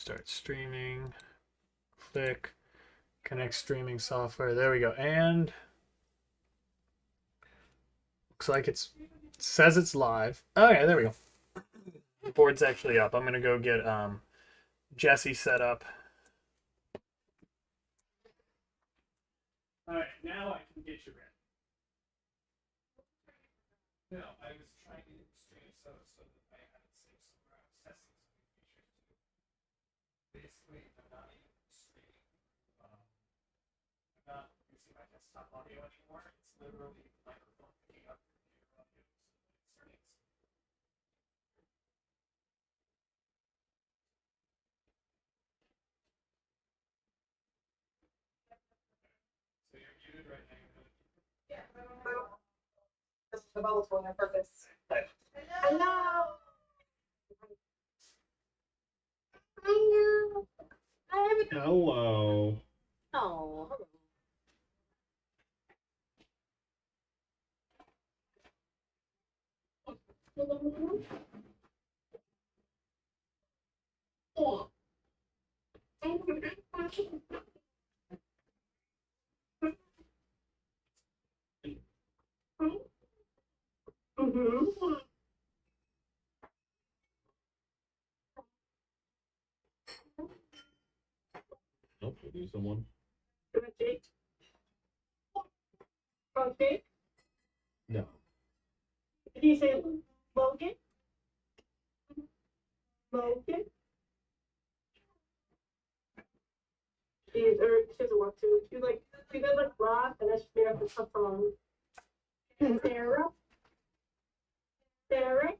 start streaming. Click connect streaming software. There we go. And looks like it says it's live. Okay, there we go. The board's actually up. I'm gonna go get Jesse set up. All right, now I can get you ready. No, I was trying to stream so that I had it saved somewhere. I was testing some new features too. Basically, I'm not even streaming. I'm not using my desktop audio anymore. It's literally the microphone picking up computer audio. So you're muted right now. Yeah. This is the bubbles for my purpose. Hi. Hello. Hello. Hello. Oh. Mm-hmm. Nope, we'll do someone. Jake? Oh, Jake? No. Did you say Logan? Logan? She doesn't want to. She does like rock, and then she made up a song. Sarah? Sarah?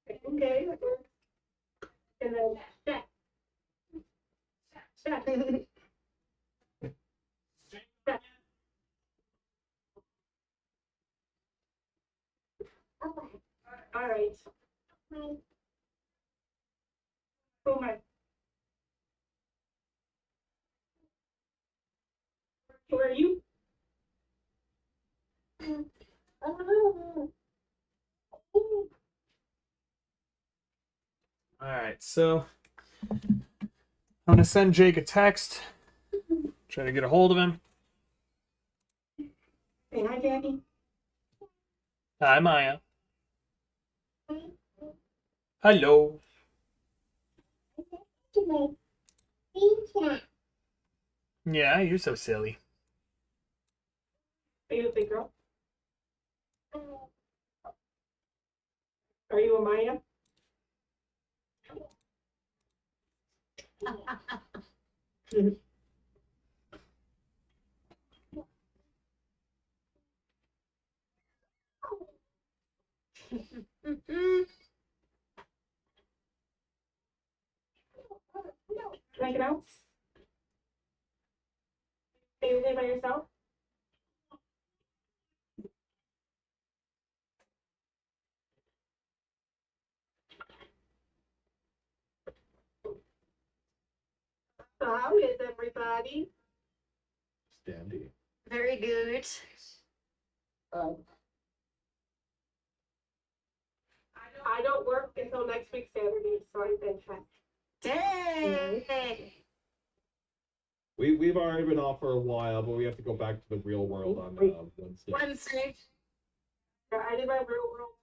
Okay. And then Jack. Jack. Jack. All right. Who am I? Who are you? All right, so I'm gonna send Jake a text. Try to get a hold of him. Say hi, Daddy. Hi, Maya. Hello. Yeah, you're so silly. Are you a big girl? Are you a Maya? Can I get out? Are you live by yourself? So how is everybody? Standy. Very good. I don't work until next week Saturday, so I'm fantastic. Dang. We've already been off for a while, but we have to go back to the real world on Wednesday. Wednesday. I did my real world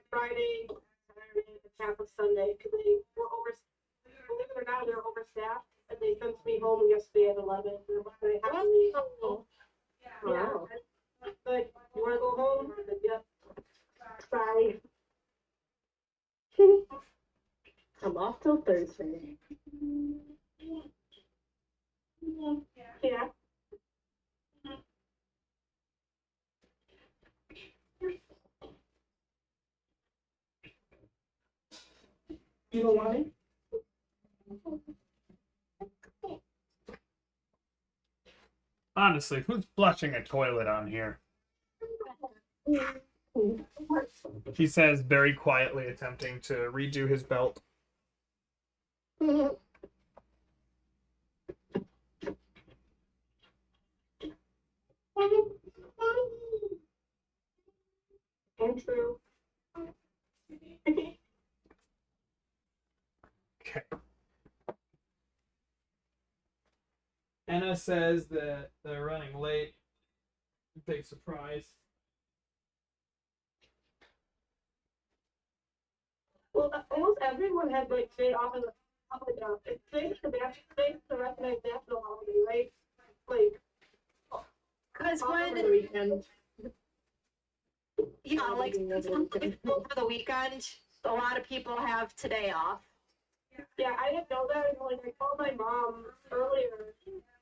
Friday, Saturday, and half of Sunday because they were believe it or not, they're overstaffed, and they sent me home yesterday at 11. They have me. Oh. Yeah. Wow. But you want to go home? I said, yep. Sorry. I'm off till Thursday. Yeah. You don't want it? Honestly, who's flushing a toilet on here? He says very quietly, attempting to redo his belt. And true. Anna says that they're running late. Big surprise. Well, almost everyone had like today off as a today's the recognized national holiday, right? Like Because off over the when, weekend. you know, like over the weekend, a lot of people have today off. Yeah, I didn't know that until like I called my mom earlier,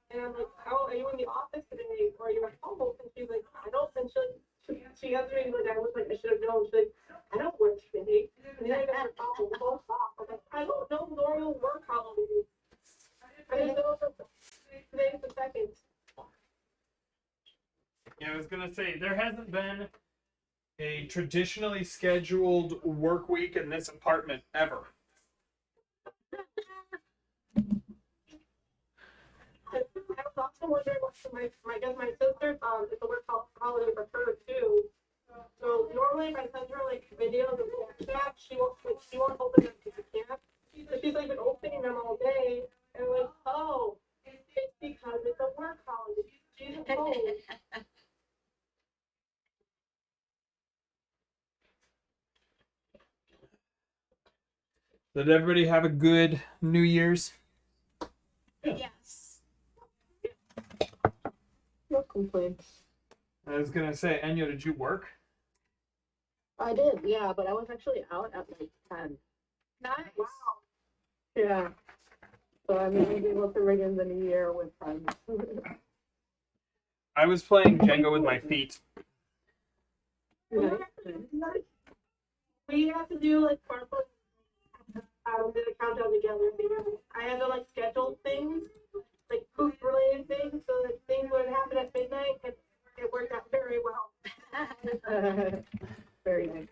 and I'm like, "Oh, are you in the office today, or are you at home?" And she's like, "I don't." And she answered me like I was like, "I should have known." She's like, "I don't work today." And then I got her call, both off. I'm like, "I don't know normal work holidays. I didn't know today's the second." Yeah, I was gonna say there hasn't been a traditionally scheduled work week in this apartment ever. I was also wondering what I guess my sister it's a work holiday for her too. So normally if I send her like videos of Snapchat, she won't open them because she can't. So she's like been opening them all day, and I'm like, oh, it's because it's a work holiday. She's at home. Did everybody have a good New Year's? Yes. No complaints. I was gonna say, Enyo, did you work? I did, yeah, but I was actually out at like 10. Nice. Wow. Yeah. So I'm gonna be able to ring in the new year with friends. I was playing Jenga with my feet. Nice. We have to do like purple did a countdown together. I had to like schedule things, like poop related things, so that things would happen at midnight, and it worked out very well. Very nice.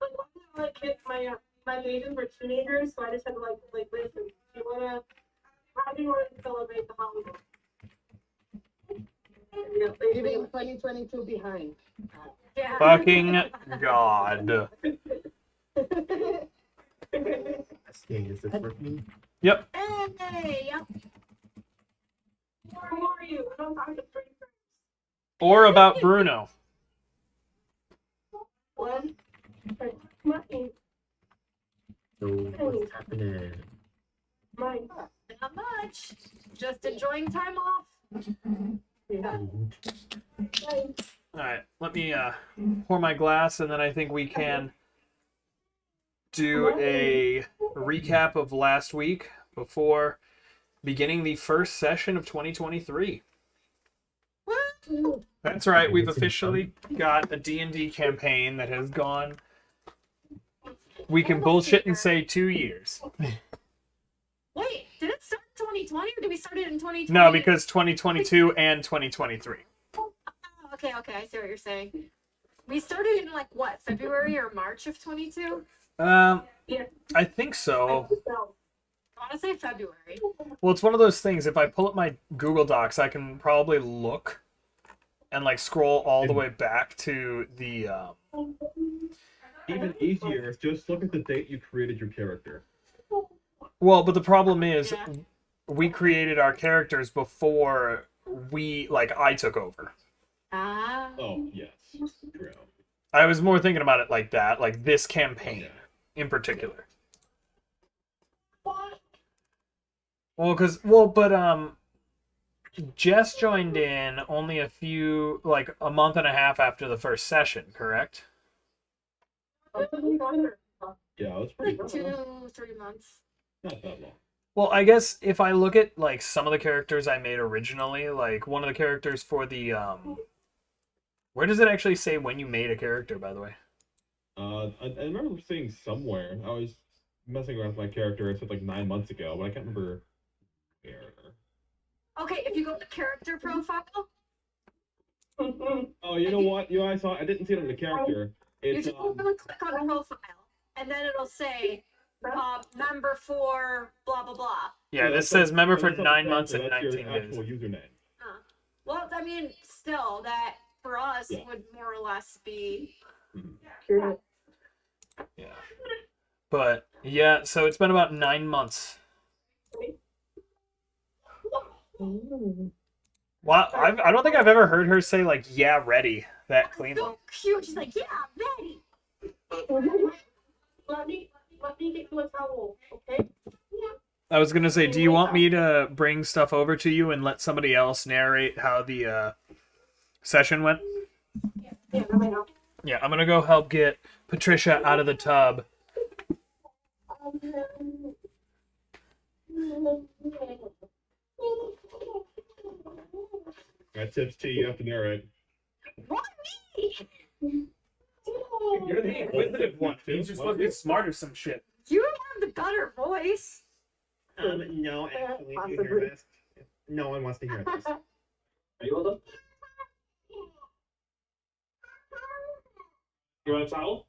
Like one of my kids, my nieces were teenagers, so I just had to like listen. How do you want to celebrate the holiday? Yeah, Leaving 2022 behind. Yeah. Fucking God. Is this working? Yep. Hey, yep. Who are you? I don't talk to strangers. Or about Bruno. One. Mine. So what's happening? Mine. Not much. Just enjoying time off. Yeah. Mine. Alright, let me pour my glass and then I think we can do a recap of last week before beginning the first session of 2023. What? That's right, we've officially got a D&D campaign that has gone, we can bullshit and say 2 years. Wait, did it start in 2020 or did we start it in 2020? No, because 2022 and 2023. Oh, okay, I see what you're saying. We started in like what, February or March of 22? I think so. I want to say February. Well, it's one of those things, if I pull up my Google Docs, I can probably look and like scroll all the way back to the Even easier, just look at the date you created your character. well, but the problem is Yeah. we created our characters before I took over. Ah. Oh, yes. True. I was more thinking about it like that, like this campaign in particular. But Jess joined in only a month and a half after the first session, correct? Yeah, it was pretty long. 2-3 months. Not that long. Well, I guess if I look at like some of the characters I made originally, like one of the characters for the where does it actually say when you made a character, by the way? I remember seeing somewhere. I was messing around with my character. It said like 9 months ago, but I can't remember where. Okay, if you go to character profile, Oh, you know what? I saw. I didn't see it on the character. you It's just want to click on profile, and then it'll say member for blah blah blah. Yeah, this says member for that's not 9 the months character, and that's 19 your days. actual username. Well, I mean, still, that for us Yeah. would more or less be. True. Yeah. But yeah, so it's been about 9 months. Mm. Well, I don't think I've ever heard her say like "yeah, ready" that cleanly. So cute. She's like, yeah, ready. Let me get you a towel, okay? I was gonna say, do you want me to bring stuff over to you and let somebody else narrate how the session went? Yeah, no, I know. Yeah, I'm gonna go help get Patricia out of the tub. Got tips to you have to narrate. What me? You're the inquisitive one. You're supposed to be smart or some shit. You have the better voice. No, actually, Possibly. you hear this? No one wants to hear this. Are you all done? You want a towel?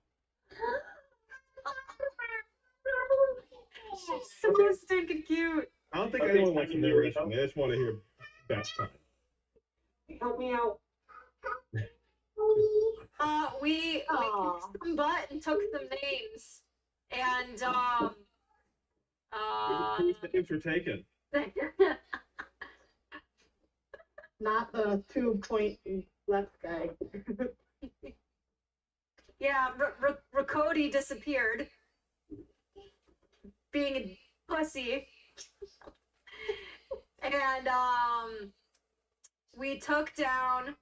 She's so stinking cute. I don't think Okay, anyone wants a can you narration. They just want to hear best time. Help me out. We Aw. kicked some butt and took some names. And Whose names were taken? Not the 2-point left guy. yeah, Rakoti disappeared. Being a pussy. And we took down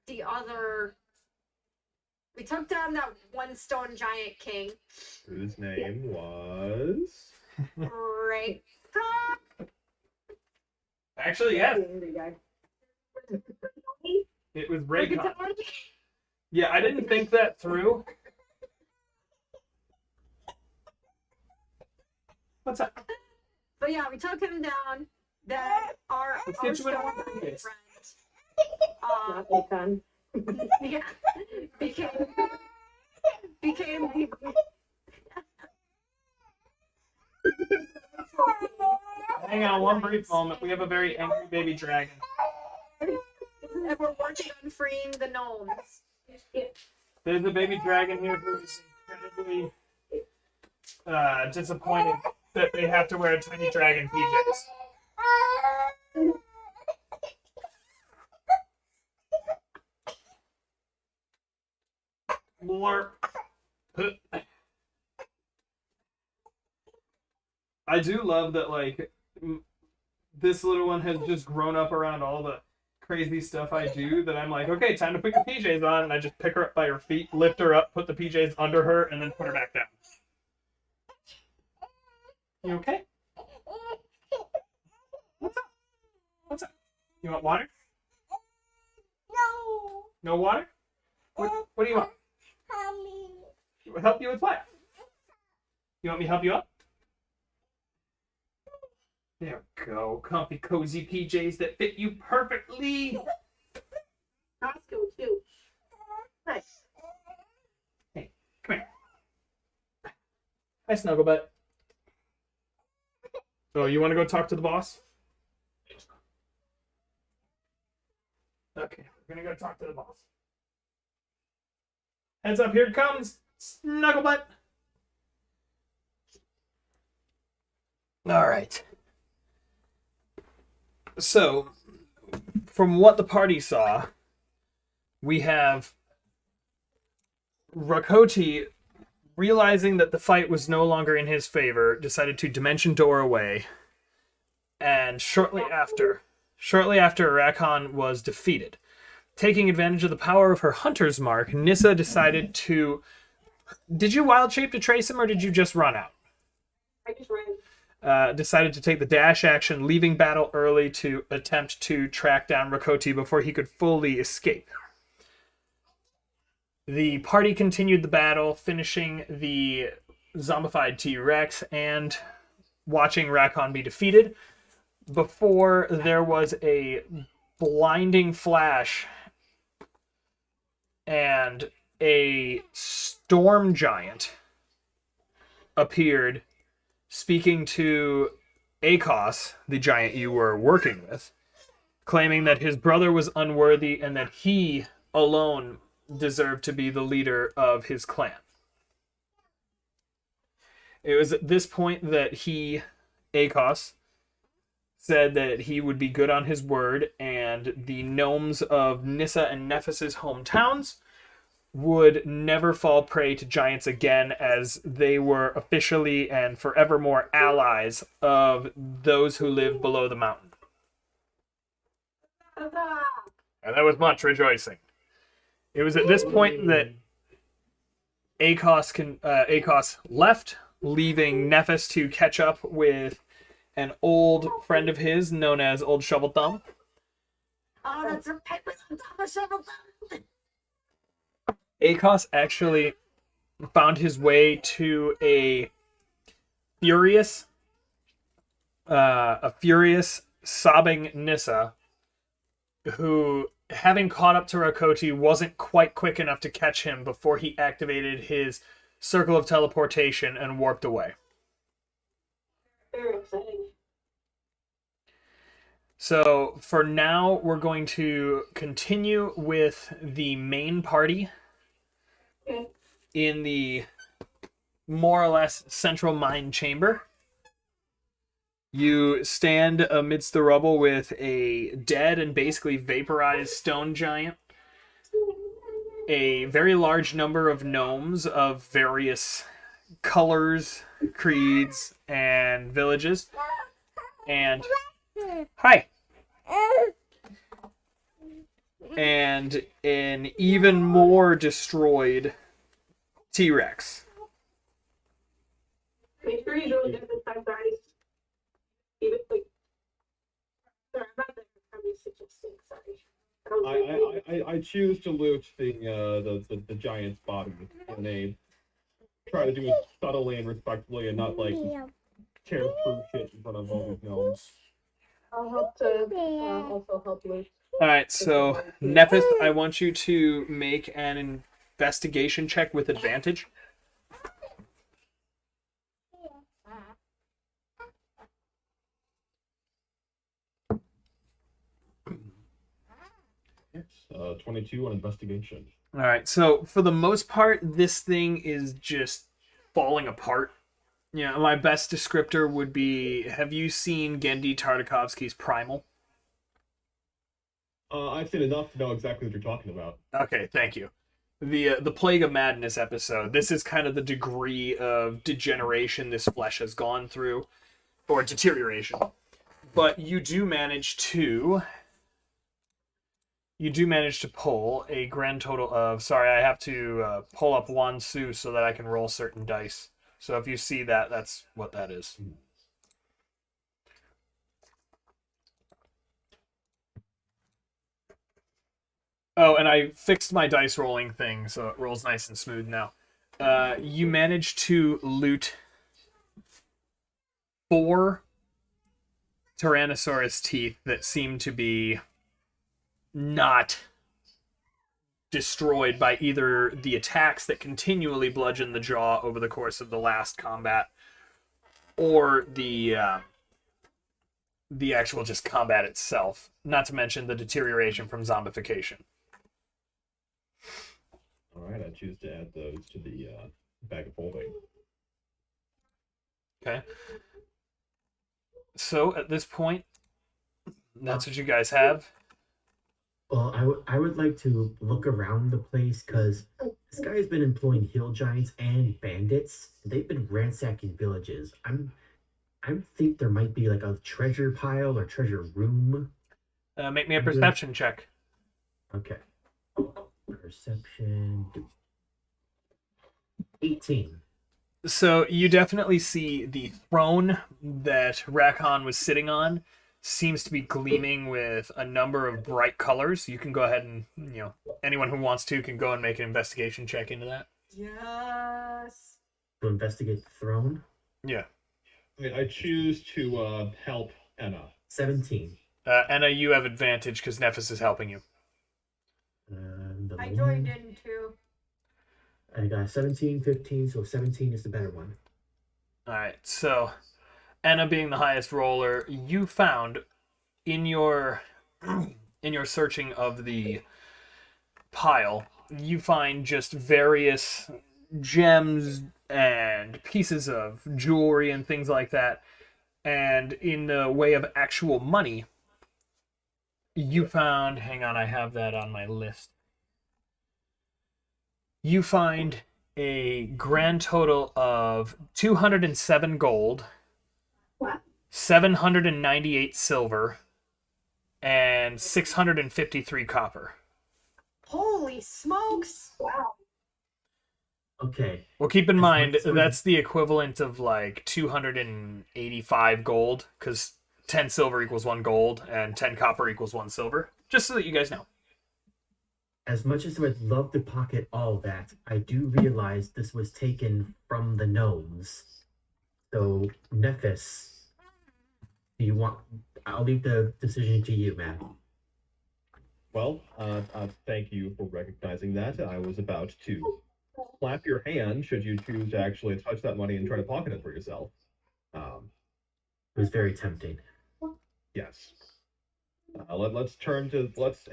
the other. We took down that one stone giant king. Whose name was? Right. Actually, yes, The angry guy. it was Raycon. Rigatoni. Yeah, I didn't think that through. What's up? But yeah, we took him down. Then our Let's our get you in stone one giant place. friend Not Akon. yeah, became the Hang on one brief moment. We have a very angry baby dragon. and we're working on freeing the gnomes. There's a baby dragon here who's incredibly disappointed that they have to wear tiny dragon PJs. More. I do love that, like, this little one has just grown up around all the crazy stuff I do, that I'm like, okay, time to put the PJs on, and I just pick her up by her feet, lift her up, put the PJs under her, and then put her back down. You okay? What's up? What's up? You want water? No. No water? What do you want? Help you with what? You want me to help you up? There we go. Comfy, cozy PJs that fit you perfectly. Roscoe, too. Nice. Hey, come here. Hi, Snugglebutt. Oh, you want to go talk to the boss? Okay, we're going to go talk to the boss. Heads up, here it comes. Snugglebutt. All right. So, from what the party saw, we have Rakoti, realizing that the fight was no longer in his favor, decided to dimension door away. And shortly after Rakon was defeated, taking advantage of the power of her hunter's mark, Nissa decided to... Did you wild shape to trace him, or did you just run out? I just ran. Decided to take the dash action, leaving battle early to attempt to track down Rakoti before he could fully escape. The party continued the battle, finishing the zombified T-Rex and watching Rakon be defeated before there was a blinding flash and a storm giant appeared, speaking to Akos, the giant you were working with, claiming that his brother was unworthy and that he alone deserved to be the leader of his clan. It was at this point that he, Akos, said that he would be good on his word, and the gnomes of Nissa and Nephis' hometowns would never fall prey to giants again, as they were officially and forevermore allies of those who live below the mountain. Huzzah! And there was much rejoicing. It was at this point that Akos left, leaving Nephis to catch up with an old friend of his known as Old Shovel Thumb. Oh, that's a paper shovel. Akos actually found his way to a furious, sobbing Nissa, who, having caught up to Rakoti, wasn't quite quick enough to catch him before he activated his circle of teleportation and warped away. Very exciting. So for now, we're going to continue with the main party Okay. in the more or less central mine chamber. You stand amidst the rubble with a dead and basically vaporized stone giant, a very large number of gnomes of various colors, creeds, and villages, and hi. And an even more destroyed T-Rex. Make sure you don't get the time, guys. Even like, sorry, I'm not there. I'm used to just saying sorry. I choose to loot the giant's body and they try to do it subtly and respectfully and not like tear through shit in front of all these gnomes. I'll help to also help loot. Alright, so Nephis, I want you to make an investigation check with advantage. Yes, 22 on investigation. Alright, so for the most part, this thing is just falling apart. Yeah, my best descriptor would be, have you seen Gendy Tartakovsky's Primal? I've seen enough to know exactly what you're talking about. Okay, thank you. The Plague of Madness episode, this is kind of the degree of degeneration this flesh has gone through, or deterioration. But you do manage to pull a grand total of, sorry, I have to pull up Wansu so that I can roll certain dice. So if you see that, that's what that is. Oh, and I fixed my dice rolling thing, so it rolls nice and smooth now. You managed to loot 4 Tyrannosaurus teeth that seem to be not destroyed by either the attacks that continually bludgeon the jaw over the course of the last combat, or the actual just combat itself. Not to mention the deterioration from zombification. Alright, I choose to add those to the bag of holding. Okay. So at this point, that's what you guys have. Well, I would like to look around the place because this guy has been employing hill giants and bandits. They've been ransacking villages. I think there might be like a treasure pile or treasure room. Make me a perception check. Okay. Perception 18. So you definitely see the throne that Rakhan was sitting on seems to be gleaming with a number of bright colors. You can go ahead and, anyone who wants to can go and make an investigation check into that. Yes. To investigate the throne. Yeah. I choose to help Enna. 17. Anna, you have advantage because Nephis is helping you. I joined in too. I got 17, 15, so 17 is the better one. Alright, so Anna being the highest roller, you found in your searching of the pile, you find just various gems and pieces of jewelry and things like that And in the way of actual money, you found, hang on, I have that on my list. You find a grand total of 207 gold, What? 798 silver, and 653 copper. Holy smokes! Wow. Okay. Well, keep in As mind, much as- that's the equivalent of like 285 gold, because 10 silver equals 1 gold, and 10 copper equals 1 silver. Just so that you guys know. As much as I'd love to pocket all that, I do realize this was taken from the gnomes. So, Nephis, do you want... I'll leave the decision to you, man. Well, thank you for recognizing that. I was about to slap your hand should you choose to actually touch that money and try to pocket it for yourself. It was very tempting. Yes. Let's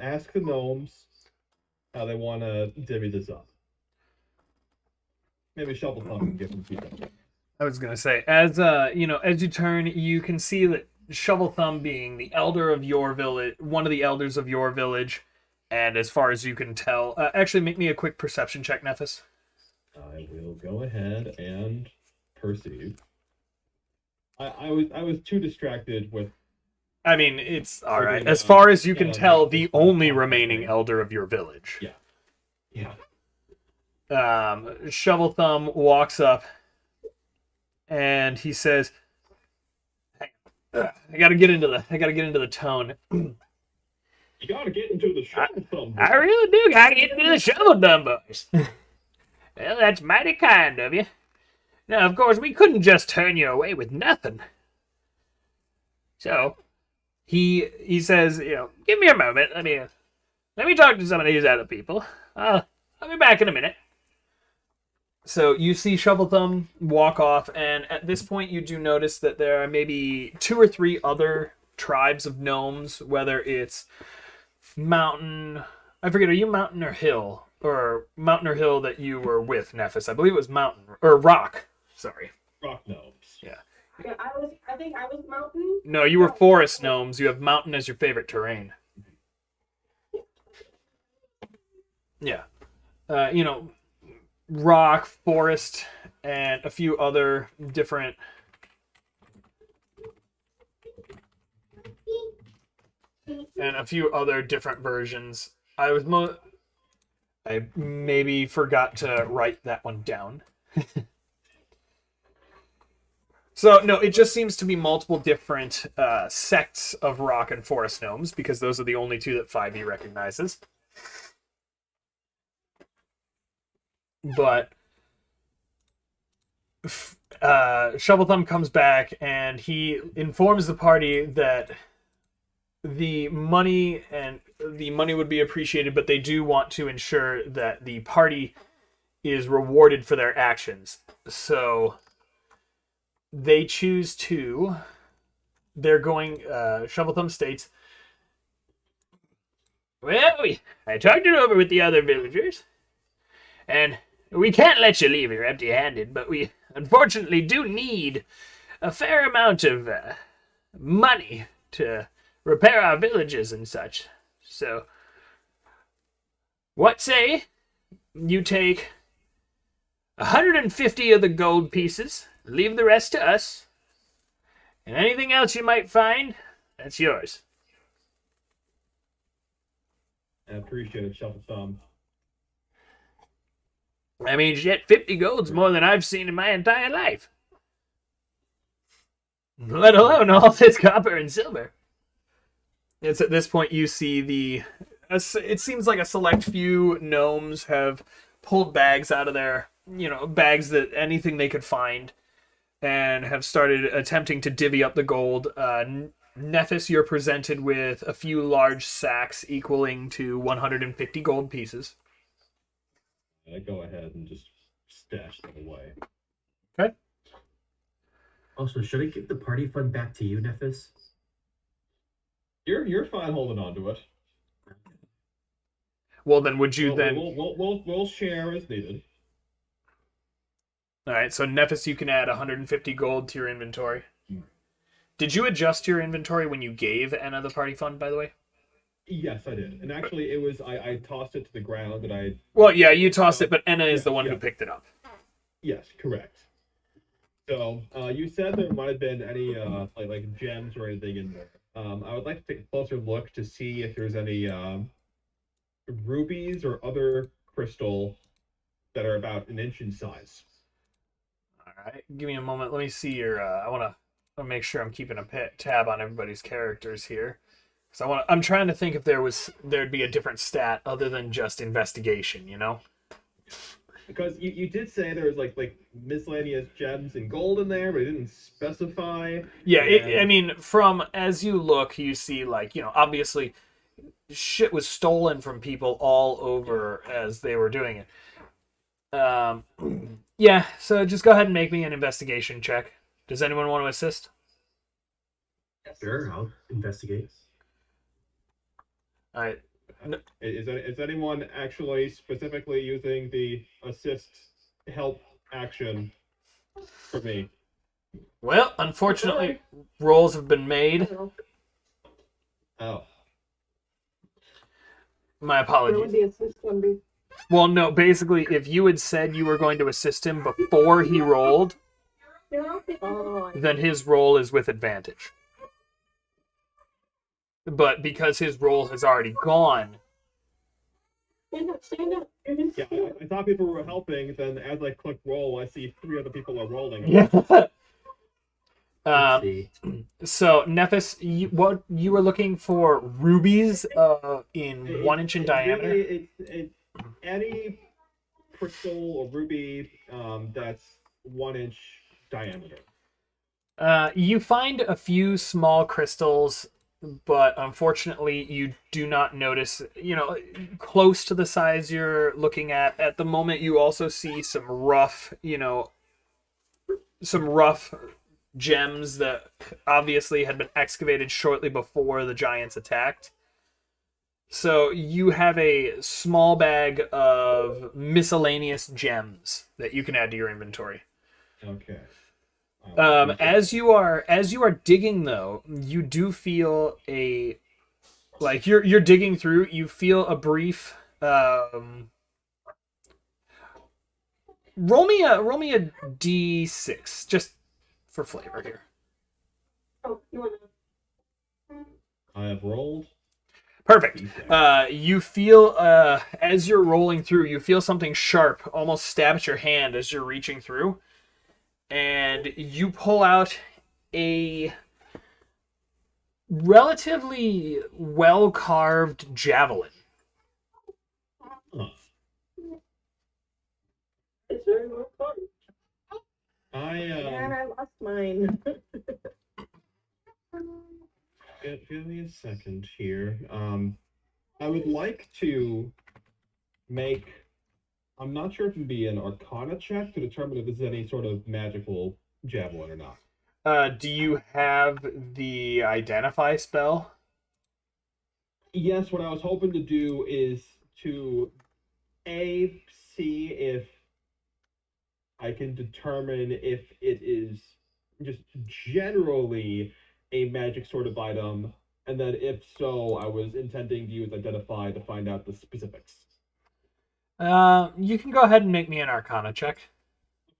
ask the gnomes how they want to divvy this up. Maybe Shovel can give them feedback. I was gonna say, as as you turn, you can see that Shovel Thumb, being the elder of your village, one of the elders of your village, and as far as you can tell, actually make me a quick perception check, Nephis. I will go ahead and perceive. I was too distracted with. I mean, it's all right. As far as you can tell, the only remaining elder of your village. Yeah. Shovel Thumb walks up, and he says, I gotta get into the tone. You gotta get into the Shovel Thumb. I really do gotta get into the Shovel Thumb, boys. Well, that's mighty kind of you. Now, of course, we couldn't just turn you away with nothing. So, he says, give me a moment. Let me talk to some of these other people. I'll be back in a minute. So you see Shovel Thumb walk off, and at this point you do notice that there are maybe 2 or 3 other tribes of gnomes, whether it's mountain... I forget, are you mountain or hill? Or mountain or hill that you were with, Nephis? I believe it was mountain, or rock. Sorry. Rock gnomes. Yeah. Yeah, I think I was mountain. No, you were forest gnomes. You have mountain as your favorite terrain. Yeah. Rock, forest, and a few other different... versions. I maybe forgot to write that one down. So, no, it just seems to be multiple different sects of rock and forest gnomes, because those are the only 2 that 5e recognizes. But Shovel Thumb comes back, and he informs the party that the money would be appreciated, but they do want to ensure that the party is rewarded for their actions. So they choose to... Shovel Thumb states, well, I talked it over with the other villagers, and we can't let you leave here empty-handed, but we unfortunately do need a fair amount of money to repair our villages and such. So, what say you take 150 of the gold pieces, leave the rest to us, and anything else you might find, that's yours. I appreciate it, Shovel Thumb. I mean, shit, 50 gold's more than I've seen in my entire life. Let alone all this copper and silver. It's at this point you see it seems like a select few gnomes have pulled bags out of their, bags that anything they could find, and have started attempting to divvy up the gold. Nephis, you're presented with a few large sacks equaling to 150 gold pieces. I go ahead and just stash them away. Okay. Also, should I give the party fund back to you, Nephis? You're fine holding on to it. Well, then would you We'll share as needed. All right, so Nephis, you can add 150 gold to your inventory. Did you adjust your inventory when you gave Anna the party fund, by the way? Yes, I did. And actually, it was I tossed it to the ground, and I Well, yeah, you tossed it, but Anna is the one yeah. who picked it up. Yes, correct. So, you said there might have been any like gems or anything in there. I would like to take a closer look to see if there's any rubies or other crystal that are about an inch in size. All right, give me a moment. Let me see your. I want to make sure I'm keeping a tab on everybody's characters here, because I'm trying to think if there'd be a different stat other than just investigation. You know. Because you did say there was like miscellaneous gems and gold in there, but it didn't specify. Yeah, and... I mean, from as you look, you see obviously, shit was stolen from people all over as they were doing it. Yeah, so just go ahead and make me an investigation check. Does anyone want to assist? Sure, I'll investigate. All right. Is anyone actually specifically using the assist help action for me? Well, unfortunately, rolls have been made. Oh. My Where would apologies. the assist one be? Well, no, basically, if you had said you were going to assist him before he rolled, Oh, then his roll is with advantage. But because his roll has already gone, stand up. Yeah, I thought people were helping, then as I click roll, I see 3 other people are rolling. yeah. Let's see. So, Nephis, what you were looking for rubies in 1 inch in diameter? Really, it's any crystal or ruby that's 1 inch diameter. You find a few small crystals, but unfortunately you do not notice, close to the size you're looking at. At the moment, you also see some rough gems that obviously had been excavated shortly before the giants attacked. So you have a small bag of miscellaneous gems that you can add to your inventory. Okay. As you are digging, though, you do feel you're digging through. You feel a brief. Roll me a d6 just for flavor here. Oh, you want to? I have rolled. Perfect. You feel as you're rolling through, you feel something sharp almost stab at your hand as you're reaching through. And you pull out a relatively well-carved javelin. Huh. It's very well carved. Man, I lost mine. Give me a second here. I would like to make. I'm not sure if it would be an Arcana check to determine if there's any sort of magical javelin or not. Do you have the identify spell? Yes, what I was hoping to do is to see if I can determine if it is just generally a magic sort of item, and then if so, I was intending to use identify to find out the specifics. You can go ahead and make me an Arcana check.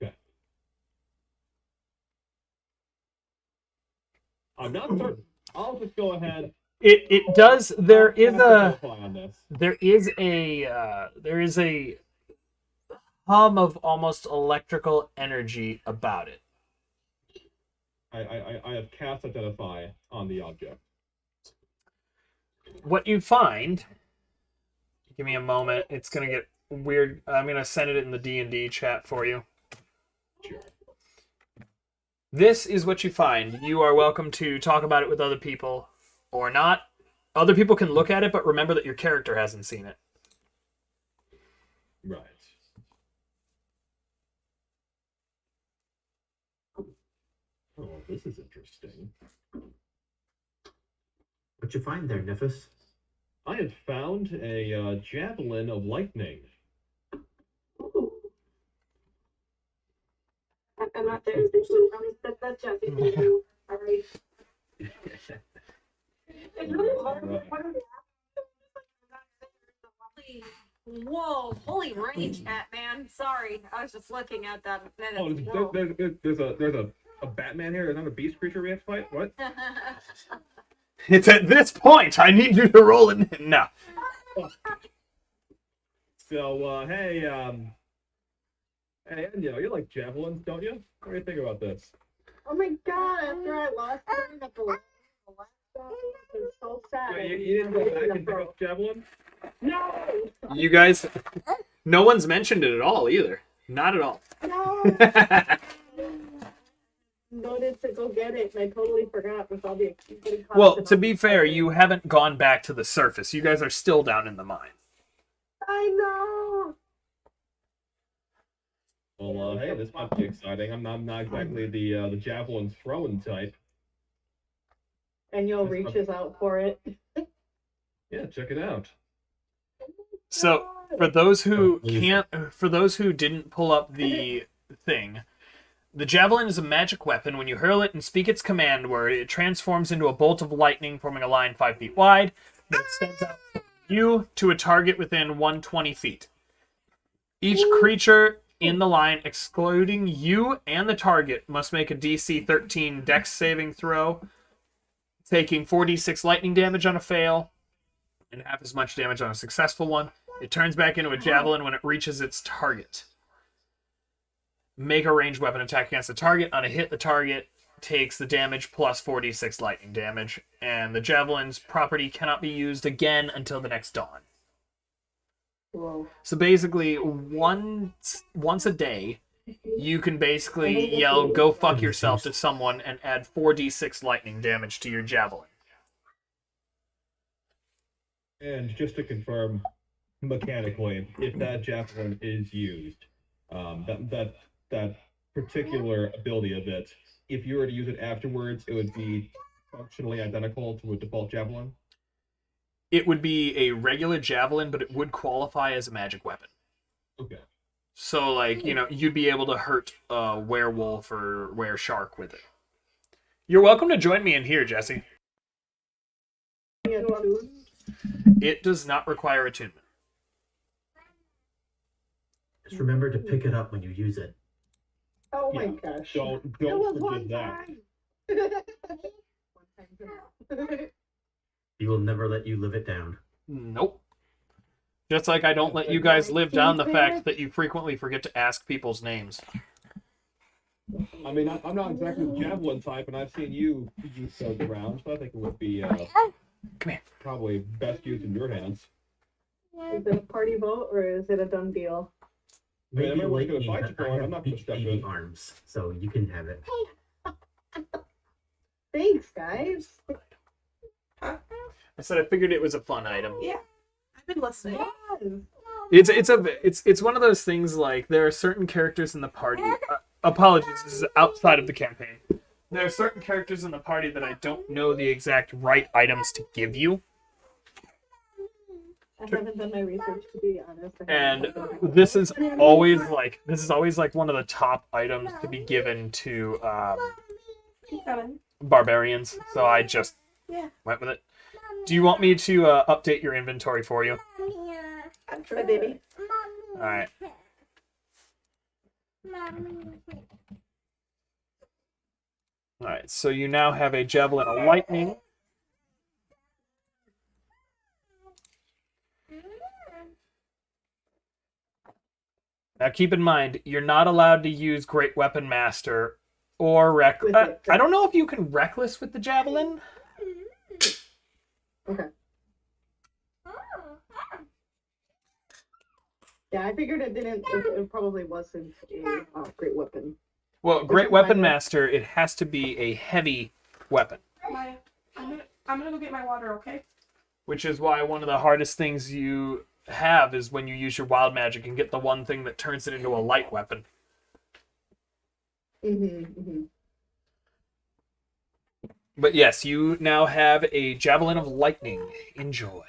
Okay. I'm not certain. I'll just go ahead. It does. There is a hum of almost electrical energy about it. I have cast identify on the object. What you find, give me a moment, it's gonna get weird. I'm gonna send it in the DnD chat for you. Sure. This is what you find. You are welcome to talk about it with other people or not. Other people can look at it, but remember that your character hasn't seen it. Right. Oh, this is interesting. What you find there, Nephis? I have found a javelin of lightning. I'm not there. That's Jesse. All right. It's really hard to find Whoa, holy range, Batman. Sorry, I was just looking at that. Oh, there's a Batman here. There's not a beast creature we have to fight. What? It's at this point I need you to roll it. No. So, hey, you like javelins, don't you? What do you think about this? Oh my god, after I lost mine at the last time, it was so sad. Yeah, you didn't go back and pick up javelin? No! You guys, no one's mentioned it at all either. Not at all. No! Noted to go get it, and I totally forgot with all the Well, to be fair, you haven't gone back to the surface. You guys are still down in the mine. I know! Well, hey, this might be exciting. I'm not exactly the javelin throwing type. And Yo reaches out for it. Yeah, check it out. So, for those who didn't pull up the thing, the javelin is a magic weapon. When you hurl it and speak its command word, it transforms into a bolt of lightning, forming a line 5 feet wide that extends out from you to a target within 120 feet. Each creature in the line, excluding you and the target, must make a DC 13 Dex saving throw, taking 4d6 lightning damage on a fail, and half as much damage on a successful one. It turns back into a javelin when it reaches its target. Make a ranged weapon attack against the target. On a hit, the target takes the damage plus 4d6 lightning damage, and the javelin's property cannot be used again until the next dawn. Whoa. So basically, once a day, you can basically yell, "Go fuck yourself" to someone and add 4d6 lightning damage to your javelin. And just to confirm, mechanically, if that javelin is used, that particular ability of it, if you were to use it afterwards, it would be functionally identical to a default javelin? It would be a regular javelin, but it would qualify as a magic weapon. Okay. So, like, you'd be able to hurt a werewolf or were-shark with it. You're welcome to join me in here, Jesse. It does not require attunement. Just remember to pick it up when you use it. Oh my Yeah. gosh. Don't It was forget one that. time. One time. He will never let you live it down. Nope. Just like I don't let you guys live down the fact that you frequently forget to ask people's names. I mean, I'm not exactly the javelin type, and I've seen you use those around, so I think it would be Come here. probably best used in your hands. Is it a party vote or is it a done deal? mean, Maybe everyone's like gonna me, fight but you for I it, I'm have not gonna big step baby in. arms, so you can have it. Thanks, guys. I said I figured it was a fun item. Yeah. I've been listening. It's one of those things, like, there are certain characters in the party. Apologies, this is outside of the campaign. There are certain characters in the party that I don't know the exact right items to give you. I haven't done my research, to be honest. And this is always like one of the top items to be given to barbarians. So I just went with it. Do you want me to update your inventory for you? I'm sure, baby. All right. All right. So you now have a javelin of lightning. Now keep in mind, you're not allowed to use Great Weapon Master or I don't know if you can Reckless with the javelin. Okay. Yeah, I figured it didn't. It probably wasn't a great weapon. Well, Great Weapon Master, it has to be a heavy weapon. I'm gonna go get my water, okay? Which is why one of the hardest things you have is when you use your wild magic and get the one thing that turns it into a light weapon. But yes, you now have a javelin of lightning. Enjoy.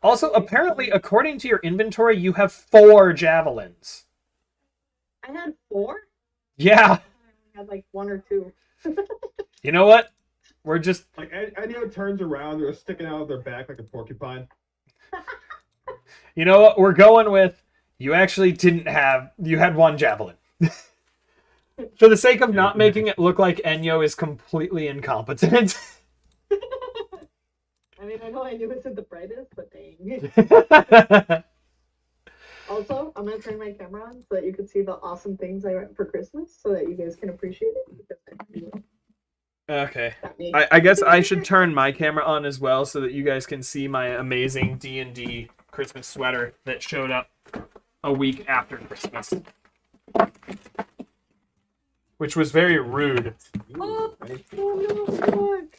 Also, apparently, according to your inventory, you have 4 javelins. I had 4. Yeah. I had like 1 or 2. You know what? We're just Like, Enyo turns around, they're sticking out of their back like a porcupine. You know what? We're going with you actually didn't have you had one javelin. For the sake of not making it look like Enyo is completely incompetent. I mean, I know I knew isn't the brightest, but dang. Also, I'm gonna turn my camera on so that you can see the awesome things I got for Christmas, so that you guys can appreciate it. Because Okay. that me. I guess I should turn my camera on as well so that you guys can see my amazing D&D Christmas sweater that showed up a week after Christmas. Which was very rude. Oh, notebook.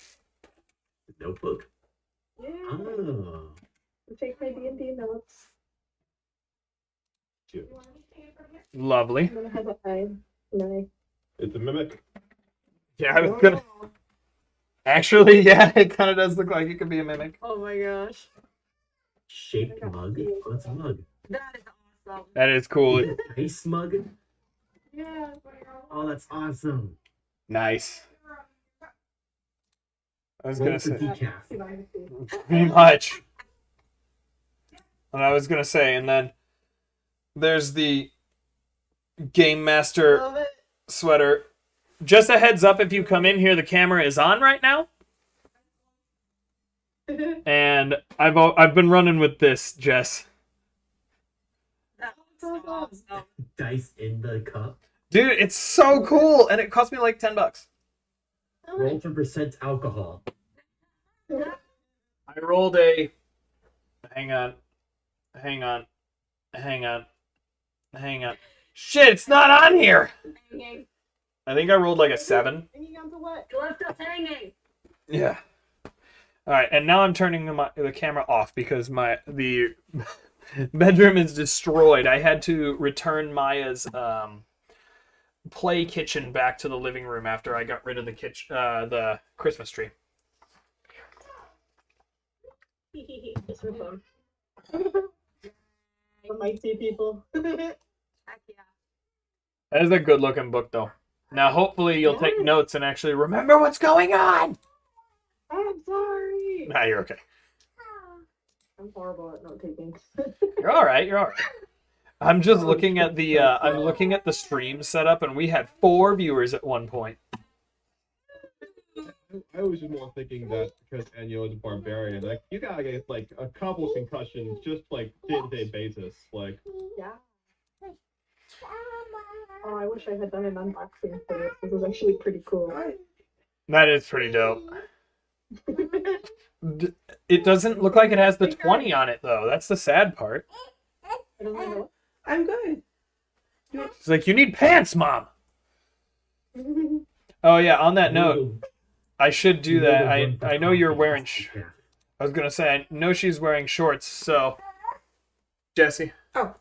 Notebook. Yeah. Oh. Take my D&D notes. Cute. Lovely. I'm gonna have a hide. No. It's a mimic. Yeah, I was gonna. Actually, yeah, it kind of does look like it could be a mimic. Oh my gosh. Shaped mug. Oh, it's a mug. That is awesome. That is cool. Ice mug. Yeah. Oh, that's awesome. Nice. I was Roll gonna for say decaf. pretty much. And I was gonna say, and then there's the Game Master Love it. sweater. Just a heads up, if you come in here, the camera is on right now, and I've been running with this, Jess. That's awesome. Dice in the cup. Dude, it's so cool, and it cost me like $10. Roll for percent alcohol. I rolled a. Hang on. Shit, it's not on here. Hanging. I think I rolled like a 7. Hanging on to what? Left us hanging. Yeah. All right, and now I'm turning the camera off because the bedroom is destroyed. I had to return Maya's play kitchen back to the living room after I got rid of the Christmas tree. Just for fun. For mighty people. Heck yeah. That is a good looking book, though. Now, hopefully, you'll take notes and actually remember what's going on. I'm sorry. Nah, you're okay. I'm horrible at note taking. You're all right. You're all right. I'm just looking at the stream setup, and we had 4 viewers at one point. I was just more thinking that because Enyo is a barbarian, like, you gotta get, like, a couple concussions just, like, day-to-day basis. Like, Yeah. Oh, I wish I had done an unboxing for this. This is actually pretty cool. That is pretty dope. It doesn't look like it has the 20 on it, though. That's the sad part. I don't know. I'm good. It's like, you need pants, Mom. Oh, yeah, on that note, I should do that. I know you're wearing... I was going to say, I know she's wearing shorts, so... Jesse. Oh.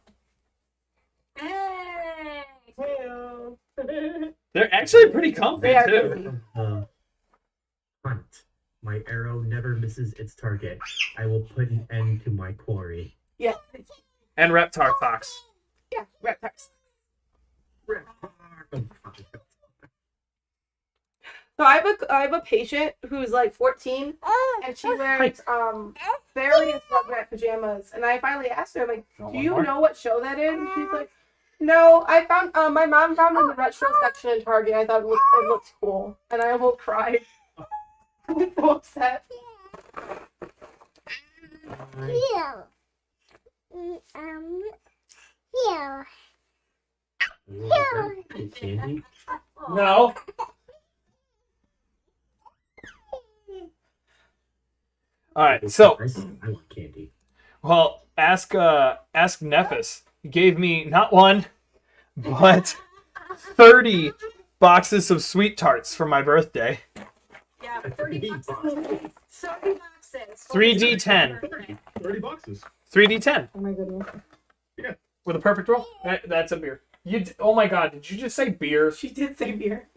Hey. Heyo. They're actually pretty comfy, They are too. comfy. Hunt. My arrow never misses its target. I will put an end to my quarry. Yeah. And Reptar Fox. Yeah. Reptiles. So I have a patient who's like 14 and she wears various Rugrat pajamas, and I finally asked her, like, Oh, do one you more? know what show that is? And she's like, no, I found my mom found it in the retro section in Target. I thought it looked cool, and I almost cried. I was so upset. Candy? No. All right, so... I want candy. Well, ask Nephis. He gave me not 1, but 30 boxes of sweet tarts for my birthday. Yeah, 30 boxes. 30 boxes. 3D10. 30 boxes. 3D10 Oh my goodness. with a perfect roll. That's a beer. Oh my god! Did you just say beer? She did say beer.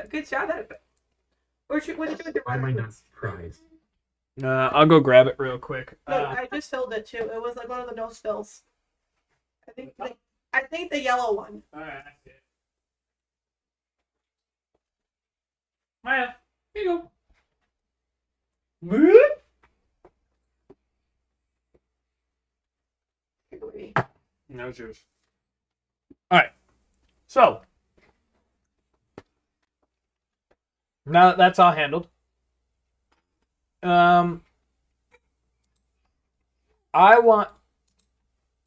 Good shot at it. What did you do with your Why am I water? not surprised? I'll go grab it real quick. No, I just filled it too. It was like one of the no spills. I think the yellow one. All right, I see it. Maya, here you go. No, it's yours. All right. So now that that's all handled, I want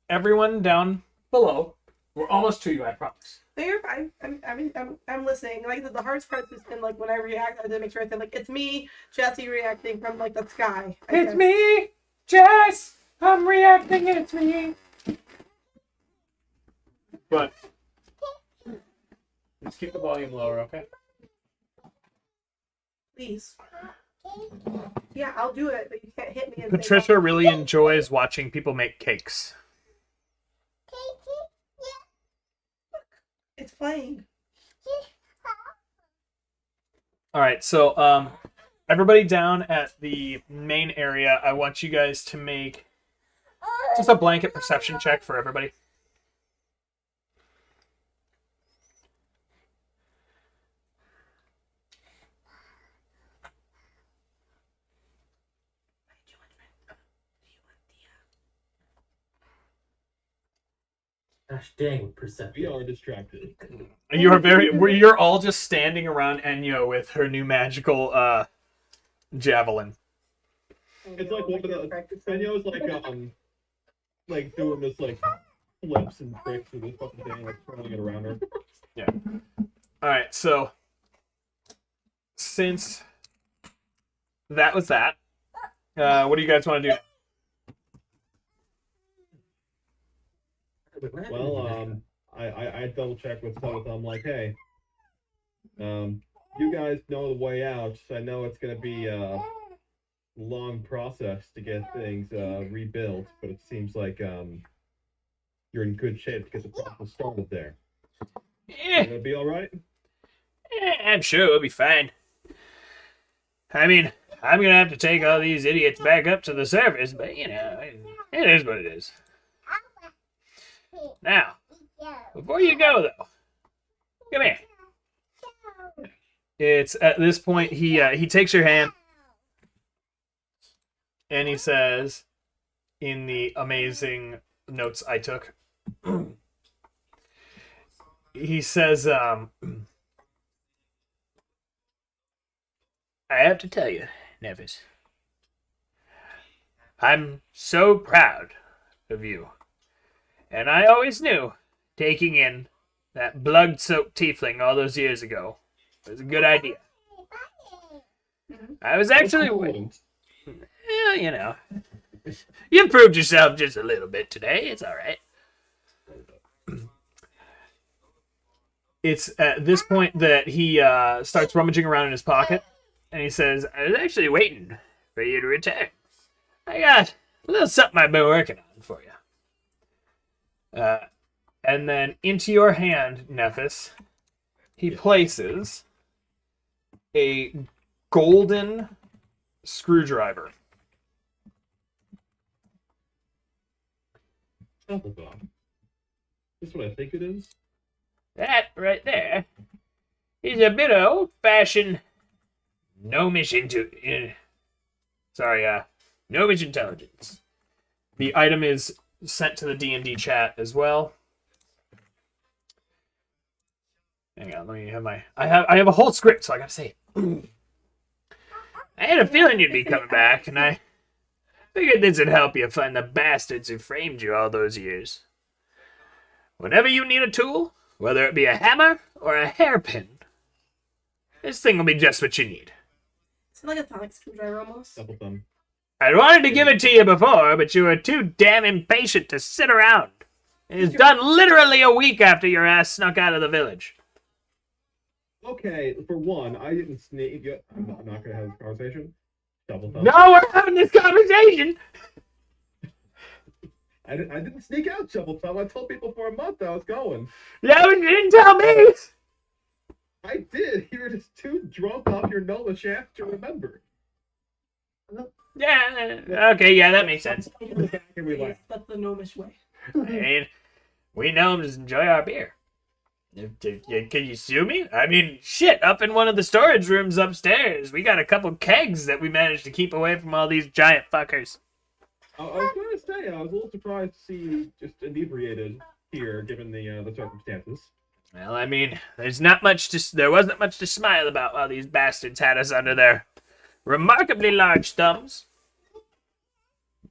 everyone down below. We're almost to you, I promise. No, you're fine. I'm listening. Like the hardest part has been like when I react, I have to make sure I say like it's me, Jesse, reacting from like the sky. I guess. Me, Jess. I'm reacting. It's me. But let's keep the volume lower, okay? Please. Yeah, I'll do it, but you can't hit me. And say, Patricia really enjoys watching people make cakes. it's playing. All right, so everybody down at the main area, I want you guys to make just a blanket perception check for everybody. Gosh dang, We perceptive. are distracted. You are you're all just standing around Enyo with her new magical javelin. It's like one of the Enyo's like doing this like flips and tricks with this fucking thing, like twirling it around her. All right, so since that was that, what do you guys want to do? Well, I double check with Seth. I'm like, hey, you guys know the way out. I know it's gonna be a long process to get things rebuilt, but it seems like you're in good shape to get the process started there. Yeah, Gonna be all right. I'm sure it'll be fine. I mean, I'm gonna have to take all these idiots back up to the surface, but you know, it is what it is. Now, before you go though, come here. It's at this point he takes your hand and he says, in the amazing notes I took, he says, I have to tell you, Nevis, I'm so proud of you. And I always knew taking in that blood-soaked tiefling all those years ago was a good idea. I was actually... Well, you know. You've proved yourself just a little bit today. It's all right. It's at this point that he starts rummaging around in his pocket, and he says, I was actually waiting for you to return. I got a little something I've been working on for you. And then into your hand, Nephis, he places a golden screwdriver. Applebaum. This is what I think it is. That right there is a bit of old-fashioned gnomish gnomish intelligence. The item is sent to the DnD chat as well. Hang on, let me have I have a whole script, so I gotta say it. I had a feeling you'd be coming back, and I figured this would help you find the bastards who framed you all those years. Whenever you need a tool, whether it be a hammer or a hairpin, this thing will be just what you need. It's like a sonic screwdriver almost. Double thumb. I wanted to give it to you before, but you were too damn impatient to sit around. It is done literally a week after your ass snuck out of the village. Okay, for one, I didn't sneak. I'm not gonna have this conversation. Double thumb. No, we're having this conversation. I didn't sneak out, Shovel Thumb. I told people for a month I was going. Yeah, but you didn't tell me. I did. You were just too drunk off your Nola shaft to remember. Yeah, okay, yeah, that makes sense. Here we laugh. That's the gnomish way. I mean, we gnomes enjoy our beer. Can you sue me? I mean, shit, up in one of the storage rooms upstairs, we got a couple kegs that we managed to keep away from all these giant fuckers. I was going to say, I was a little surprised to see you just inebriated here, given the circumstances. Well, I mean, there wasn't much to smile about while these bastards had us under their remarkably large thumbs.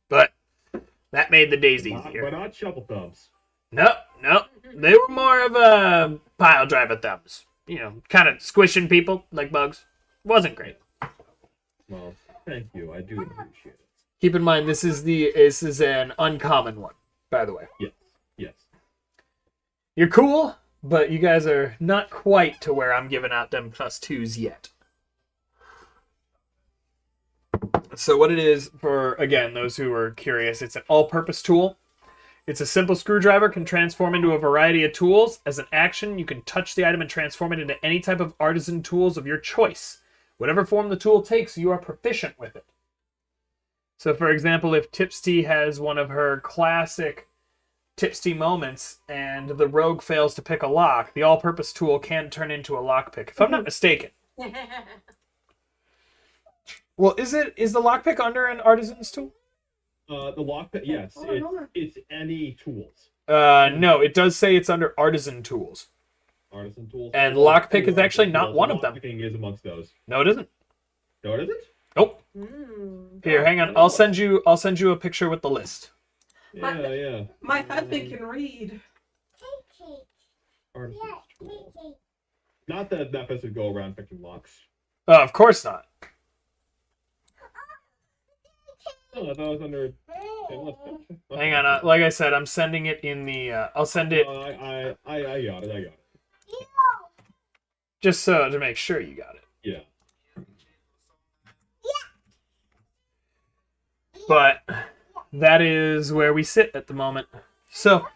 But that made the days easier. But not shovel thumbs. No, they were more of a pile driver thumbs. You know, kind of squishing people like bugs. Wasn't great. Well, thank you. I do appreciate it. Keep in mind, this is an uncommon one, by the way. Yes. You're cool, but you guys are not quite to where I'm giving out them +2s yet. So what it is, for, again, those who are curious, it's an all-purpose tool. It's a simple screwdriver, can transform into a variety of tools. As an action, you can touch the item and transform it into any type of artisan tools of your choice. Whatever form the tool takes, you are proficient with it. So, for example, if Tipsy has one of her classic Tipsy moments and the rogue fails to pick a lock, the all-purpose tool can turn into a lockpick, if I'm not mistaken. Well, is the lockpick under an artisan's tool? The lockpick, yes. It's any tools. No, it does say it's under artisan tools. Artisan tools. And lockpick is actually not one of them. Lockpicking is amongst those. No, it isn't. No, it isn't? Nope. Here, hang on. I'll send you a picture with the list. Yeah. My husband can read. Artisan tools. Not that Memphis would go around picking locks. Of course not. Oh, I thought it was under. Hang on. Like I said, I'm sending it in the. I'll send it. I got it. Just so to make sure you got it. Yeah. But that is where we sit at the moment. So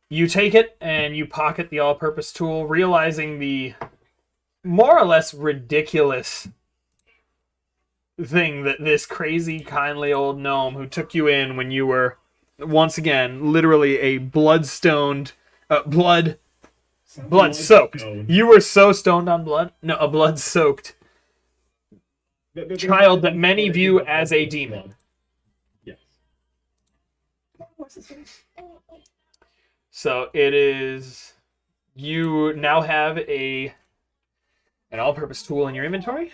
you take it and you pocket the all-purpose tool, realizing the more or less ridiculous thing that this crazy, kindly old gnome who took you in when you were, once again, literally a blood-soaked. You were so stoned on blood. No, a blood-soaked child that many view as a demon. Yes. So it is. You now have an all-purpose tool in your inventory.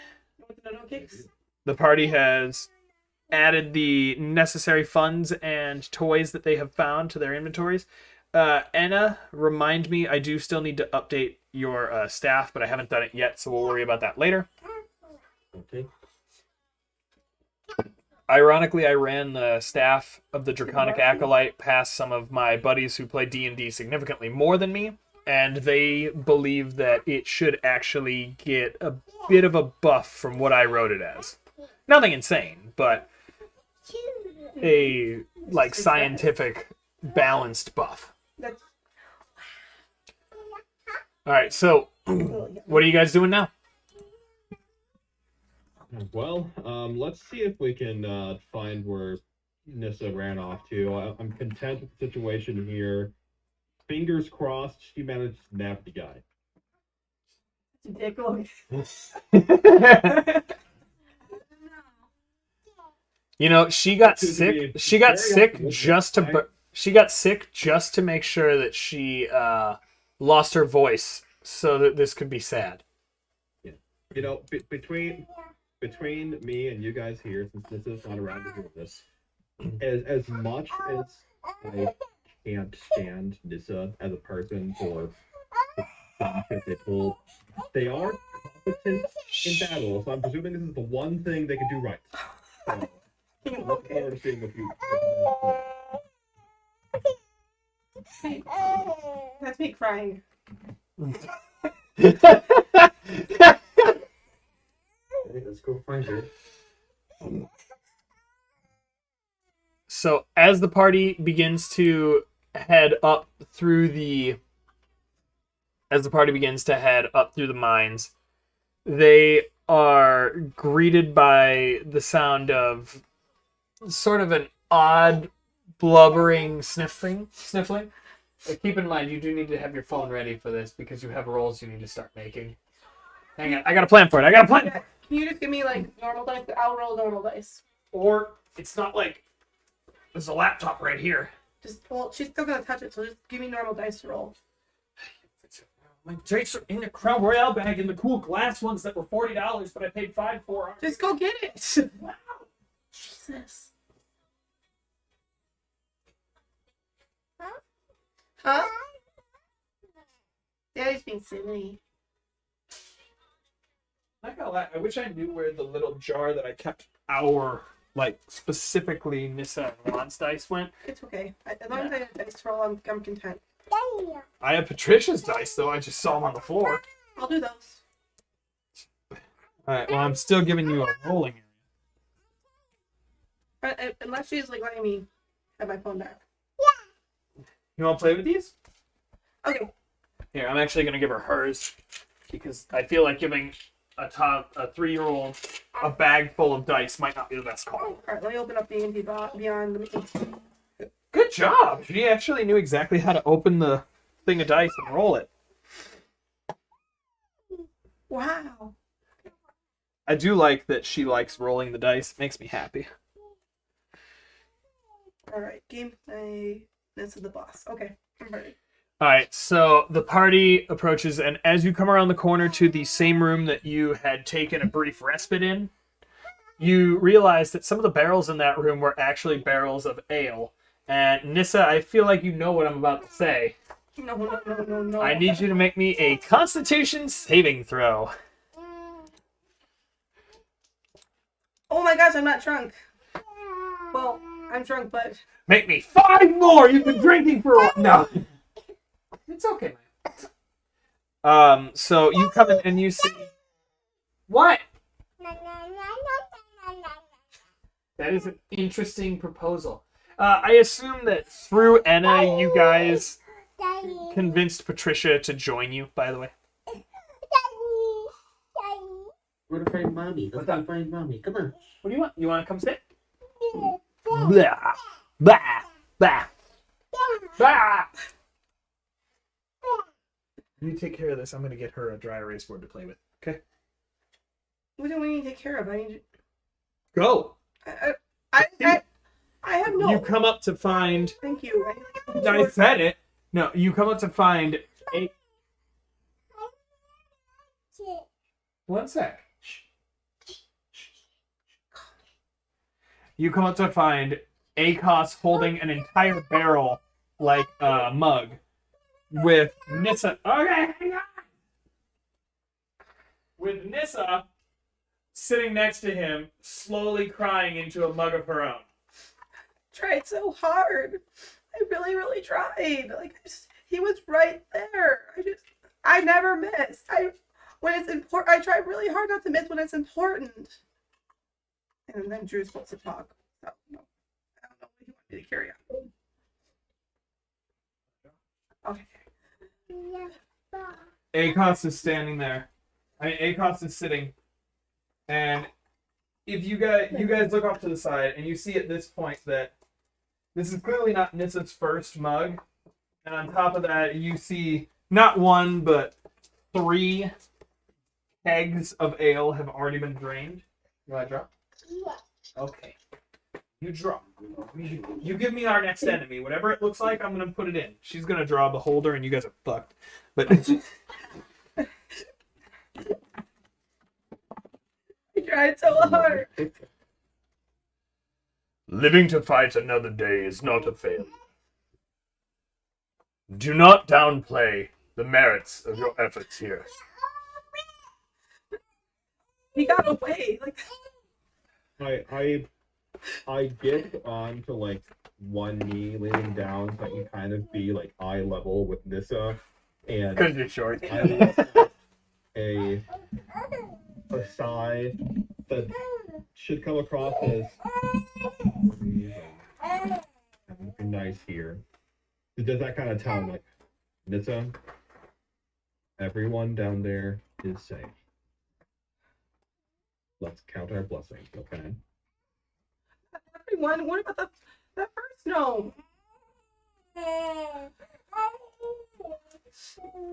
The party has added the necessary funds and toys that they have found to their inventories. Anna, remind me, I do still need to update your staff, but I haven't done it yet, so we'll worry about that later. Okay. Ironically, I ran the staff of the Draconic Acolyte past some of my buddies who play D&D significantly more than me, and they believe that it should actually get a bit of a buff from what I wrote it as. Nothing insane, but a scientific balanced buff. Alright, so what are you guys doing now? Well, let's see if we can find where Nissa ran off to. I'm content with the situation here. Fingers crossed she managed to nab the guy. You know, she got sick. She got sick just to make sure that she lost her voice, so that this could be sad. Yeah. You know, between me and you guys here, since this is not around to hear this, as much as I can't stand Nissa as a person or the shit they pull, they are competent in battle, so I'm presuming this is the one thing they can do right. So, look forward to seeing what you. That's me crying. Let's go find her. So as the party begins to head up through the mines, they are greeted by the sound of sort of an odd blubbering sniffling. But keep in mind, you do need to have your phone ready for this because you have rolls you need to start making. Hang on, I got a plan for it. Can you just give me like normal dice? I'll roll normal dice. Or it's not like there's a laptop right here. Well, she's still gonna touch it, so just give me normal dice to roll. My dice are in the Crown Royale bag in the cool glass ones that were $40, but I paid $5 for. Just go get it. Wow. Jesus. Huh? Daddy's being silly. Not gonna lie, I wish I knew where the little jar that I kept our, like, specifically Nissa and Juan's dice went. It's okay. As long as I have dice to roll, I'm content. I have Patricia's dice, though. I just saw them on the floor. I'll do those. Alright, well, I'm still giving you a rolling area. But, unless she's like letting me have my phone back. You want to play with these? Okay. Here, I'm actually going to give her hers because I feel like giving a 3-year-old a bag full of dice might not be the best call. Alright, let me open up D&D Beyond the... Good job! She actually knew exactly how to open the thing of dice and roll it. Wow. I do like that she likes rolling the dice. It makes me happy. Alright, gameplay. This is the boss. Okay, I'm ready. Alright, so the party approaches, and as you come around the corner to the same room that you had taken a brief respite in, you realize that some of the barrels in that room were actually barrels of ale. And Nissa, I feel like you know what I'm about to say. No. I need you to make me a Constitution saving throw. Oh my gosh, I'm not drunk. Well, I'm drunk, but... Make me 5 more! You've been drinking for a while. No. It's okay, man. So you come in and you see... What? That is an interesting proposal. I assume that through Enna, you guys convinced Patricia to join you, by the way. We're to find mommy. Let's go find mommy. Come on. What do you want? You want to come sit? Blah, blah, blah, blah. You take care of this. I'm going to get her a dry erase board to play with. Okay? What do we need to take care of? I need to... Go! I have no... You come up to find... Thank you. I said it. No, you come up to find a... One sec. You come up to find Akos holding an entire barrel like a mug with Nissa. Okay, hang on. With Nissa sitting next to him, slowly crying into a mug of her own. Tried so hard. I really, really tried. Like, he was right there. I never missed. When it's important, I try really hard not to miss when it's important. And then Drew's supposed to talk. So, no. I don't know what he wanted me to carry on. Okay. Akos is standing there. Akos is sitting. And if you guys look off to the side and you see at this point that this is clearly not Nissa's first mug. And on top of that, you see not one, but 3 kegs of ale have already been drained. You want to drop? Yeah. Okay. You draw. You give me our next enemy. Whatever it looks like, I'm going to put it in. She's going to draw a beholder, and you guys are fucked. But I tried so hard. living to fight another day is not a failure. Do not downplay the merits of your efforts here. He got away. I get on to like one knee leaning down so I can kind of be like eye level with Nissa, and Because you're short. I look a sigh that should come across as nice here. Does that kind of tone like Nissa? Everyone down there is safe. Let's count our blessings, okay? Everyone, what about that first gnome?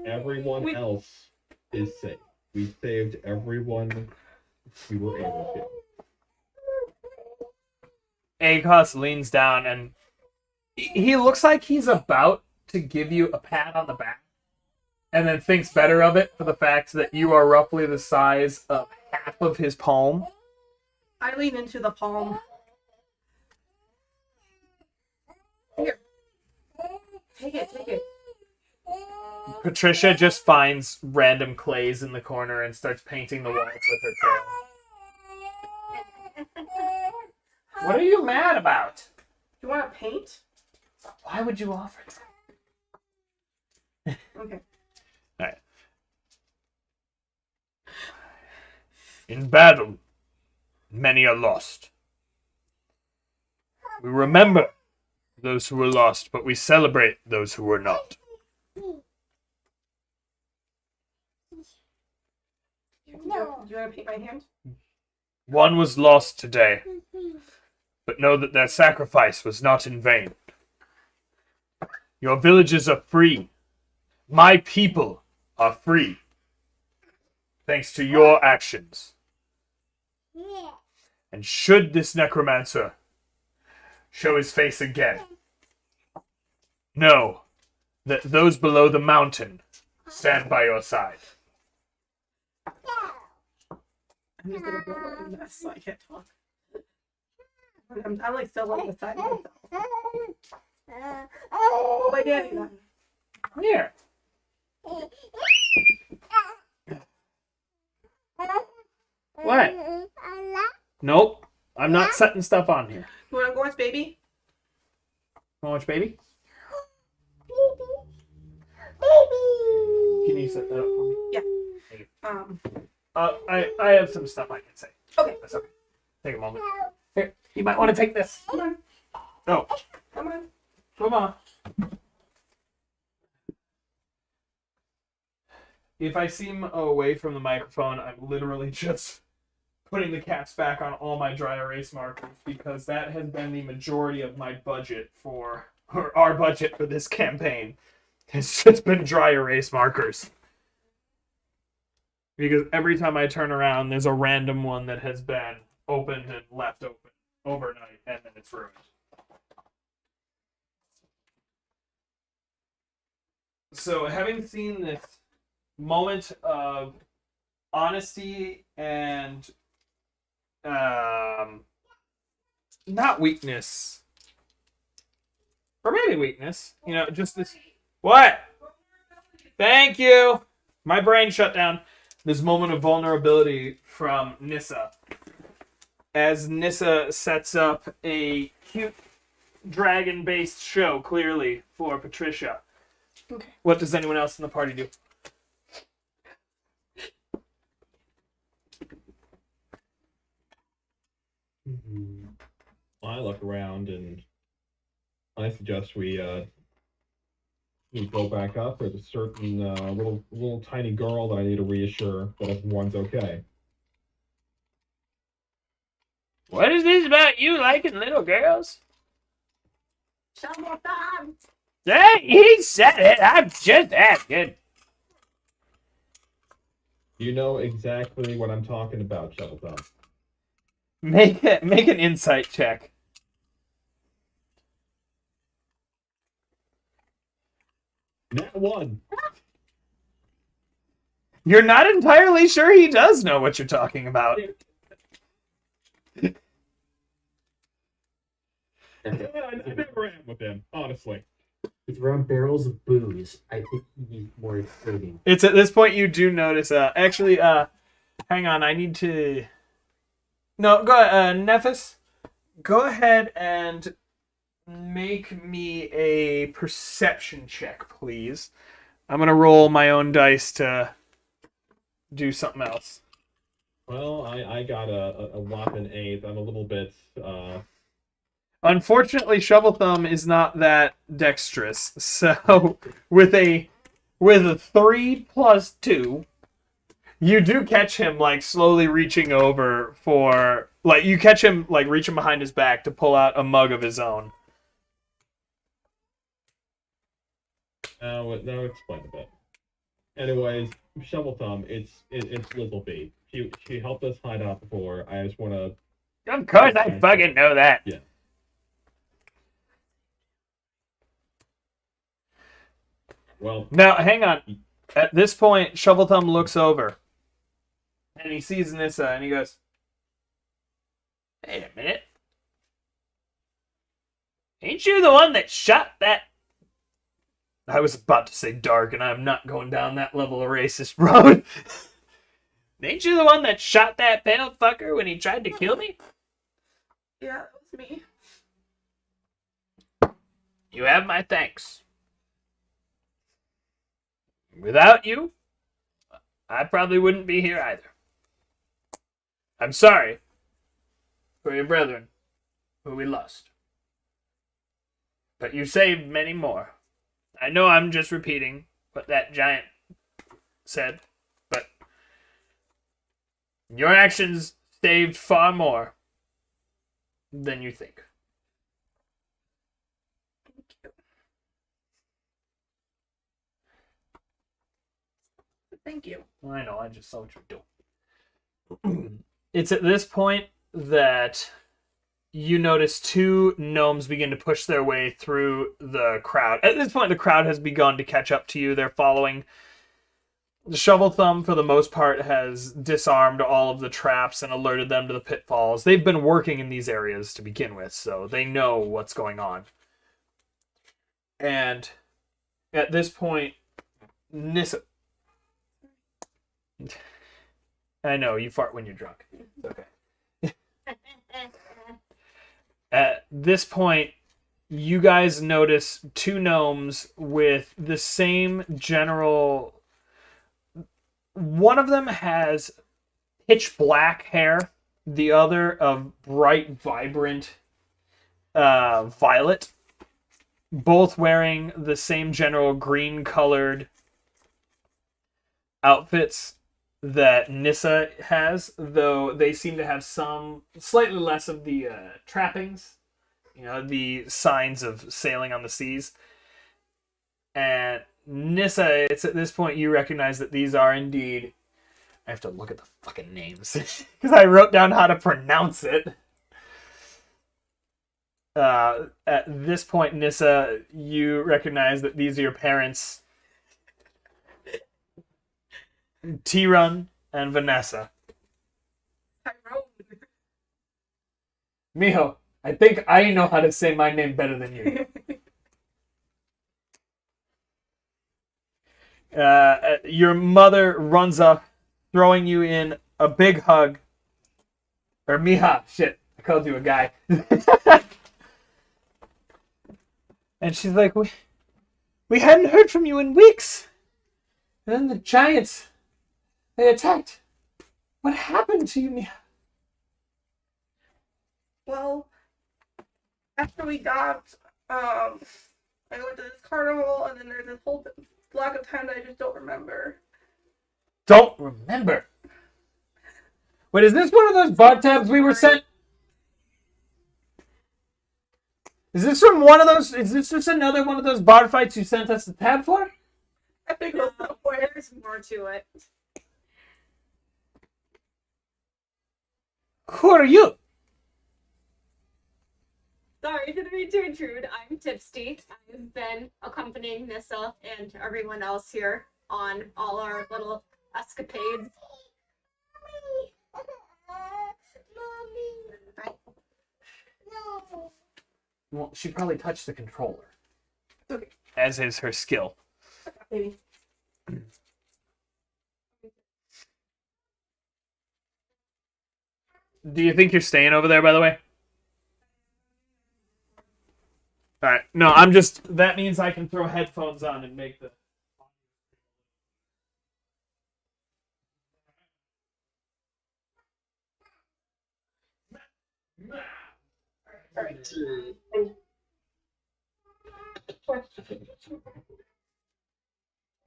Everyone else is safe. We saved everyone we were able to. Agos leans down and he looks like he's about to give you a pat on the back, and then thinks better of it for the fact that you are roughly the size of half of his palm. I lean into the palm. Here. Take it. Patricia just finds random clays in the corner and starts painting the walls with her tail. What are you mad about? You want to paint? Why would you offer that? Okay. Alright. In battle, many are lost. We remember those who were lost, but we celebrate those who were not. No. Do you want to paint my hand? One was lost today, but know that their sacrifice was not in vain. Your villages are free. My people are free. Thanks to your actions. And should this necromancer show his face again, know that those below the mountain stand by your side. I'm just gonna blow my mess so I can't talk. I'm like still on the side of myself. Oh, my daddy then. Here. What? Nope. I'm not setting stuff on here. You wanna go watch baby? Wanna watch baby? Can you set that up for me? Yeah. I have some stuff I can say. Okay. That's okay. Take a moment. Here, you might want to take this. Come on. No. Come on. Come on. If I seem away from the microphone, I'm literally just putting the caps back on all my dry erase markers because that has been the majority of my budget or our budget for this campaign. It's just been dry erase markers. Because every time I turn around, there's a random one that has been opened and left open overnight, and then it's ruined. So, having seen this moment of honesty and not weakness, or maybe weakness, just this. What? Thank you. My brain shut down. This moment of vulnerability from Nissa. As Nissa sets up a cute dragon-based show, clearly, for Patricia. Okay. What does anyone else in the party do? I look around and I suggest we go back up. There's a certain little tiny girl that I need to reassure that everyone's okay. What is this about you liking little girls? Shovel-thumb. Hey, he said it. I'm just asking. You know exactly what I'm talking about, Shovelthumb. Make an insight check. Nat 1. You're not entirely sure he does know what you're talking about. I never am with him, honestly. It's around barrels of booze. I think he needs more exploding. It's at this point you do notice. Hang on. I need to. No, go ahead, Nephis. Go ahead and make me a perception check, please. I'm gonna roll my own dice to do something else. Well, I got a whopping 8. I'm a little bit Unfortunately, Shovelthumb is not that dexterous. So with a 3 plus 2, you do catch him slowly reaching over for you catch him reaching behind his back to pull out a mug of his own. That'll explain a bit. Anyways, Shovel Thumb, it's Little B. She helped us hide out before. I just want to. Of course, I fucking know that. Yeah. Well, Now, hang on. At this point, Shovel Thumb looks over. And he sees Nissa, and he goes, "Wait a minute. Ain't you the one that shot that?" I was about to say dark, and I'm not going down that level of racist road. Ain't you the one that shot that pale fucker when he tried to kill me? Yeah, that was me. You have my thanks. Without you, I probably wouldn't be here either. I'm sorry for your brethren who we lost. But you saved many more. I know I'm just repeating what that giant said, but your actions saved far more than you think. Thank you. I know, I just saw what you're doing. It's at this point that you notice two gnomes begin to push their way through the crowd. At this point, the crowd has begun to catch up to you. They're following. The Shovel Thumb, for the most part, has disarmed all of the traps and alerted them to the pitfalls. They've been working in these areas to begin with, so they know what's going on. And at this point, Nissa... I know, you fart when you're drunk. It's okay. At this point, you guys notice two gnomes with the same general... One of them has pitch black hair. The other of bright, vibrant violet. Both wearing the same general green-colored outfits that Nissa has, though they seem to have some slightly less of the trappings, the signs of sailing on the seas. And Nissa, it's at this point you recognize that these are indeed... I have to look at the fucking names because I wrote down how to pronounce it. At this point, Nissa, you recognize that these are your parents, T-Run and Vanessa. Mijo, I think I know how to say my name better than you. Your mother runs up, throwing you in a big hug. Or Mija, shit, I called you a guy. And she's like, we hadn't heard from you in weeks. And then the giants, they attacked. What happened to you, Mija? Well, after we got, I went to this carnival, and then there's this whole block of time that I just don't remember. Don't remember? Wait, is this one of those bar tabs we were sent? Is this from one of those? Is this just another one of those bar fights you sent us the tab for? I think it was somewhere. There's more to it. Who are you? Sorry, didn't mean to intrude. I'm Tipsy. I've been accompanying Nissa and everyone else here on all our little escapades. Well, she probably touched the controller. Okay. As is her skill. Maybe. Do you think you're staying over there, by the way? Alright. No, I'm just... That means I can throw headphones on and make the... Alright.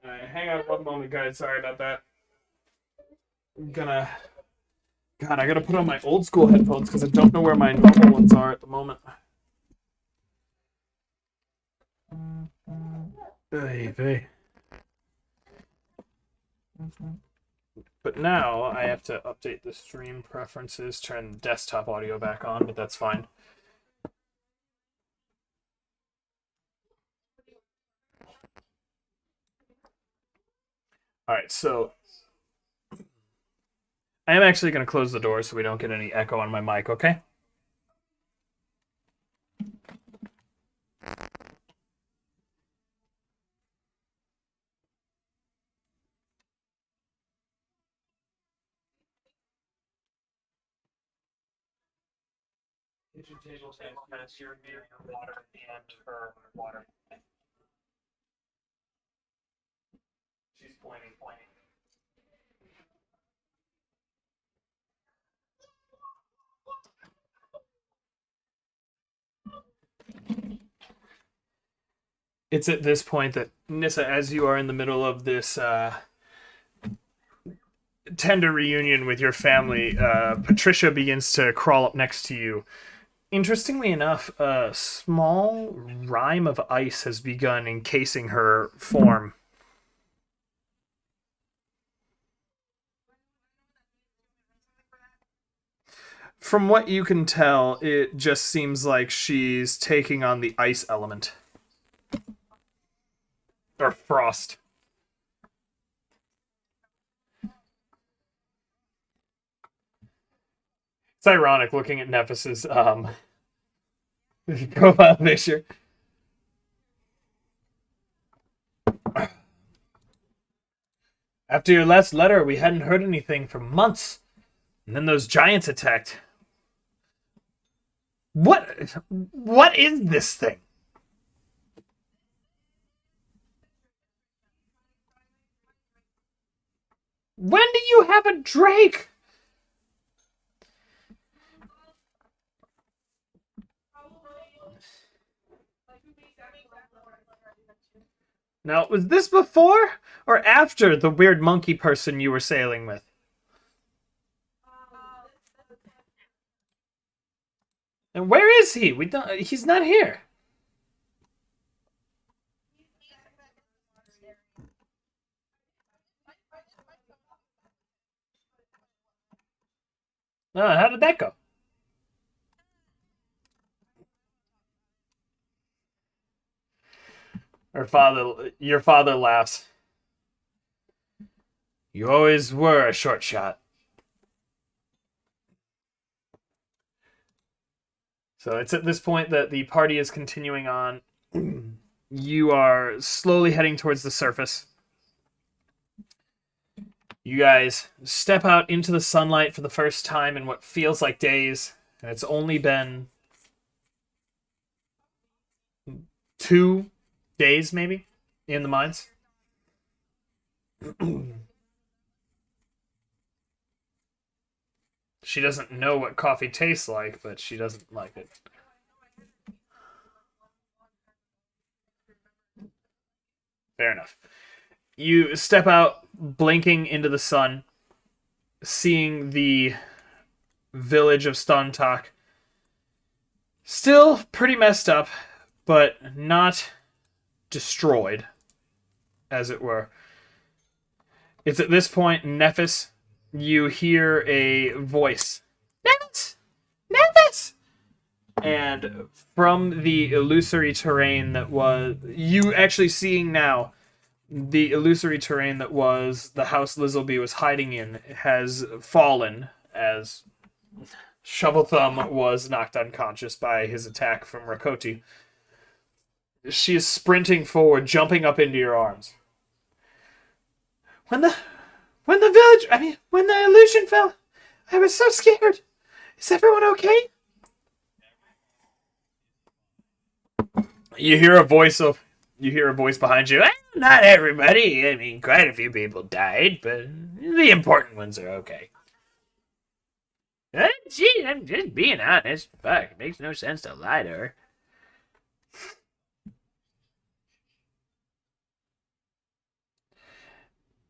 Alright, hang on one moment, guys. Sorry about that. I'm gonna... God, I gotta put on my old school headphones because I don't know where my normal ones are at the moment. Baby. But now I have to update the stream preferences, turn desktop audio back on, but that's fine. Alright, so I am actually going to close the door so we don't get any echo on my mic, okay? Kitchen table has your beer, your water, and her water. She's pointing. It's at this point that, Nissa, as you are in the middle of this tender reunion with your family, Patricia begins to crawl up next to you. Interestingly enough, a small rime of ice has begun encasing her form. From what you can tell, it just seems like she's taking on the ice element. Or frost. It's ironic looking at Nephus's profile picture. After your last letter, we hadn't heard anything for months. And then those giants attacked. What is this thing? When do you have a Drake? Now, was this before or after the weird monkey person you were sailing with? And where is he? He's not here. How did that go? Your father laughs. You always were a short shot. So it's at this point that the party is continuing on. You are slowly heading towards the surface. You guys step out into the sunlight for the first time in what feels like days. And it's only been 2 days, maybe, in the mines. She doesn't know what coffee tastes like, but she doesn't like it. Fair enough. You step out, blinking into the sun, seeing the village of Stuntalk. Still pretty messed up, but not destroyed, as it were. It's at this point, Nephis, you hear a voice. Nephis! Nephis! And from the illusory terrain that was... You actually seeing now, the illusory terrain that was the house Lizzleby was hiding in has fallen as Shovel Thumb was knocked unconscious by his attack from Rakoti. She is sprinting forward, jumping up into your arms. When the illusion fell, I was so scared. Is everyone okay? You hear a voice behind you. Not everybody. I mean, quite a few people died, but the important ones are okay. Gee, I'm just being honest. Fuck, it makes no sense to lie to her.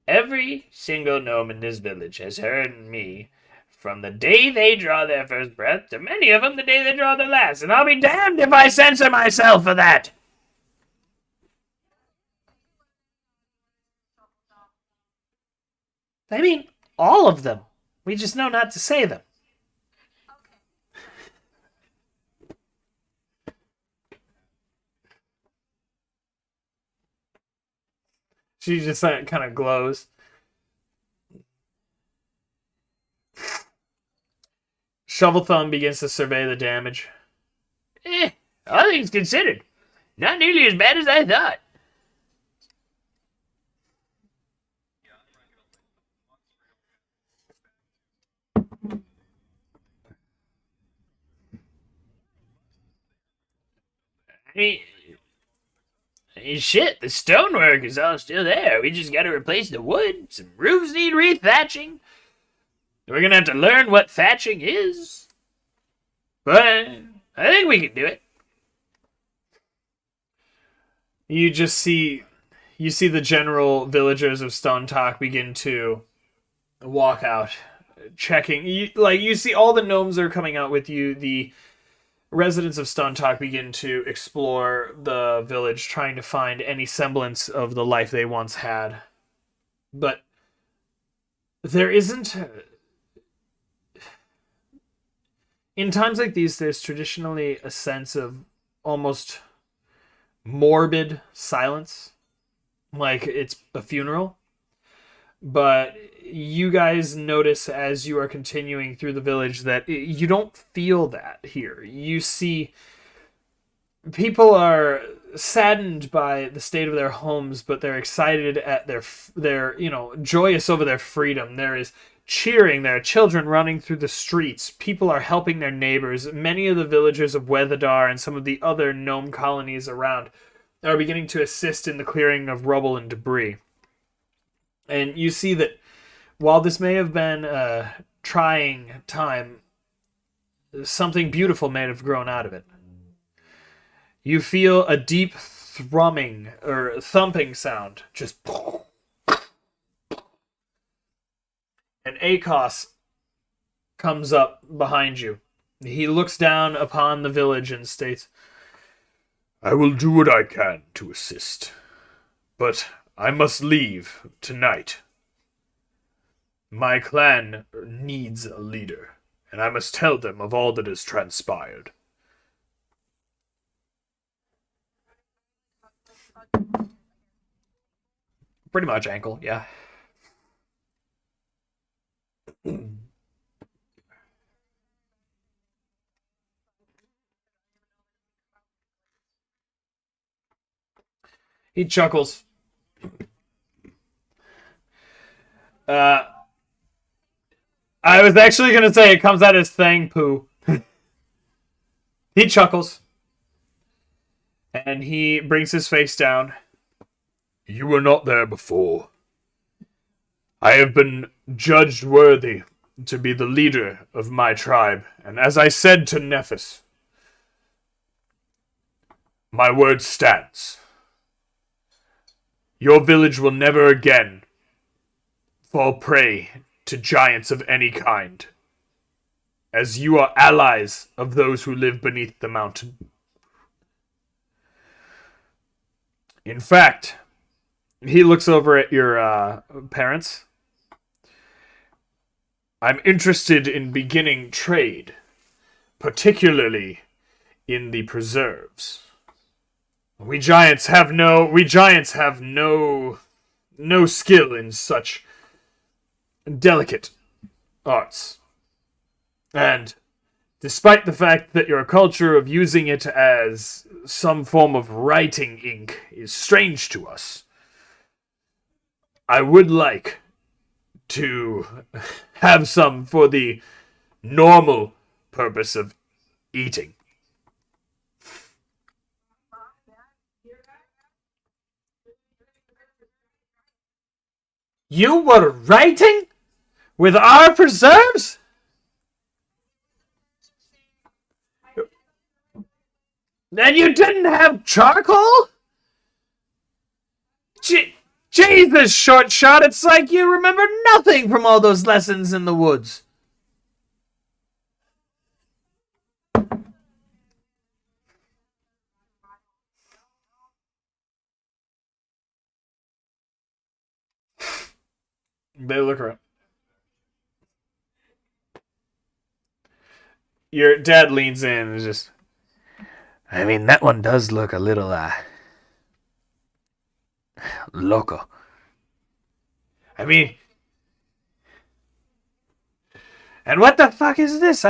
Every single gnome in this village has heard me from the day they draw their first breath to many of them the day they draw their last, and I'll be damned if I censor myself for that. I mean, all of them. We just know not to say them. She just kind of glows. Shovel Thumb begins to survey the damage. All things considered, not nearly as bad as I thought. I mean, shit, the stonework is all still there. We just gotta replace the wood. Some roofs need rethatching. We're gonna have to learn what thatching is. But I think we can do it. You see the general villagers of Stone Talk begin to walk out, checking. You see all the gnomes are coming out with you. The residents of Stone Talk begin to explore the village, trying to find any semblance of the life they once had. But there isn't. In times like these, there's traditionally a sense of almost morbid silence, like it's a funeral. But you guys notice as you are continuing through the village that you don't feel that here. You see people are saddened by the state of their homes, but they're excited at their joyous over their freedom. There is cheering. There are children running through the streets. People are helping their neighbors. Many of the villagers of Weatherdar and some of the other gnome colonies around are beginning to assist in the clearing of rubble and debris. And you see that while this may have been a trying time, something beautiful may have grown out of it. You feel a deep thrumming or thumping sound. Just... And Akos comes up behind you. He looks down upon the village and states, I will do what I can to assist, but I must leave tonight. My clan needs a leader, and I must tell them of all that has transpired. Pretty much ankle, yeah. He chuckles. I was actually going to say it comes out as Thang Poo. He chuckles. And he brings his face down. You were not there before. I have been judged worthy to be the leader of my tribe, and as I said to Nephis, my word stands. Your village will never again fall prey to giants of any kind, as you are allies of those who live beneath the mountain. In fact, he looks over at your parents. I'm interested in beginning trade, particularly in the preserves. We giants have no skill in such delicate arts. And despite the fact that your culture of using it as some form of writing ink is strange to us, I would like to have some for the normal purpose of eating. You were writing? With our preserves? And you didn't have charcoal? Jesus, short shot, it's like you remember nothing from all those lessons in the woods. They look around. Your dad leans in and is just, I mean, that one does look a little, loco. I mean, and what the fuck is this?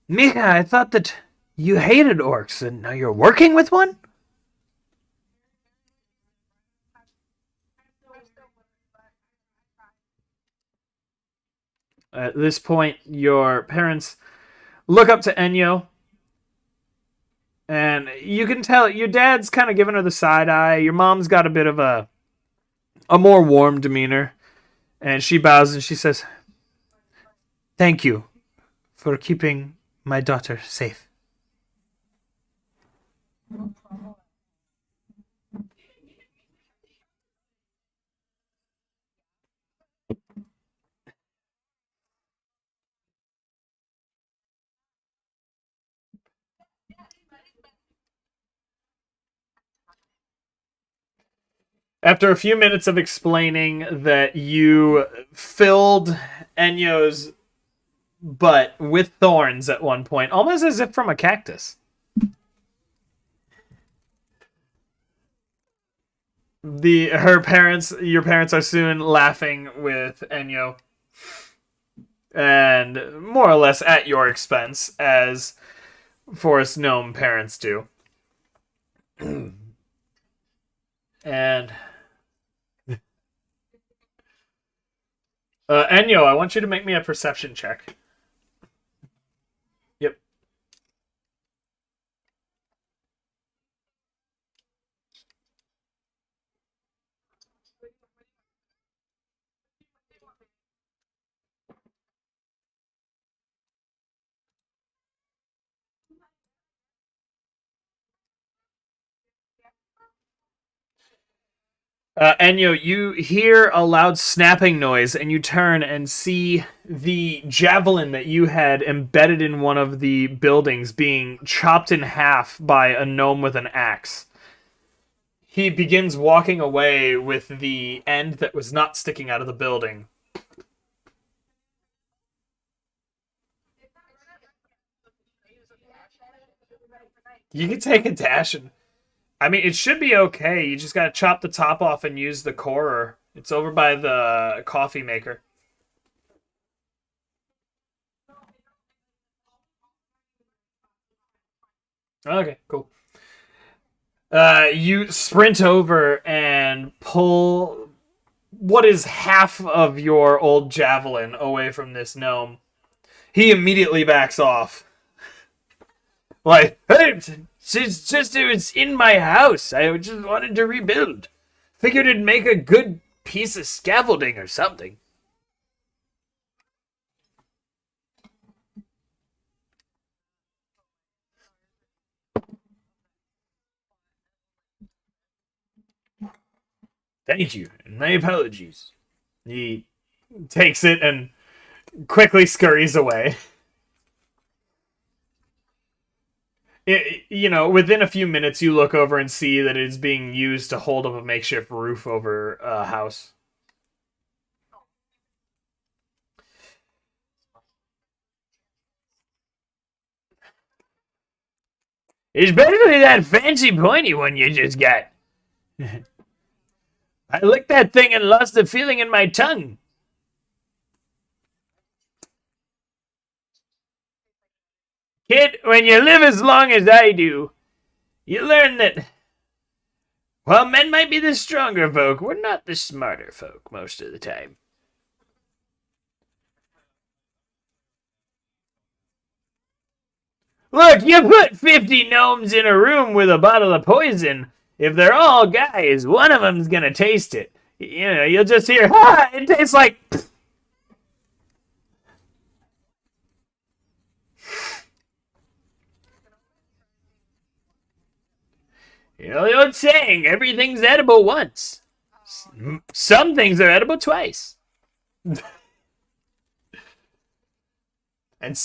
Mika, I thought that you hated orcs, and now you're working with one? At this point, your parents look up to Enyo, and you can tell your dad's kind of giving her the side eye. Your mom's got a bit of a more warm demeanor, and she bows and she says, "Thank you for keeping my daughter safe." After a few minutes of explaining that you filled Enyo's butt with thorns at one point, almost as if from a cactus. Your parents are soon laughing with Enyo, and more or less at your expense, as forest gnome parents do. And Enyo, I want you to make me a perception check. Yep. Enyo, you hear a loud snapping noise, and you turn and see the javelin that you had embedded in one of the buildings being chopped in half by a gnome with an axe. He begins walking away with the end that was not sticking out of the building. You can take a dash and... I mean, it should be okay. You just gotta chop the top off and use the corer. It's over by the coffee maker. Okay, cool. You sprint over and pull what is half of your old javelin away from this gnome. He immediately backs off. Like, hey, it was in my house. I just wanted to rebuild. Figured it'd make a good piece of scaffolding or something. Thank you, and my apologies. He takes it and quickly scurries away. Within a few minutes, you look over and see that it's being used to hold up a makeshift roof over a house. Especially that fancy pointy one you just got. I licked that thing and lost the feeling in my tongue. Kid, when you live as long as I do, you learn that while men might be the stronger folk, we're not the smarter folk most of the time. Look, you put 50 gnomes in a room with a bottle of poison. If they're all guys, one of them's gonna taste it. You'll just hear, ha! It tastes like... The old saying, everything's edible once. Some things are edible twice. And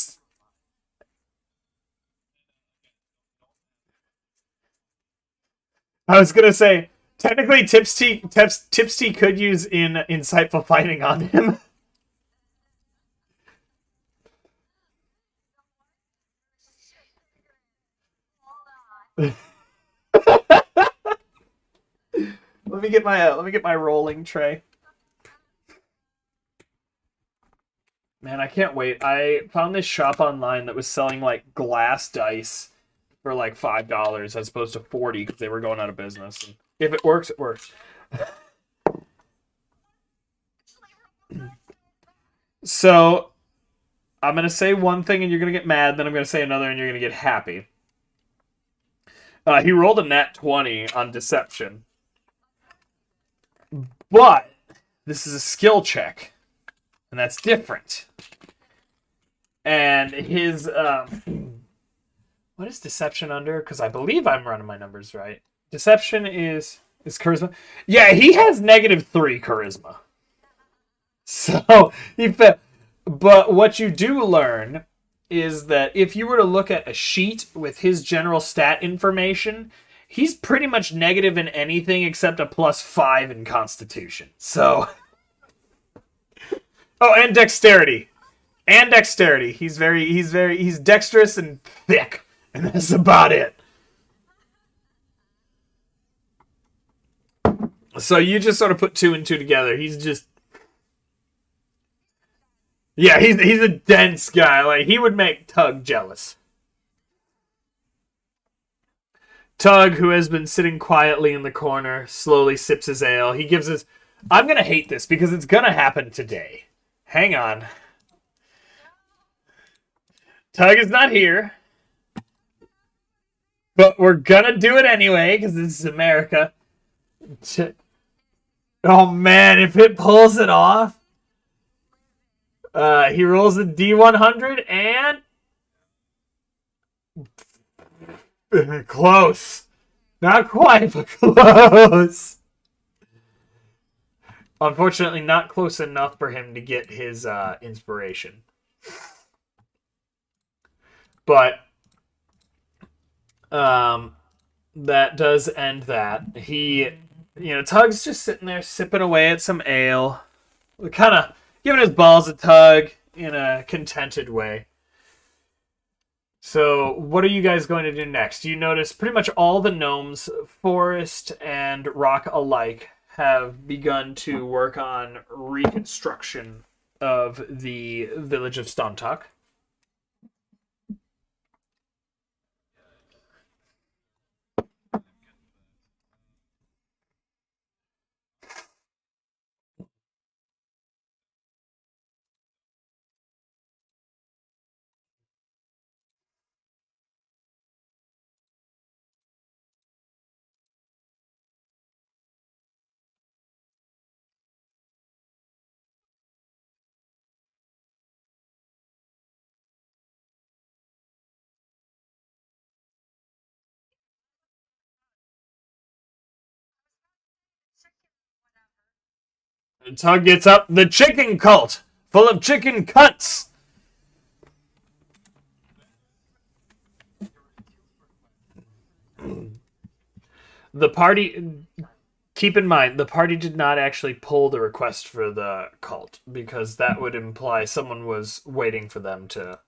I was gonna say, technically, Tipsy could use insightful fighting on him. Let me get my rolling tray. Man, I can't wait. I found this shop online that was selling like glass dice for like $5 as opposed to 40 because they were going out of business. And if it works, it works. So I'm gonna say one thing and you're gonna get mad, then I'm gonna say another and you're gonna get happy. He rolled a nat 20 on deception. But this is a skill check. And that's different. And his what is deception under? Because I believe I'm running my numbers right. Deception is charisma. Yeah, he has -3 charisma. So but what you do learn is that if you were to look at a sheet with his general stat information, he's pretty much negative in anything except a +5 in Constitution. So, oh, and dexterity, He's dexterous and thick, and that's about it. So you just sort of put 2 and 2 together. He's just. Yeah, he's a dense guy. Like, he would make Tug jealous. Tug, who has been sitting quietly in the corner, slowly sips his ale. He gives his... I'm gonna hate this because it's gonna happen today. Hang on. Tug is not here. But we're gonna do it anyway, because this is America. Oh man, if it pulls it off... he rolls a D100 and... Close. Not quite, but close. Unfortunately, not close enough for him to get his inspiration. But that does end that. Tug's just sitting there sipping away at some ale. Kind of giving his balls a tug in a contented way. So, what are you guys going to do next? You notice pretty much all the gnomes, forest and rock alike, have begun to work on reconstruction of the village of Stontuck. And Tug gets up the chicken cult, full of chicken cunts. The party, keep in mind, the party did not actually pull the request for the cult, because that would imply someone was waiting for them to...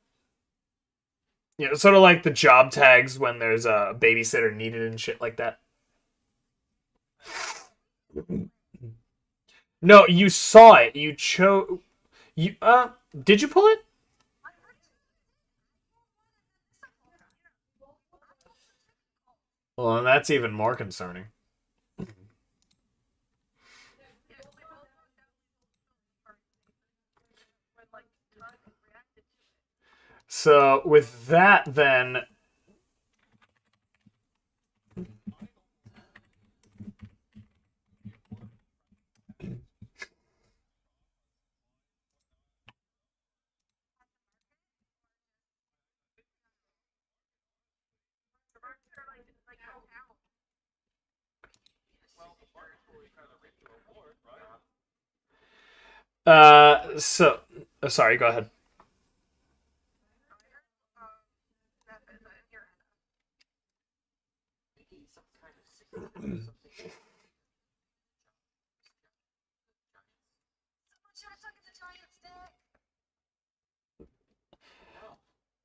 sort of like the job tags when there's a babysitter needed and shit like that. No, you saw it. You chose... did you pull it? Well, that's even more concerning. So, with that, then... sorry, go ahead.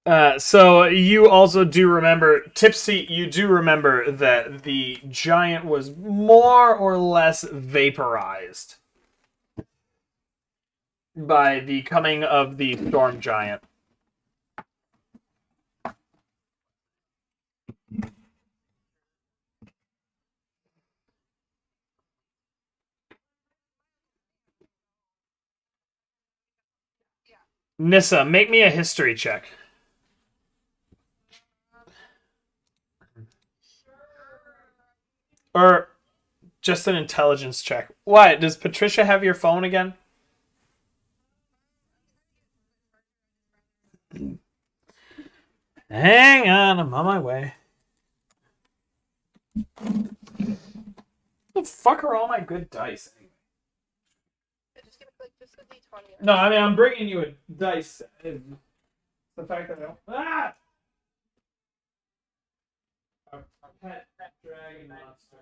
So you also do remember, Tipsy, you do remember that the giant was more or less vaporized by the coming of the storm giant. Nissa, make me a history check. Or just an intelligence check. What? Does Patricia have your phone again? Hang on, I'm on my way. The fuck are all my good dice? No, I mean, I'm bringing you a dice. The fact that I don't. Ah! A pet dragon monster.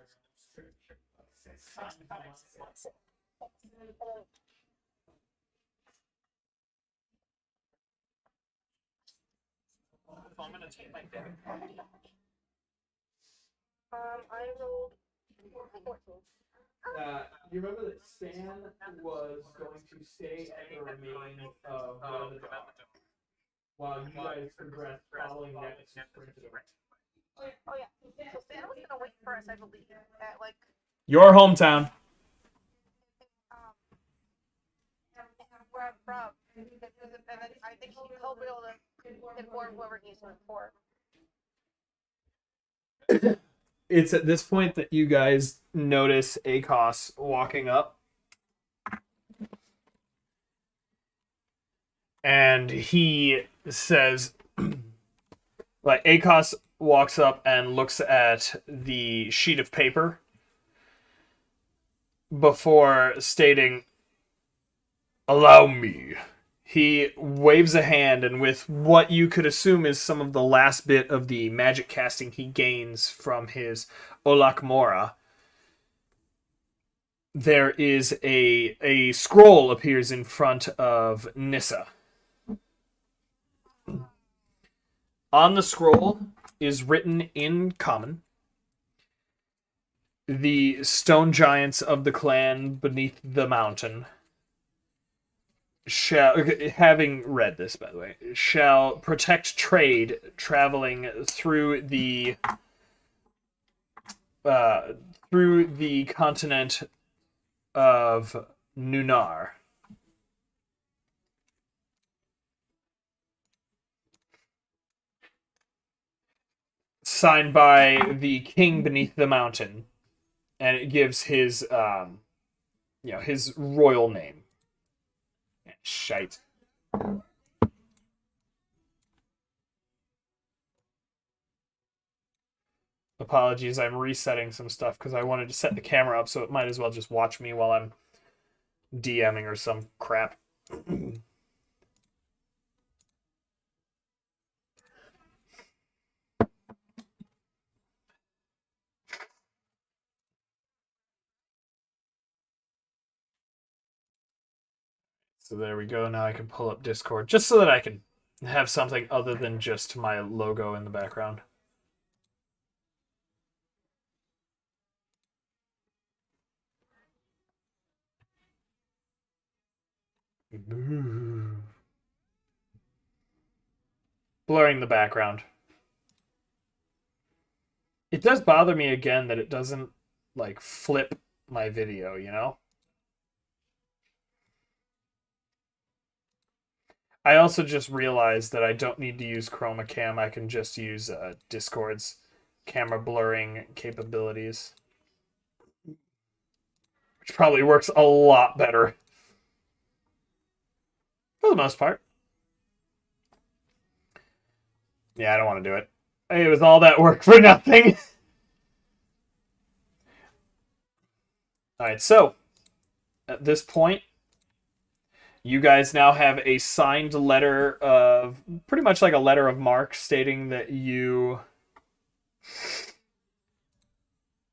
I'm gonna take my deck. I rolled 14. You remember that Stan was going to stay at the remains of one of the dogs while you guys progressed following Nexus sprinted away. Oh yeah. So Santa was gonna wait for us, I believe, at like Your hometown. where I'm from, and then I think he'll be able to inform whoever he's to inform. It's at this point that you guys notice Akos walking up. And he says, like, Akos walks up and looks at the sheet of paper before stating, "Allow me." He waves a hand, and with what you could assume is some of the last bit of the magic casting he gains from his Olak Mora, there is a scroll appears in front of Nissa. On the scroll is written in common, "The stone giants of the clan beneath the mountain shall," having read this, by the way, "shall protect trade traveling through the continent of Nunar." Signed by the king beneath the mountain, and it gives his his royal name. Shite. Apologies, I'm resetting some stuff because I wanted to set the camera up so it might as well just watch me while I'm DMing or some crap. So there we go. Now I can pull up Discord just so that I can have something other than just my logo in the background. Blurring the background. It does bother me again that it doesn't like flip my video, you know? I also just realized that I don't need to use Chroma Cam. I can just use Discord's camera blurring capabilities, which probably works a lot better for the most part. Yeah, I don't want to do it. It was all that work for nothing. Alright, so at this point, you guys now have a signed letter of, pretty much like a letter of marque stating that you...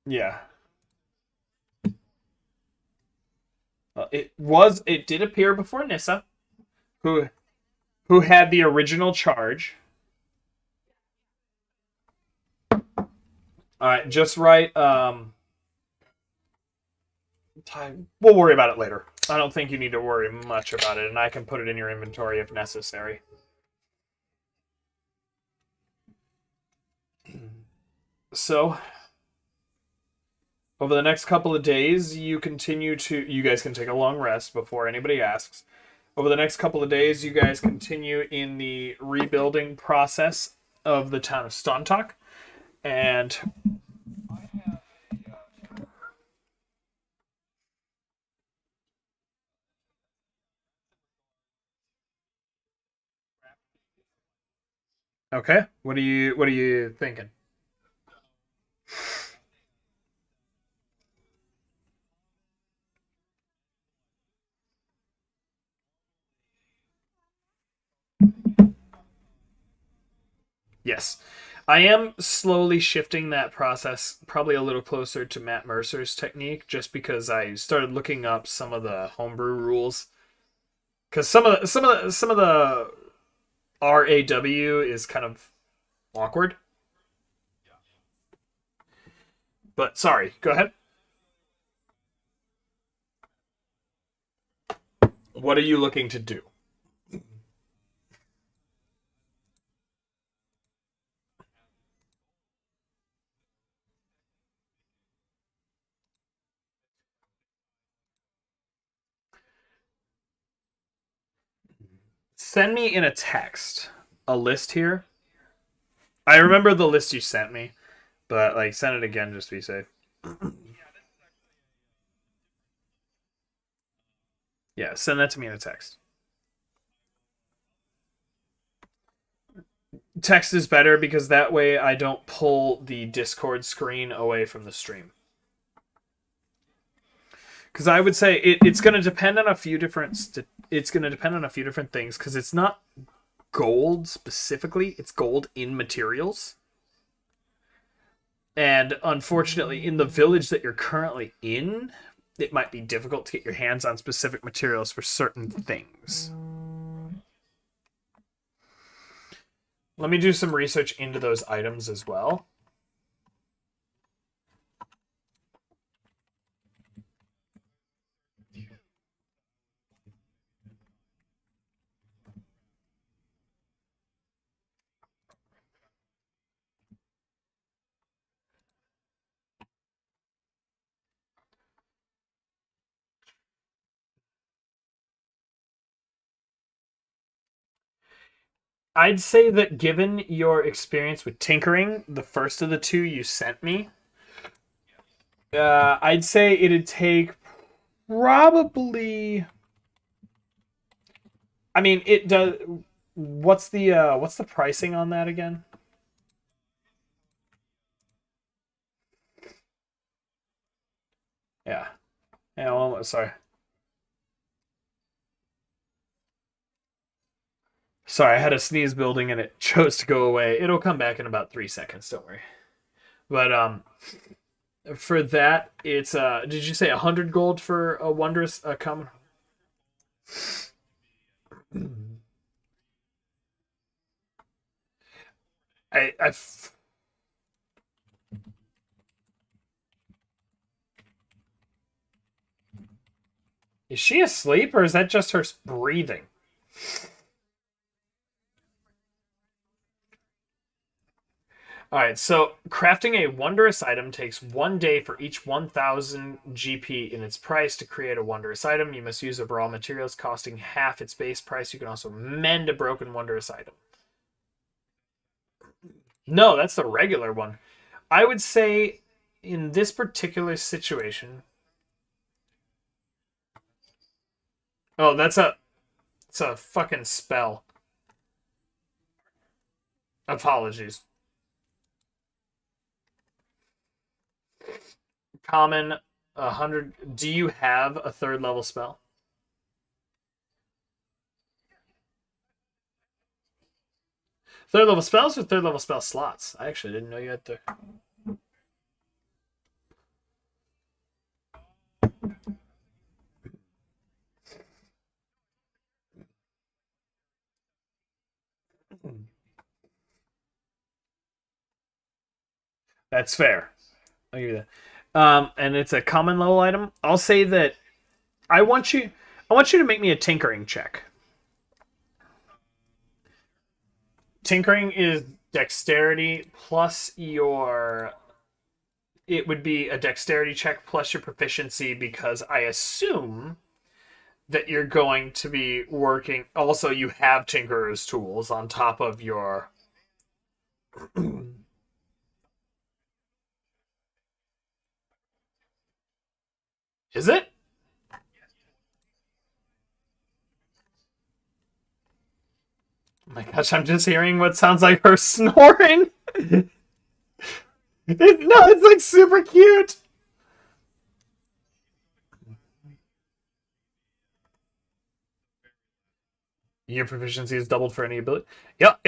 Yeah. It did appear before Nissa, who had the original charge. All right, just write. We'll worry about it later. I don't think you need to worry much about it, and I can put it in your inventory if necessary. So, over the next couple of days, you guys can take a long rest before anybody asks. Over the next couple of days, you guys continue in the rebuilding process of the town of Stontok, and okay, what are you thinking? Yes. I am slowly shifting that process probably a little closer to Matt Mercer's technique just because I started looking up some of the homebrew rules. Cuz some of the RAW is kind of awkward. But sorry, go ahead. What are you looking to do? Send me in a text a list here. I remember the list you sent me, but like send it again just to be safe. Yeah, send that to me in a text. Text is better because that way I don't pull the Discord screen away from the stream. Because I would say it's going to depend on a few different things because it's not gold specifically, it's gold in materials. And unfortunately, in the village that you're currently in, it might be difficult to get your hands on specific materials for certain things. Let me do some research into those items as well. I'd say that given your experience with tinkering, the first of the two you sent me, I'd say it'd take probably. I mean, it does. What's the pricing on that again? Yeah. Yeah. Well, sorry. Sorry, I had a sneeze building and it chose to go away. It'll come back in about 3 seconds. Don't worry. But for that, it's did you say 100 gold for a wondrous common? I is she asleep or is that just her breathing? All right, so crafting a wondrous item takes 1 day for each 1,000 GP in its price. To create a wondrous item, you must use of raw materials costing half its base price. You can also mend a broken wondrous item. No, that's the regular one. I would say in this particular situation. Oh, it's a fucking spell. Apologies. Common 100. Do you have a third level spell? Third level spells or third level spell slots? I actually didn't know you had to. That's fair. I'll give you that. And it's a common level item. I'll say that I want you to make me a tinkering check. Tinkering is dexterity plus your. It would be a dexterity check plus your proficiency because I assume that you're going to be working. Also, you have tinkerer's tools on top of your. Is it? Oh my gosh, I'm just hearing what sounds like her snoring. It's like super cute. Your proficiency is doubled for any ability. Yep.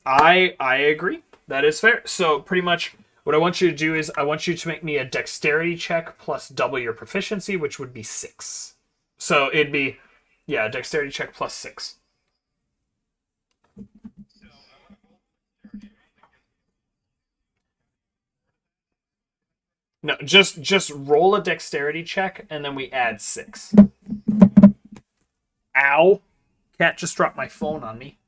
I agree. That is fair. So pretty much what I want you to do is I want you to make me a dexterity check plus double your proficiency, which would be 6. So it'd be a dexterity check plus 6. No, just roll a dexterity check and then we add 6. Ow. Cat just dropped my phone on me.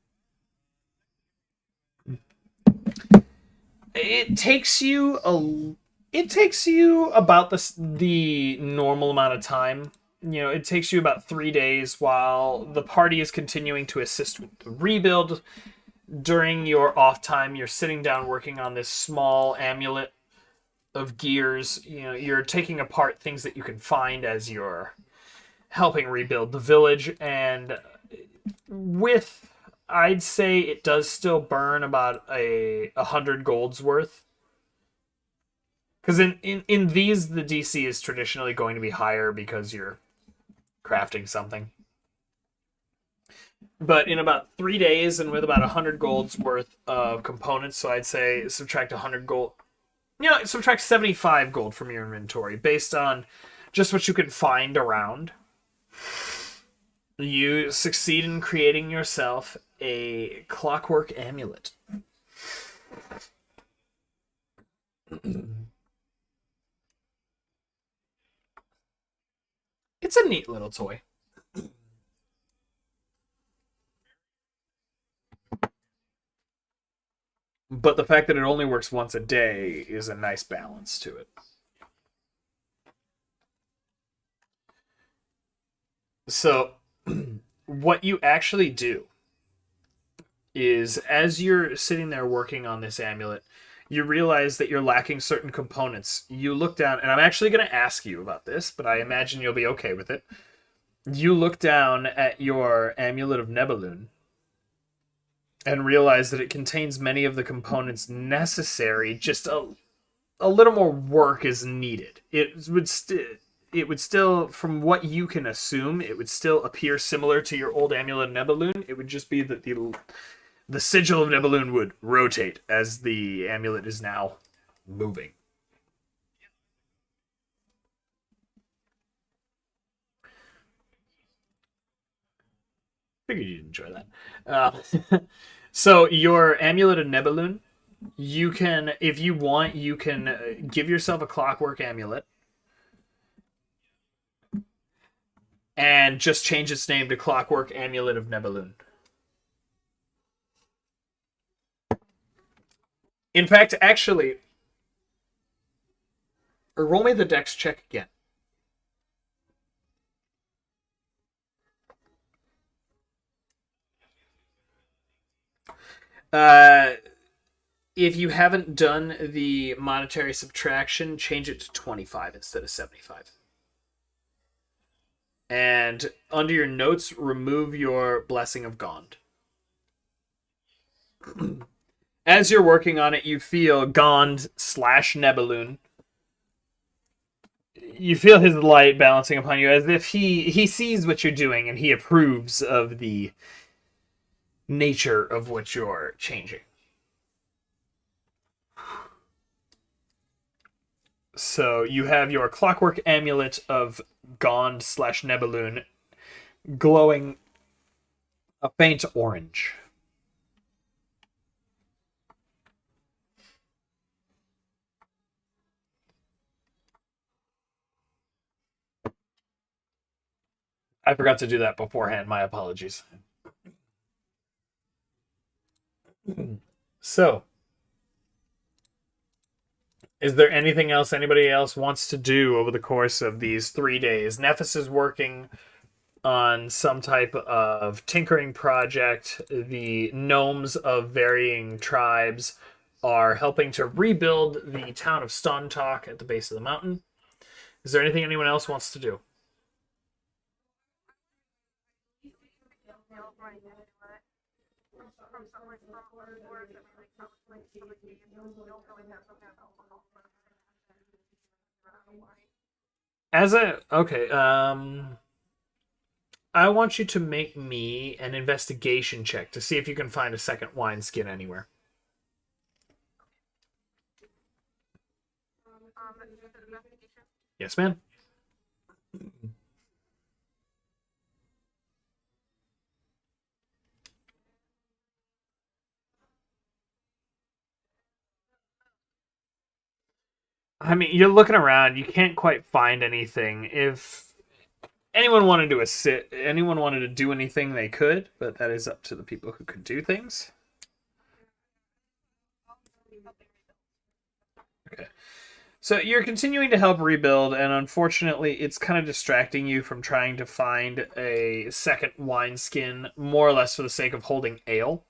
It takes you about the normal amount of time. You know, it takes you about 3 days while the party is continuing to assist with the rebuild. During your off time, you're sitting down working on this small amulet of gears. You know, you're taking apart things that you can find as you're helping rebuild the village, and I'd say it does still burn about 100 golds worth. Because in these, the DC is traditionally going to be higher because you're crafting something. But in about 3 days and with about 100 golds worth of components, so I'd say subtract 100 gold. You know, subtract 75 gold from your inventory based on just what you can find around. You succeed in creating yourself a clockwork amulet. It's a neat little toy. But the fact that it only works once a day is a nice balance to it. So, what you actually do is, as you're sitting there working on this amulet, you realize that you're lacking certain components. You look down, and I'm actually going to ask you about this, but I imagine you'll be okay with it. You look down at your amulet of Nebulun and realize that it contains many of the components necessary, just a little more work is needed. It would still, from what you can assume, it would still appear similar to your old amulet of Nebulun. It would just be that the sigil of Nebulun would rotate as the amulet is now moving. Figured you'd enjoy that. So your amulet of Nebulun, you can, if you want, you can give yourself a clockwork amulet and just change its name to Clockwork Amulet of Nebulun. In fact, actually, roll me the dex check again. If you haven't done the monetary subtraction, change it to 25 instead of 75. And under your notes, remove your Blessing of Gond. As you're working on it, you feel Gond / Nebulun. You feel his light balancing upon you as if he sees what you're doing and he approves of the nature of what you're changing. So you have your clockwork amulet of Gond / Nebulun glowing a faint orange. I forgot to do that beforehand. My apologies. So, is there anything else anybody else wants to do over the course of these 3 days? Nephis is working on some type of tinkering project. The gnomes of varying tribes are helping to rebuild the town of Stontalk at the base of the mountain. Is there anything anyone else wants to do? I want you to make me an investigation check to see if you can find a second wineskin anywhere. Yes, ma'am. I mean, you're looking around, you can't quite find anything. If anyone wanted to do anything, they could, but that is up to the people who could do things. Okay. So you're continuing to help rebuild, and unfortunately, it's kind of distracting you from trying to find a second wineskin, more or less for the sake of holding ale.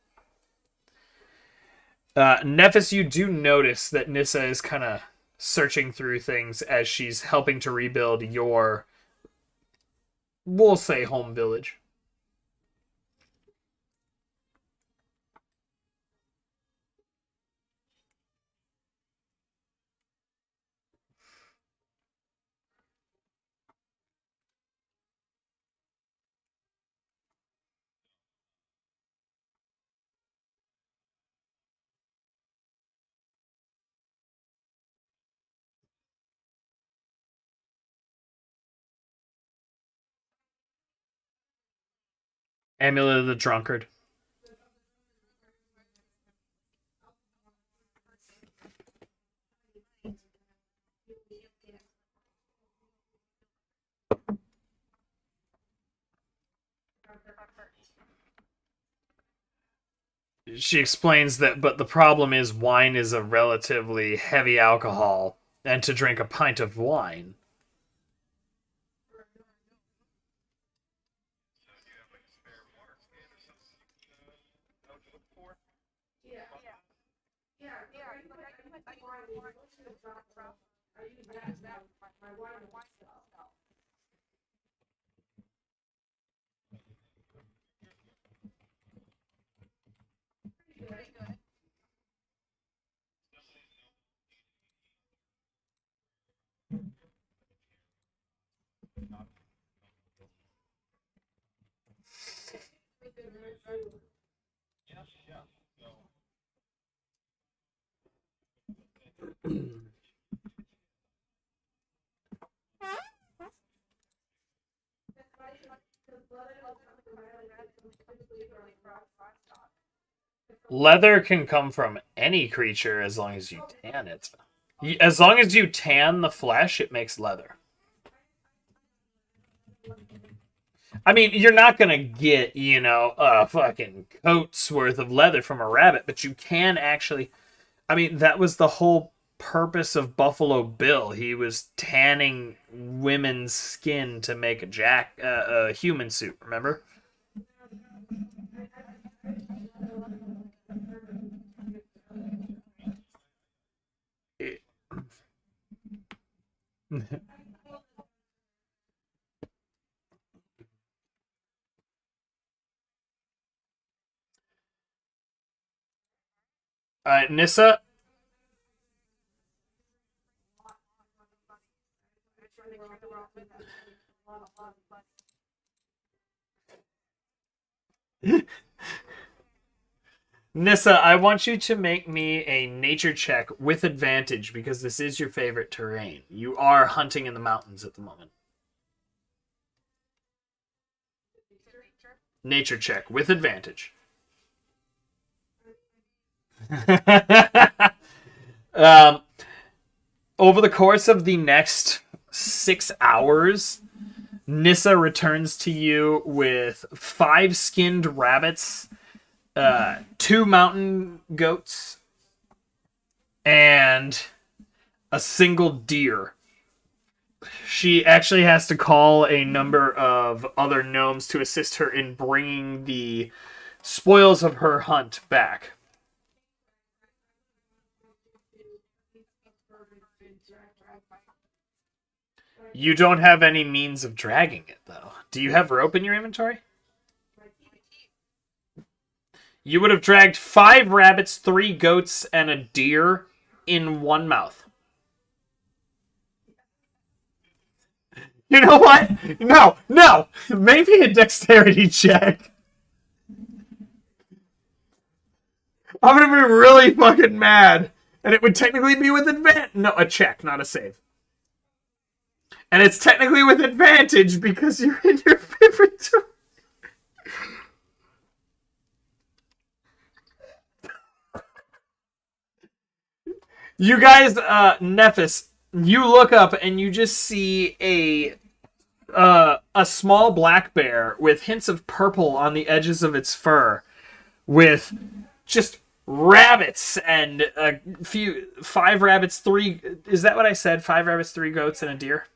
Nephis, you do notice that Nissa is kind of searching through things as she's helping to rebuild your, we'll say, home village. Amulet of the Drunkard. She explains that, but the problem is wine is a relatively heavy alcohol, and to drink a pint of wine. Leather can come from any creature as long as you tan it. As long as you tan the flesh, it makes leather. I mean, you're not going to get, a fucking coat's worth of leather from a rabbit, but you can actually... I mean, that was the whole purpose of Buffalo Bill. He was tanning women's skin to make a human suit, remember? Nissa? Nissa, I want you to make me a nature check with advantage because this is your favorite terrain. You are hunting in the mountains at the moment. Nature check with advantage. Over the course of the next 6 hours, Nissa returns to you with 5 skinned rabbits, 2 mountain goats, and a single deer. She actually has to call a number of other gnomes to assist her in bringing the spoils of her hunt back. You don't have any means of dragging it, though. Do you have rope in your inventory? You would have dragged 5 rabbits, 3 goats, and a deer in one mouth. You know what? No! Maybe a dexterity check. I'm gonna be really fucking mad. And it would technically be with advantage. No, a check, not a save. And it's technically with advantage because you're in your inventory. You guys, Nephis, you look up and you just see a small black bear with hints of purple on the edges of its fur, with just rabbits and a few 5 rabbits, 3. Is that what I said? 5 rabbits, 3 goats, and a deer.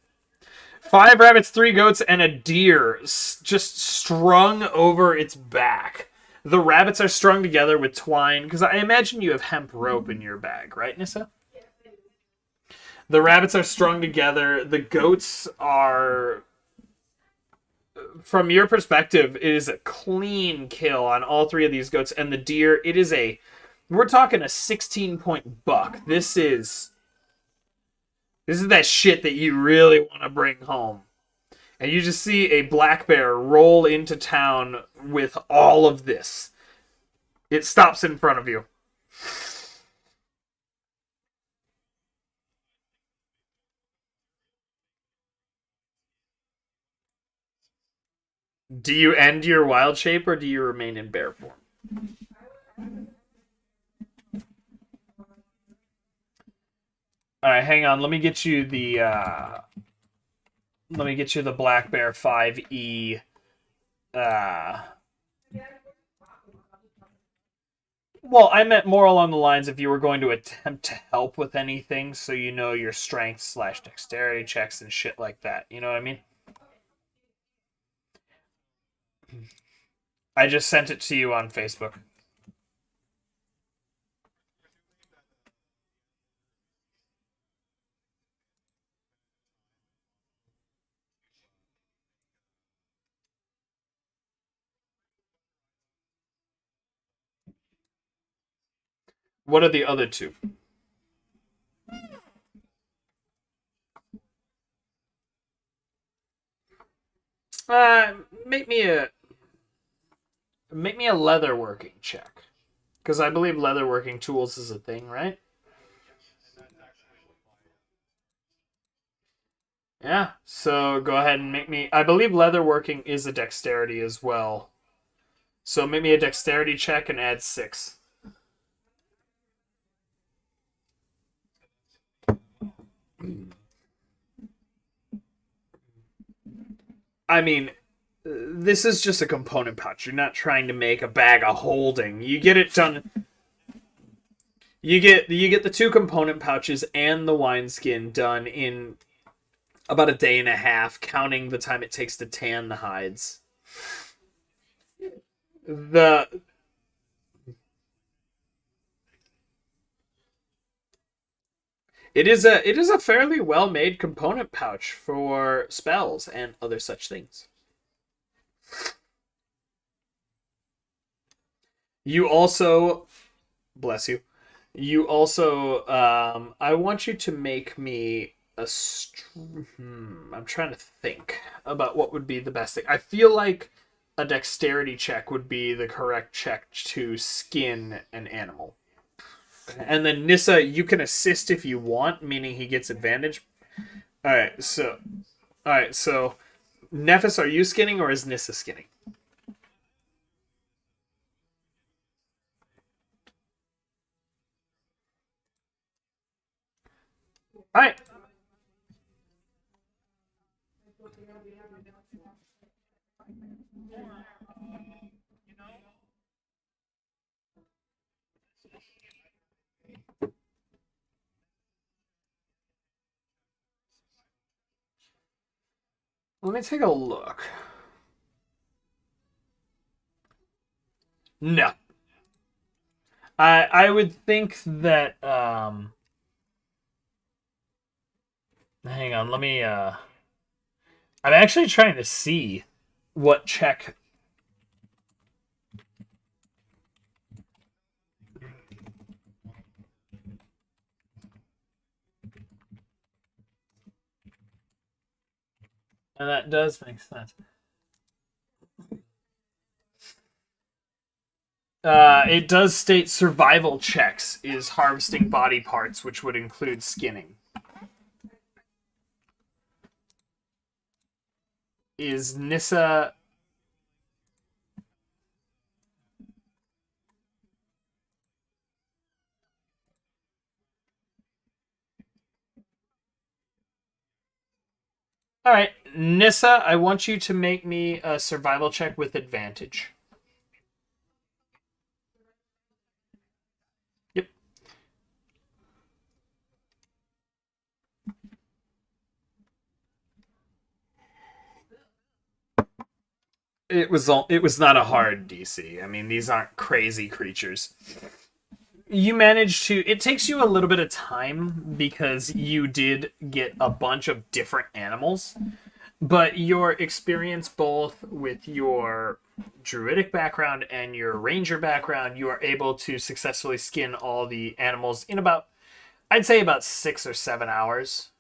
5 rabbits, 3 goats, and a deer just strung over its back. The rabbits are strung together with twine, because I imagine you have hemp rope in your bag, right, Nissa? The rabbits are strung together. The goats are, from your perspective, it is a clean kill on all 3 of these goats. And the deer, it is we're talking a 16-point buck. This is that shit that you really want to bring home. And you just see a black bear roll into town with all of this. It stops in front of you. Do you end your wild shape or do you remain in bear form? Alright, hang on. Let me get you the Black Bear 5e. Well, I meant more along the lines if you were going to attempt to help with anything, so you know your strength / dexterity checks and shit like that. You know what I mean? I just sent it to you on Facebook. What are the other 2? Make me a leatherworking check, because I believe leatherworking tools is a thing, right? Yeah. So go ahead and make me. I believe leatherworking is a dexterity as well. So make me a dexterity check and add 6. I mean, this is just a component pouch. You're not trying to make a bag of holding. You get it done. You get the 2 component pouches and the wineskin done in about a day and a half, counting the time it takes to tan the hides. It is a fairly well-made component pouch for spells and other such things. You also, bless you. You also, I want you to make me a. I'm trying to think about what would be the best thing. I feel like a dexterity check would be the correct check to skin an animal. And then Nissa, you can assist if you want, meaning he gets advantage. Alright, so Nephis, are you skinning or is Nissa skinning? Alright. Let me take a look. No. I would think that hang on, let me I'm actually trying to see what check. And that does make sense. It does state survival checks is harvesting body parts, which would include skinning. Is Nissa... Alright, Nissa, I want you to make me a survival check with advantage. Yep. It was not a hard DC. I mean, these aren't crazy creatures. You managed to... It takes you a little bit of time because you did get a bunch of different animals. But your experience both with your druidic background and your ranger background, you are able to successfully skin all the animals in about, I'd say about 6 or 7 hours.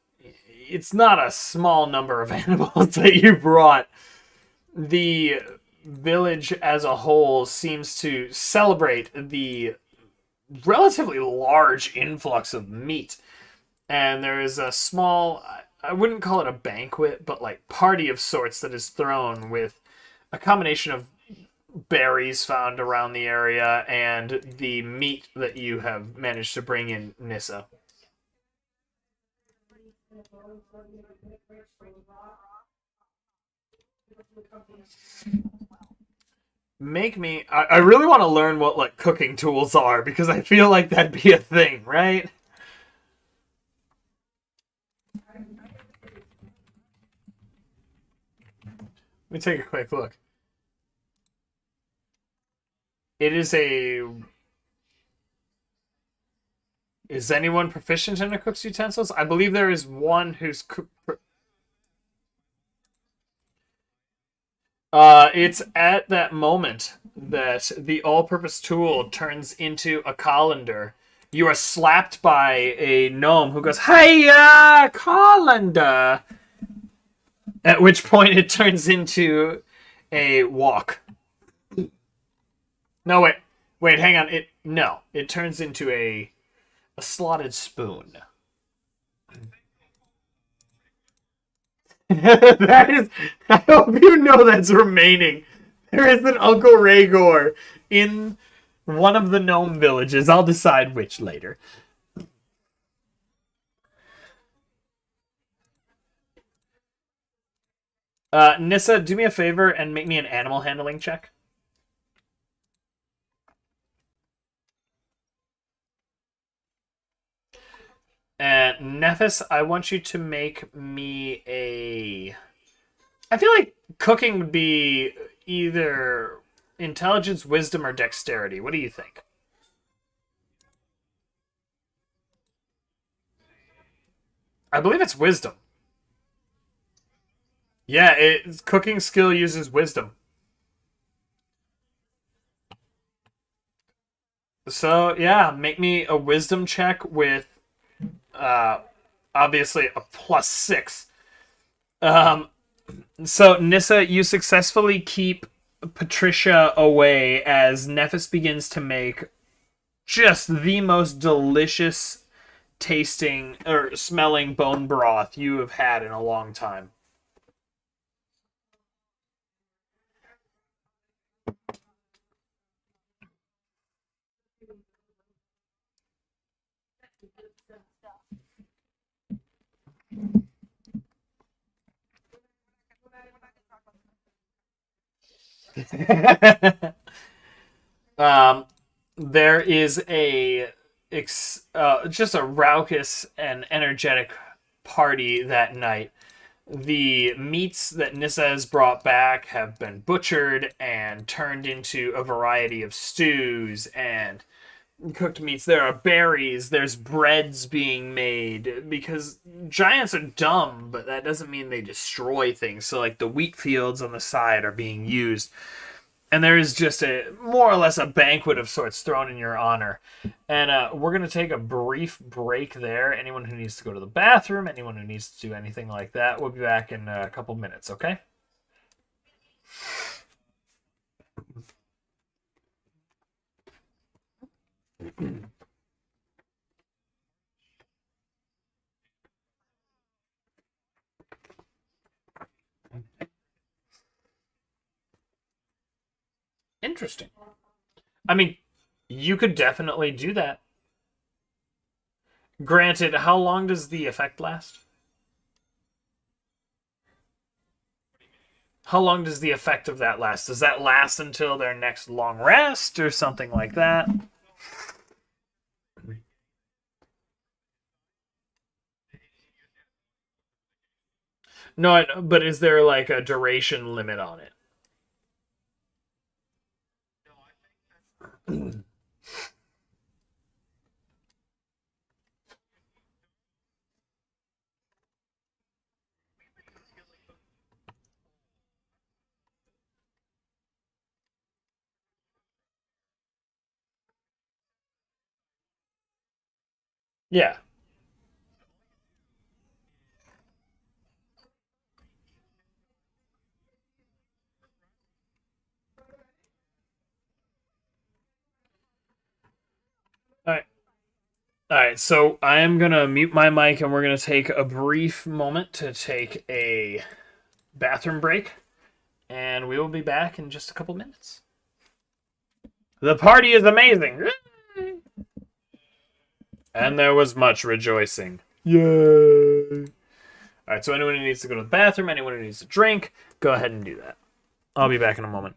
It's not a small number of animals that you brought. The village as a whole seems to celebrate the relatively large influx of meat. And there is a small... I wouldn't call it a banquet, but like party of sorts that is thrown with a combination of berries found around the area and the meat that you have managed to bring in, Nissa. Make me... I really want to learn what like cooking tools are because I feel like that'd be a thing, right? Let me take a quick look. It is a... Is anyone proficient in a cook's utensils? I believe there is one who's... It's at that moment that the all-purpose tool turns into a colander. You are slapped by a gnome who goes, "Hiya, colander!" At which point it turns into a wok. No, wait, hang on. It turns into a slotted spoon. That is, I hope you know that's remaining. There is an Uncle Rhaegor in one of the gnome villages. I'll decide which later. Nissa, do me a favor and make me an animal handling check. And Nephis, I want you to make me a... I feel like cooking would be either intelligence, wisdom, or dexterity. What do you think? I believe it's wisdom. Yeah, cooking skill uses wisdom. So, yeah, make me a wisdom check with, obviously, a +6. So, Nissa, you successfully keep Patricia away as Nephis begins to make just the most delicious tasting or smelling bone broth you have had in a long time. There is just a raucous and energetic party that night. The meats that Nissa has brought back have been butchered and turned into a variety of stews and cooked meats. There are berries, there's breads being made because giants are dumb, but that doesn't mean they destroy things. So like the wheat fields on the side are being used. And there is just a more or less a banquet of sorts thrown in your honor. And we're going to take a brief break there. Anyone who needs to go to the bathroom, anyone who needs to do anything like that, we'll be back in a couple minutes, okay? Interesting. I mean, you could definitely do that. Granted, how long does the effect last? How long does the effect of that last? Does that last until their next long rest or something like that? No, but is there like a duration limit on it? Yeah. All right. All right, so I am going to mute my mic and we're going to take a brief moment to take a bathroom break. And we will be back in just a couple minutes. The party is amazing. And there was much rejoicing. Yay. All right, so anyone who needs to go to the bathroom, anyone who needs to drink, go ahead and do that. I'll be back in a moment.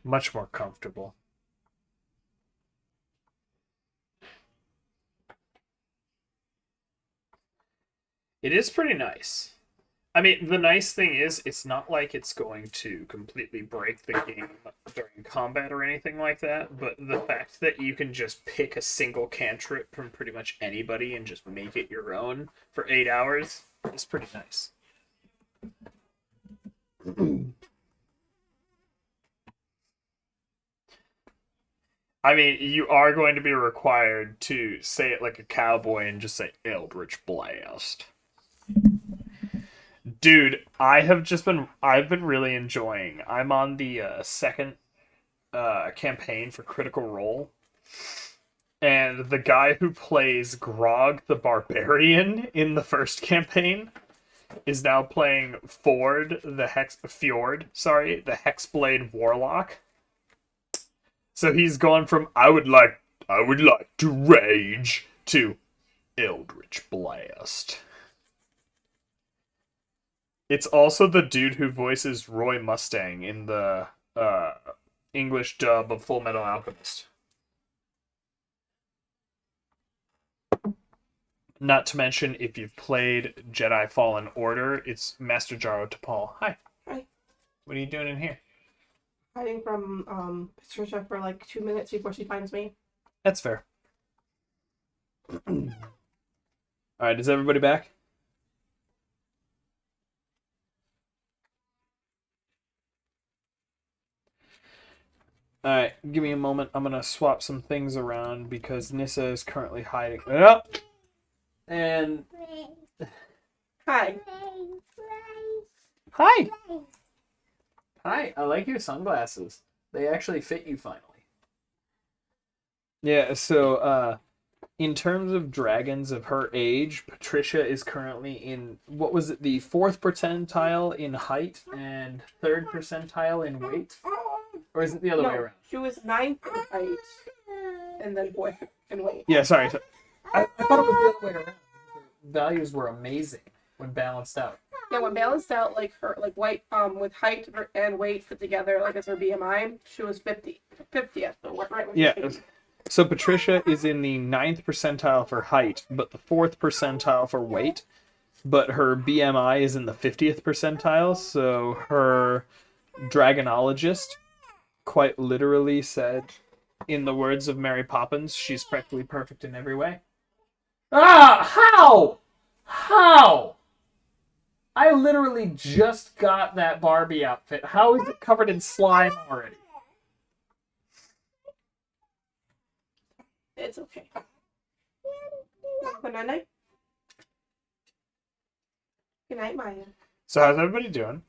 Much more comfortable. It is pretty nice. I mean, the nice thing is, it's not like it's going to completely break the game during combat or anything like that, but the fact that you can just pick a single cantrip from pretty much anybody and just make it your own for 8 hours is pretty nice. I mean, you are going to be required to say it like a cowboy and just say Eldritch Blast. Dude, I've been really enjoying. I'm on the second campaign for Critical Role. And the guy who plays Grog the Barbarian in the first campaign is now playing Fjord, the Hexblade Warlock. So he's gone from I would like to rage to Eldritch Blast. It's also the dude who voices Roy Mustang in the English dub of Full Metal Alchemist. Not to mention, if you've played Jedi Fallen Order, it's Master Jaro Tapal. Hi. Hi. What are you doing in here? Hiding from Patricia for like 2 minutes before she finds me. That's fair. Alright, is everybody back? Alright, give me a moment. I'm gonna swap some things around because Nissa is currently hiding. Oh! And... Hi. Hi! Hi, I like your sunglasses. They actually fit you finally. Yeah, so, in terms of dragons of her age, Patricia is currently in, what was it, the 4th percentile in height and 3rd percentile in weight? Or is it the other way around? She was 9th in height and then 4th in weight. Yeah, sorry. I thought it was the other way around. The values were amazing when balanced out. Yeah, when balanced out, like her, like weight, with height and weight put together, like as her BMI, she was 50th. So right when Yeah. So Patricia is in the 9th percentile for height, but the 4th percentile for weight. But her BMI is in the 50th percentile, so her dragonologist quite literally said, in the words of Mary Poppins, she's practically perfect in every way. Ah! How? How? I literally just got that Barbie outfit. How is it covered in slime already? It's okay. Good night. Good night, Maya. So how's everybody doing?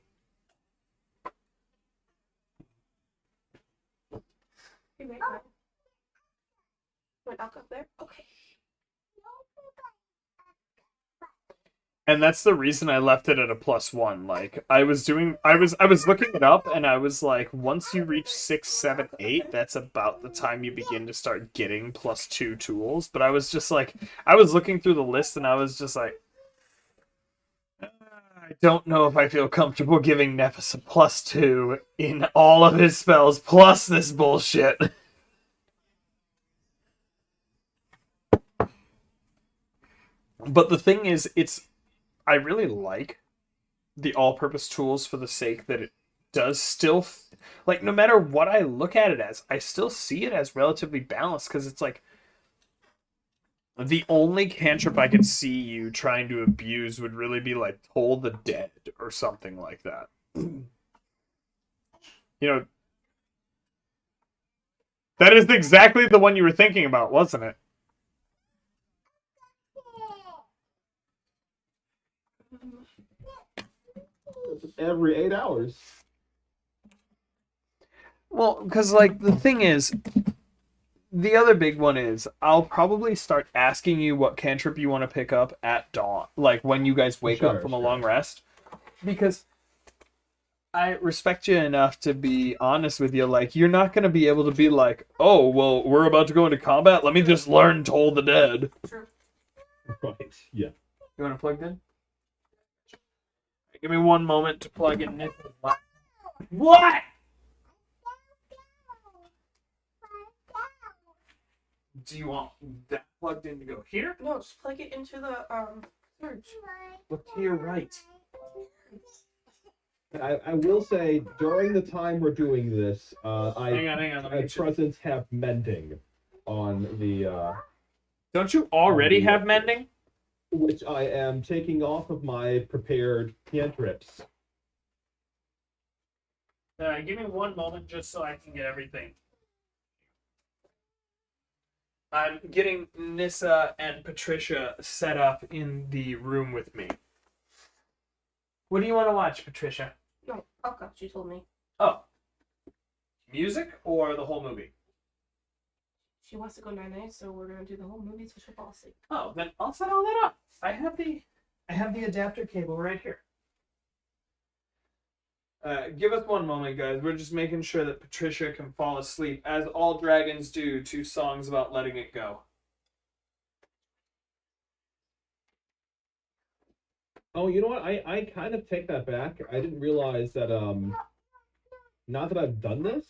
Good night, Maya. Went up there? Okay. And that's the reason I left it at a +1. Like, I was looking it up, and I was like, once you reach 6, 7, 8, that's about the time you begin to start getting +2 tools. But I was just like, I was looking through the list, and I was just like, I don't know if I feel comfortable giving Nephis a +2 in all of his spells, plus this bullshit. But the thing is, I really like the all-purpose tools for the sake that it does still, like, no matter what I look at it as, I still see it as relatively balanced, because it's like, the only cantrip I could see you trying to abuse would really be, like, Toll the Dead, or something like that. You know, that is exactly the one you were thinking about, wasn't it? Every 8 hours. Well, because, like, the thing is, the other big one is, I'll probably start asking you what cantrip you want to pick up at dawn, like, when you guys wake up from a long rest. Because I respect you enough to be honest with you, like, you're not going to be able to be like, oh, well, we're about to go into combat, let me just learn Toll the Dead. Sure. Right, yeah. You want to plug in? Give me one moment to plug in Nick. What? Do you want that plugged in to go here? No, just plug it into the Look to your right. I will say, during the time we're doing this, I Hang on. Let me at present have mending on the Don't you already the- have mending? which I am taking off of my prepared cantrips. Give me one moment just so I can get everything. I'm getting Nissa and Patricia set up in the room with me. What do you want to watch, Patricia? No, okay, she told me. Oh. Music or the whole movie? She wants to go night-night, so we're gonna do the whole movie so she'll fall asleep. Oh, then I'll set all that up. I have the adapter cable right here. Give us one moment, guys. We're just making sure that Patricia can fall asleep, as all dragons do to songs about letting it go. Oh, you know what? I kind of take that back. I didn't realize that not that I've done this.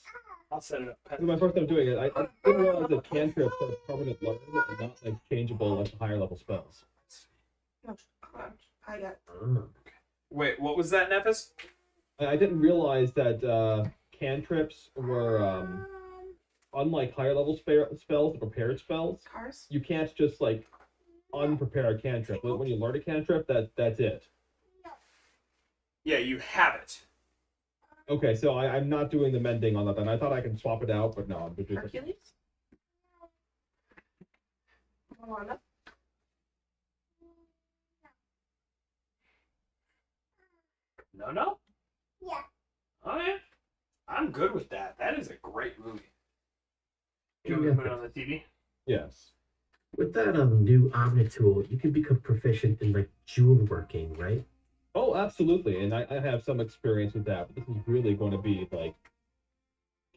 I'll set it up. This is my first time doing it. I didn't realize that cantrips are permanent learn and not like changeable like higher level spells. No, come on. I got. Wait, what was that, Nephis? I didn't realize that cantrips were unlike higher level spells, the prepared spells. Cars? You can't just like unprepare a cantrip. When you learn a cantrip, that's it. Yeah, you have it. Okay, so I'm not doing the mending on that then. I thought I could swap it out, but no, I'm just Hercules? Moana? No? Yeah. Okay. I'm good with that. That is a great movie. You want me to put it on the TV? Yes. With that new Omni tool, you can become proficient in like jewel working, right? Oh, absolutely. And I have some experience with that, but this is really going to be like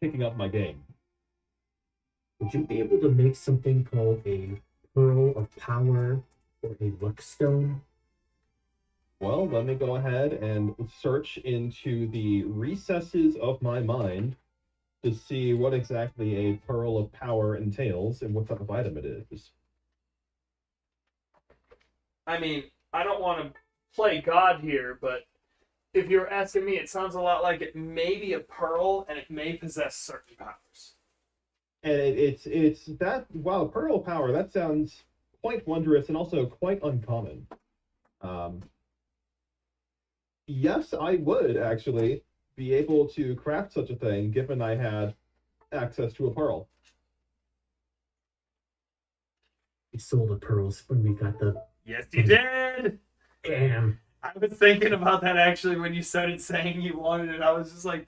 kicking up my game. Would you be able to make something called a pearl of power or a luck stone? Well, let me go ahead and search into the recesses of my mind to see what exactly a pearl of power entails and what type of item it is. I mean, I don't want to play God here, but if you're asking me, it sounds a lot like it may be a pearl and it may possess certain powers. And it's that, wow, pearl of power, that sounds quite wondrous and also quite uncommon. Yes, I would actually be able to craft such a thing given I had access to a pearl. We sold the pearls when we got the. Yes, you did! Damn. I was thinking about that actually when you started saying you wanted it. I was just like,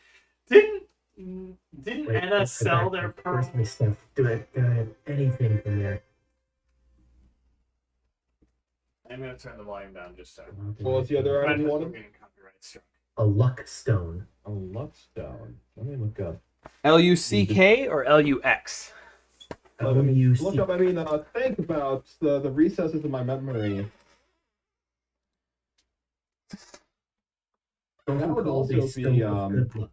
didn't Wait, Anna sell their pearls? Where's my stuff? Do I have anything from there? I'm going to turn the volume down just so. What was the other item you We're wanted? getting copyright struck. A luck stone. A luck stone. Let me look up. L-U-C-K or L-U-X? Look up, I mean, think about the recesses of my memory. That would also be, good luck.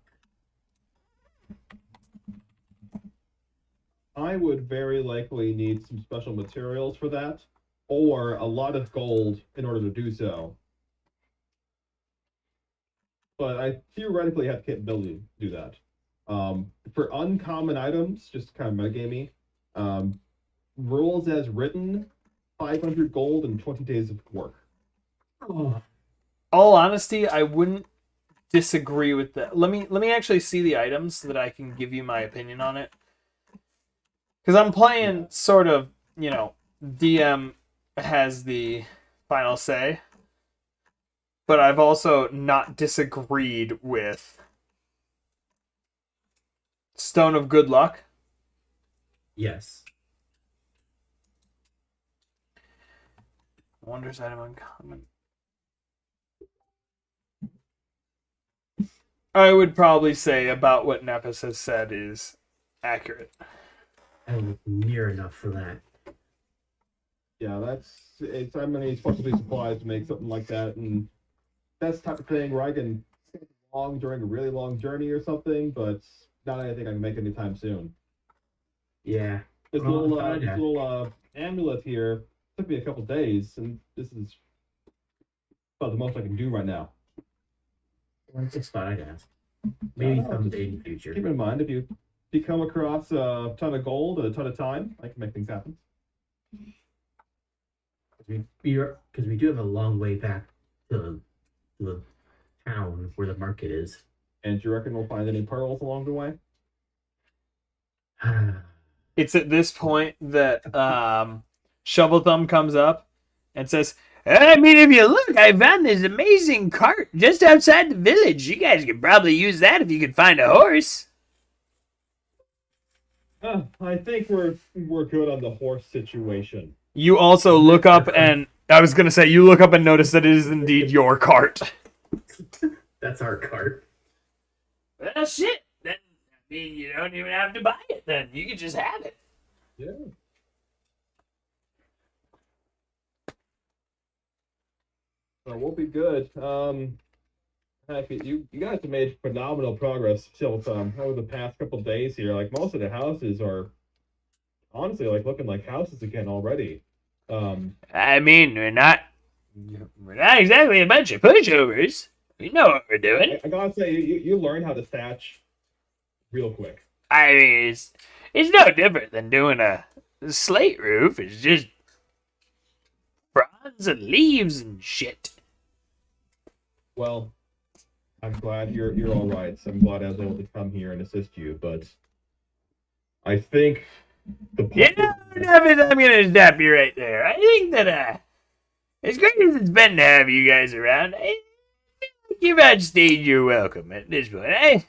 I would very likely need some special materials for that, or a lot of gold in order to do so. But I theoretically have the capability to do that. For uncommon items, just kind of metagamey, rules as written, 500 gold and 20 days of work. Oh. All honesty, I wouldn't disagree with that. Let me actually see the items so that I can give you my opinion on it. Because I'm playing sort of, DM has the final say. But I've also not disagreed with Stone of Good Luck. Yes. Wonders item uncommon. I would probably say about what Nephis has said is accurate. I look near enough for that. Yeah, it's I'm gonna need specialty supplies to make something like that, and that's the type of thing where I can take along during a really long journey or something, but not anything I can make anytime soon. Yeah. This Well, little yeah. amulet here took me a couple days, and this is about the most I can do right now. Well, I just thought I'd ask. Maybe someday in the future. Keep in mind, if you come across a ton of gold and a ton of time, I can make things happen. Because we do have a long way back to the town where the market is. And do you reckon we'll find any pearls along the way? It's at this point that Shovel Thumb comes up and says, I mean, if you look, I found this amazing cart just outside the village. You guys could probably use that if you could find a horse. I think we're good on the horse situation. you also look up and I was going to say, you look up and notice that it is indeed your cart. That's our cart. Well, shit. Then, I mean, you don't even have to buy it then. You can just have it. Yeah. So we'll be good. Heck, you guys have made phenomenal progress still over the past couple of days here. Like, most of the houses are honestly like looking like houses again already. I mean, we're not exactly a bunch of pushovers. We know what we're doing. I gotta say, you learn how to thatch real quick. I mean, it's no different than doing a slate roof. It's just fronds and leaves and shit. Well, I'm glad you're all right. So I'm glad I was able to come here and assist you. But I think the I'm gonna stop you right there. I think that as great as it's been to have you guys around, I think you've outstayed your welcome at this point.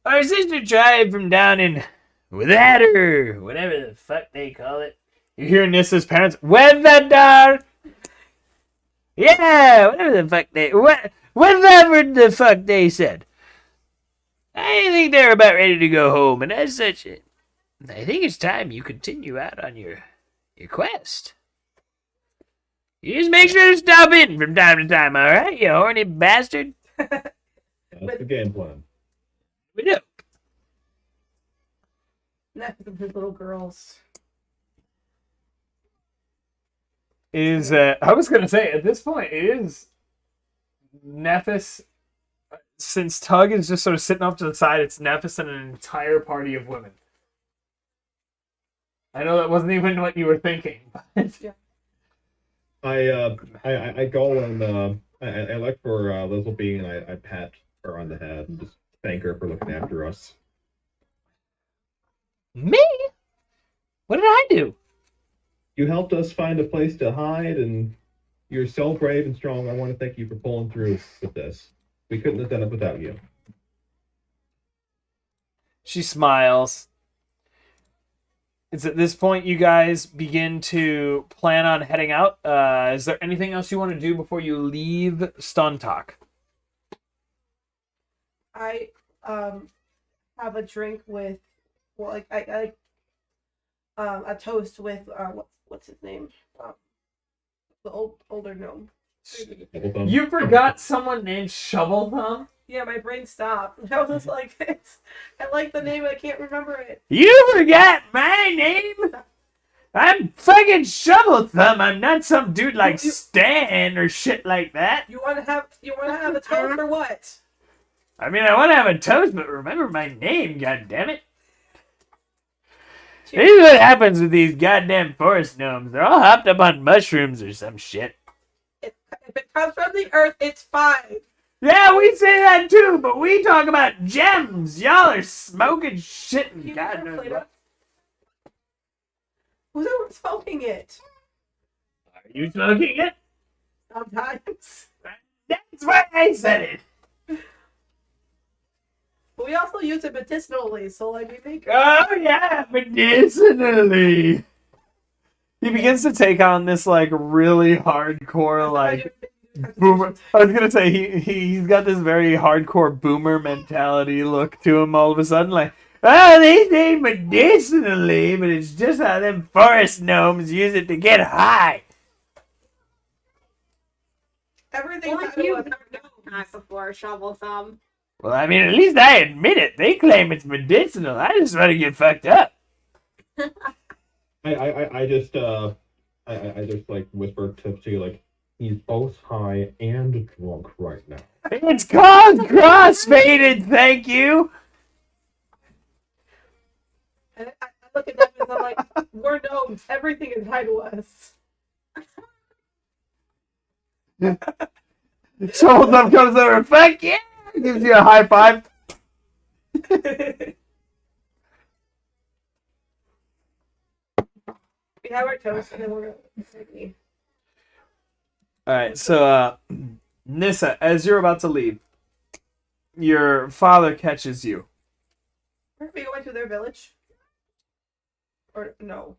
Our sister tribe from down in Weather, whatever the fuck they call it. You hear Nissa's parents, Weather! Yeah, whatever the fuck they said. I think they're about ready to go home, and as such, I think it's time you continue out on your quest. You just make sure to stop in from time to time, alright, you horny bastard? That's the game plan. We do. Next of his little girls. I was gonna say, at this point, it is Nephis. Since Tug is just sort of sitting off to the side, it's Nephis and an entire party of women. I know that wasn't even what you were thinking, but Yeah. I go and I look for Lizzleby and I pat her on the head and just thank her for looking after us. Me? What did I do? You helped us find a place to hide, and you're so brave and strong. I want to thank you for pulling through with this. We couldn't have done it without you. she smiles. It's at this point you guys begin to plan on heading out. Is there anything else you want to do before you leave Stuntalk? I have a drink with, well, like I a toast with what's his name? The older gnome. You forgot someone named Shovel Thumb? Yeah, my brain stopped. I was just like, I like the name, but I can't remember it. You forgot my name? I'm fucking Shovel Thumb. I'm not some dude like Stan or shit like that. You wanna have a toast or what? I mean, I want to have a toast, but remember my name, goddammit. This is what happens with these goddamn forest gnomes. They're all hopped up on mushrooms or some shit. If it comes from the earth, it's fine. Yeah, we say that too, but we talk about gems. Y'all are smoking shit and You God never knows played what. it? Who's ever smoking it? Are you smoking it? Sometimes. That's why I said it. But we also use it medicinally, so like we make. Oh yeah, medicinally. He begins to take on this like really hardcore like boomer. I was gonna say he's got this very hardcore boomer mentality look to him all of a sudden. Like, Oh, they say medicinally, but it's just how them forest gnomes use it to get high. Everything's Well, out of you've what- never known that before, Shovel Thumb. Well, I mean, at least I admit it. They claim it's medicinal. I just want to get fucked up. I just like whisper to you like, He's both high and drunk right now. It's called crossfaded, thank you. And I look at them and I'm like, we're gnomes. Everything is high to us. So them comes over, fuck yeah! Gives you a high five. We have our toast and then we're going to Alright, so Nissa, as you're about to leave, your father catches you. Are we going to their village? Or no?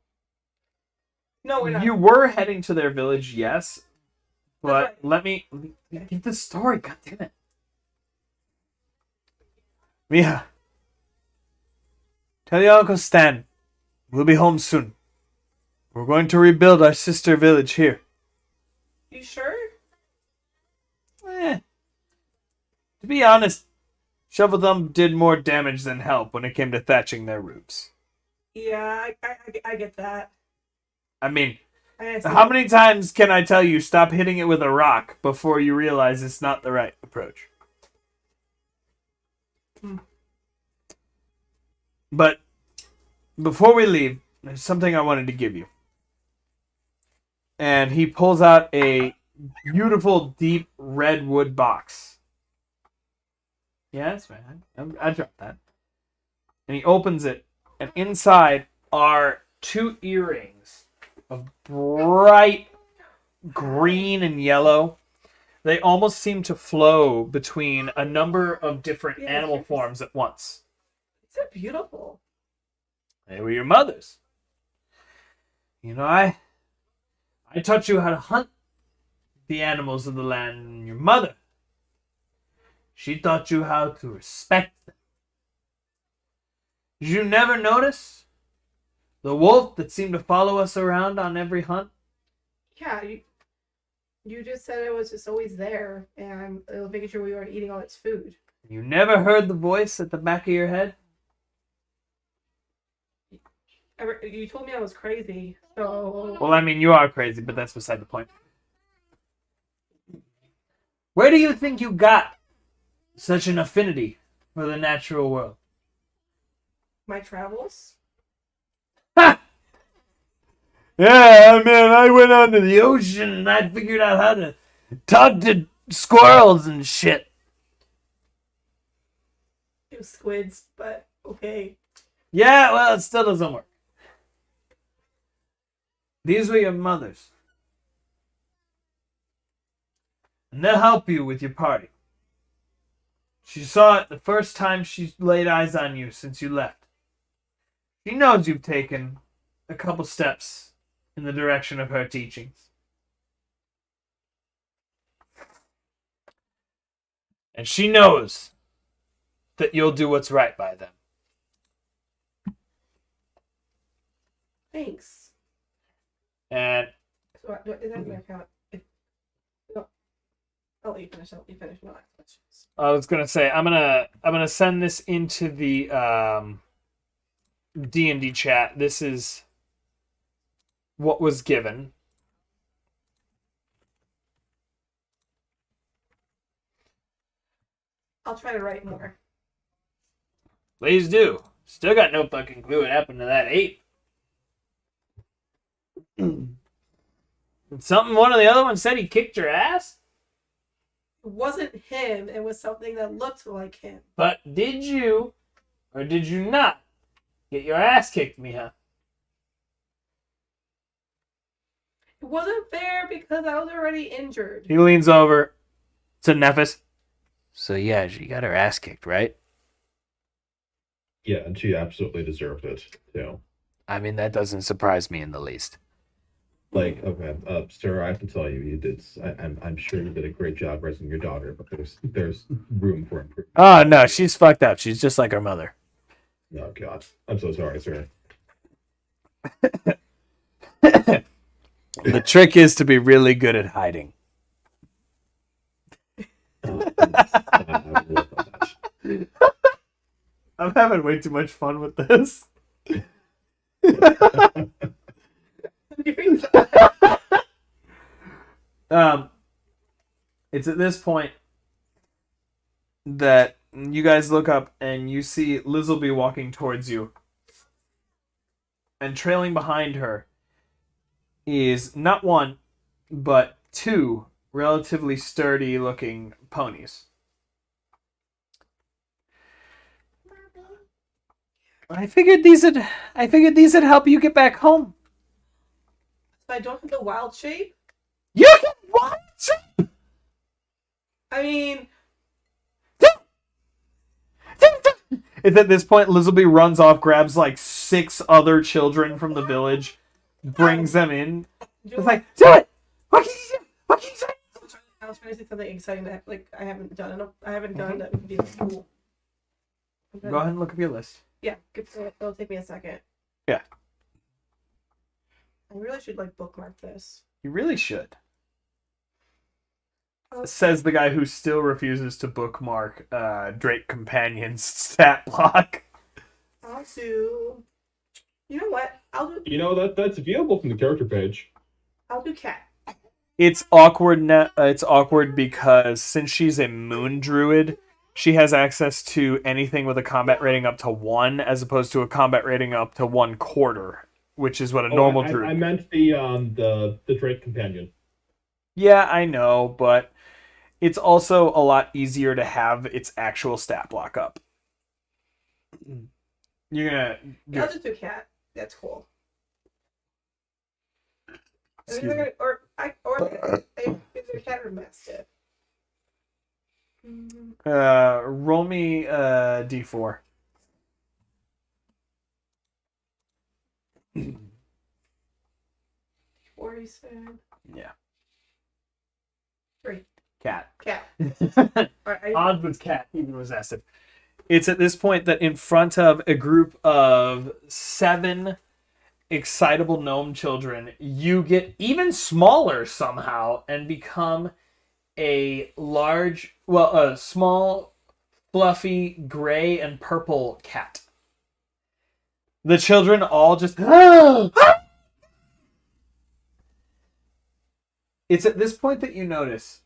No, we're not. You were heading to their village, yes. But right. let me get the story, god damn it. Mija, tell your Uncle Stan we'll be home soon. We're going to rebuild our sister village here. You sure? To be honest, Shovel Thumb did more damage than help when it came to thatching their roofs. Yeah, I get that. I mean, I see. how many times can I tell you stop hitting it with a rock before you realize it's not the right approach? But before we leave, there's something I wanted to give you. And he pulls out a beautiful deep redwood box. Yes, man. I dropped that. And he opens it, and inside are 2 earrings of bright green and yellow. They almost seem to flow between a number of different animal forms at once. So beautiful. They were your mother's. You know, I taught you how to hunt the animals of the land, and your mother, she taught you how to respect them. Did you never notice the wolf that seemed to follow us around on every hunt? Yeah, you just said it was just always there, and it was making sure we weren't eating all its food. You never heard the voice at the back of your head? You told me I was crazy, so... Well, I mean, you are crazy, but that's beside the point. Where do you think you got such an affinity for the natural world? My travels? Ha! Yeah, man, I went onto the ocean and I figured out how to talk to squirrels and shit. It was squids, but okay. Yeah, well, it still doesn't work. These were your mothers. And they'll help you with your party. She saw it the first time she laid eyes on you since you left. She knows you've taken a couple steps in the direction of her teachings. And she knows that you'll do what's right by them. Thanks. And So, is that my account? I'll let you finish. I'll let you finish my last questions. I was gonna say I'm gonna send this into the DnD chat. This is what was given. I'll try to write more. Please do. Still got no fucking clue what happened to that ape. Something one of the other ones said he kicked your ass? It wasn't him. It was something that looked like him. But did you, or did you not, get your ass kicked, Mija? It wasn't fair because I was already injured. He leans over to Nephis. So yeah, she got her ass kicked, right? Yeah, and she absolutely deserved it too. I mean, that doesn't surprise me in the least. Like, okay, sir, I have to tell you, you did. I'm sure you did a great job raising your daughter, but there's room for improvement. Oh no, she's fucked up. She's just like her mother. Oh God, I'm so sorry, sir. The trick is to be really good at hiding. I'm having way too much fun with this. It's at this point that you guys look up and you see Lizzleby walking towards you. And trailing behind her is not one, but two relatively sturdy looking ponies. I figured these would help you get back home. If I don't have the wild shape? You can wild shape? I mean, It's at this point Lizzleby runs off, grabs like 6 other children from the village, brings them in. It's like, do it! What can you do? What can you say? I was trying to say something exciting that like I haven't done enough. I haven't done that would be cool. Go ahead and look up your list. Yeah, it'll take me a second. Yeah. I really should like bookmark this. You really should. Says the guy who still refuses to bookmark Drake Companion's stat block. I'll do. You know what? I'll do. You know that's viewable from the character page. I'll do cat. It's awkward. It's awkward because since she's a moon druid, she has access to anything with a combat rating up to 1, as opposed to a combat rating up to 1/4, which is what a normal druid. I meant the Drake Companion. Yeah, I know, but it's also a lot easier to have its actual stat block up. You're gonna. Yeah, I'll just do cat. That's cool. Excuse me. Either cat or mastiff. Roll me d4. 47. Yeah. 3. Cat. Alright, Odds with cat, even with acid. It's at this point that in front of a group of 7 excitable gnome children, you get even smaller somehow and become a small, fluffy, gray and purple cat. The children all just... It's at this point that you notice...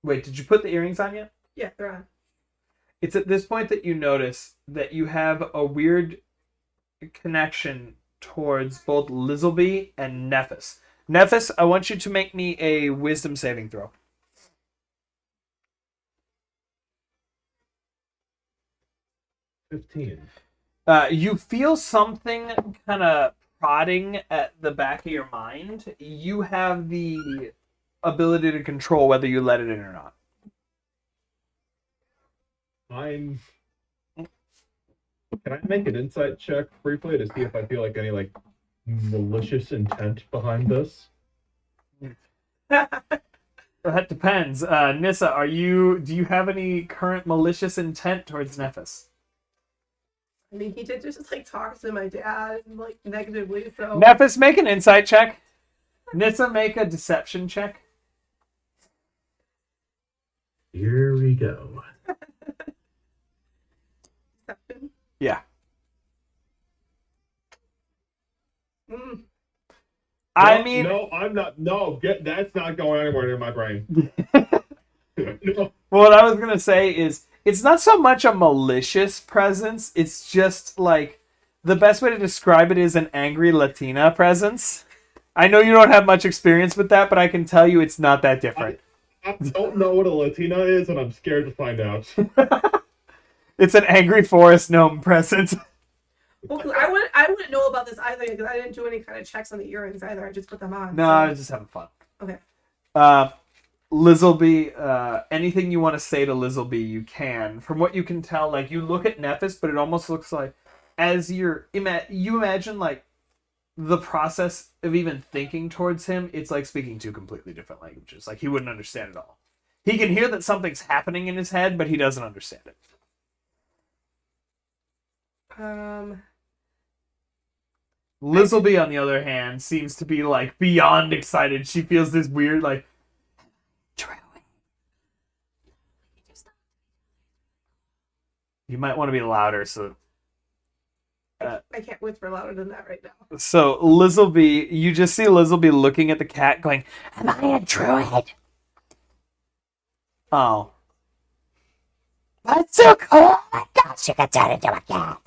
Wait, did you put the earrings on yet? Yeah, they're on. It's at this point that you notice that you have a weird connection towards both Lizzleby and Nephis. Nephis, I want you to make me a wisdom saving throw. 15. You feel something kind of prodding at the back of your mind. You have the ability to control whether you let it in or not. Can I make an insight check briefly to see if I feel like any like malicious intent behind this? That depends. Nissa, do you have any current malicious intent towards Nephis? I mean, he did just like talk to my dad like negatively, so. Nephis, make an insight check. Nissa, make a deception check. Here we go. Deception? Yeah. Mm. I mean, no, I'm not. No, that's not going anywhere near my brain. No. What I was gonna say is, it's not so much a malicious presence. It's just like the best way to describe it is an angry Latina presence. I know you don't have much experience with that, but I can tell you it's not that different. I don't know what a Latina is, and I'm scared to find out. It's an angry forest gnome presence. Well, cause I wouldn't know about this either because I didn't do any kind of checks on the earrings either. I just put them on. No, so. I was just having fun. Okay. Lizzleby, anything you want to say to Lizzleby, you can. From what you can tell, like, you look at Nephis, but it almost looks like, as you imagine, like, the process of even thinking towards him, it's like speaking two completely different languages. Like, he wouldn't understand it all. He can hear that something's happening in his head, but he doesn't understand it. Lizzleby, on the other hand, seems to be, like, beyond excited. She feels this weird, like, you might want to be louder, so... I can't whisper louder than that right now. So Lizzleby, you just see Lizzleby looking at the cat, going, "Am I a druid?" Oh, that's so cool! Oh my gosh, you can turn into a cat.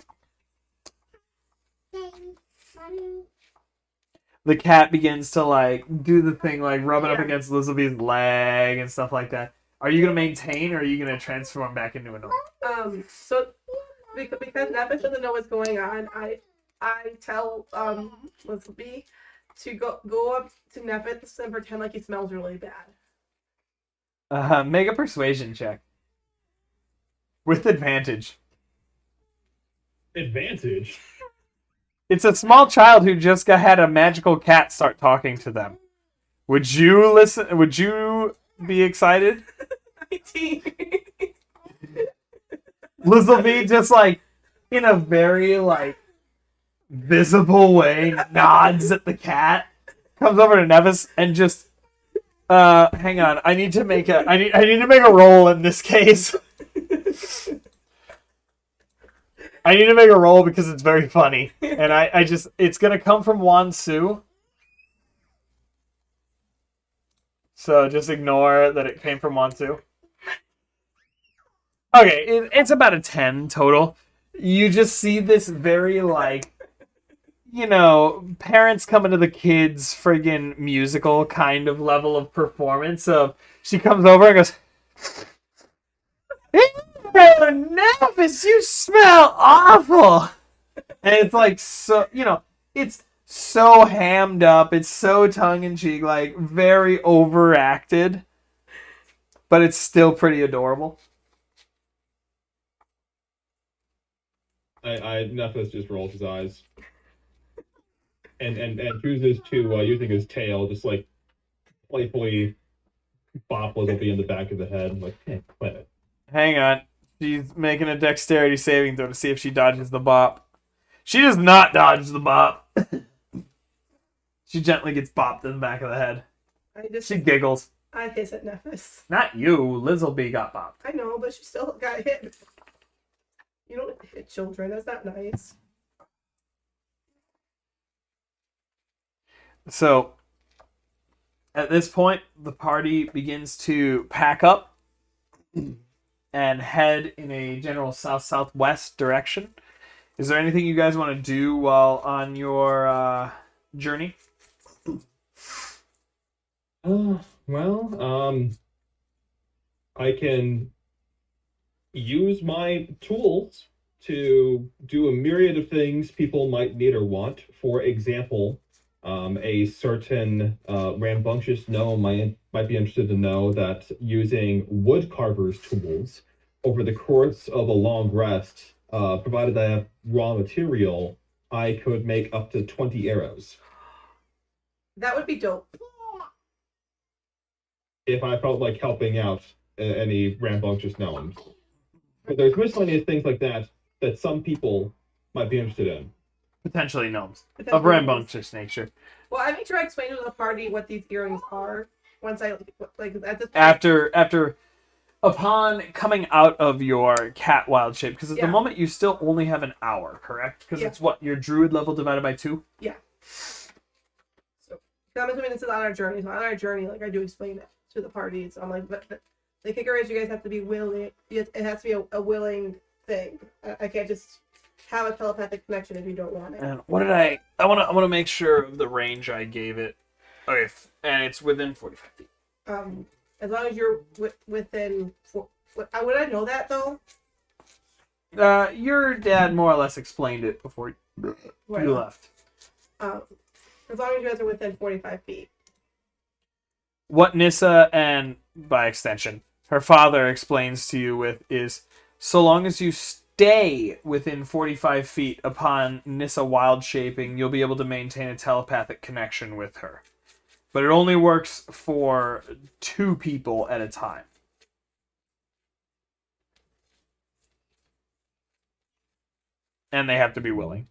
The cat begins to like do the thing, like rubbing up against Lizzleby's leg and stuff like that. Are you gonna maintain, or are you gonna transform back into a gnome? So because Nevis doesn't know what's going on, I tell Lizzleby to go up to Nevis and pretend like he smells really bad. Make a persuasion check with advantage. Advantage. It's a small child who just had a magical cat start talking to them. Would you listen? Would you be excited? 19. Lizzleby just like in a very like visible way nods at the cat, comes over to Nevis and just hang on, I need to make a roll in this case. I need to make a roll because it's very funny. And I just it's gonna come from Wansu. So just ignore that it came from Wansu. Okay, it's about a 10 total. You just see this very, like, you know, parents coming to the kids' friggin' musical kind of level of performance. Of she comes over and goes, Nevis, you smell awful. And it's like, so, you know, it's so hammed up. It's so tongue-in-cheek, like, very overacted. But it's still pretty adorable. Nephis just rolls his eyes. And chooses to, using his tail, just, like, playfully bop Lizzleby in the back of the head. Like, hey, quit it. Hang on. She's making a dexterity saving throw to see if she dodges the bop. She does not dodge the bop. She gently gets bopped in the back of the head. She giggles. I hiss at Nephis. Not you. Lizzleby got bopped. I know, but she still got hit. You don't hit children. That's not nice. So, at this point, the party begins to pack up and head in a general south-southwest direction. Is there anything you guys want to do while on your journey? I can use my tools to do a myriad of things people might need or want. For example, a certain rambunctious gnome might be interested to know that using wood carver's tools over the course of a long rest, provided I have raw material, I could make up to 20 arrows. That would be dope. If I felt like helping out any rambunctious gnomes. But there's miscellaneous things like that that some people might be interested in. Potentially gnomes. Of rambunctious nature. Well, I make sure I explain to the party what these earrings are once I like at this point. After upon coming out of your cat wild shape, because at the moment you still only have an hour, correct? Because it's what, your druid level divided by 2? Yeah. So I'm assuming this is on our journey. So on our journey, like I do explain it to the party. So I'm like, but the kicker is you guys have to be willing. It has to be a willing thing. I can't just have a telepathic connection if you don't want it. And what did I want to make sure of the range I gave it. Okay, and it's within 45 feet. As long as you're within. Would I know that though? Your dad more or less explained it before you left. As long as you guys are within 45 feet. What Nissa and, by extension, her father explains to you with is, so long as you stay within 45 feet upon Nissa wild shaping, you'll be able to maintain a telepathic connection with her. But it only works for 2 people at a time. And they have to be willing.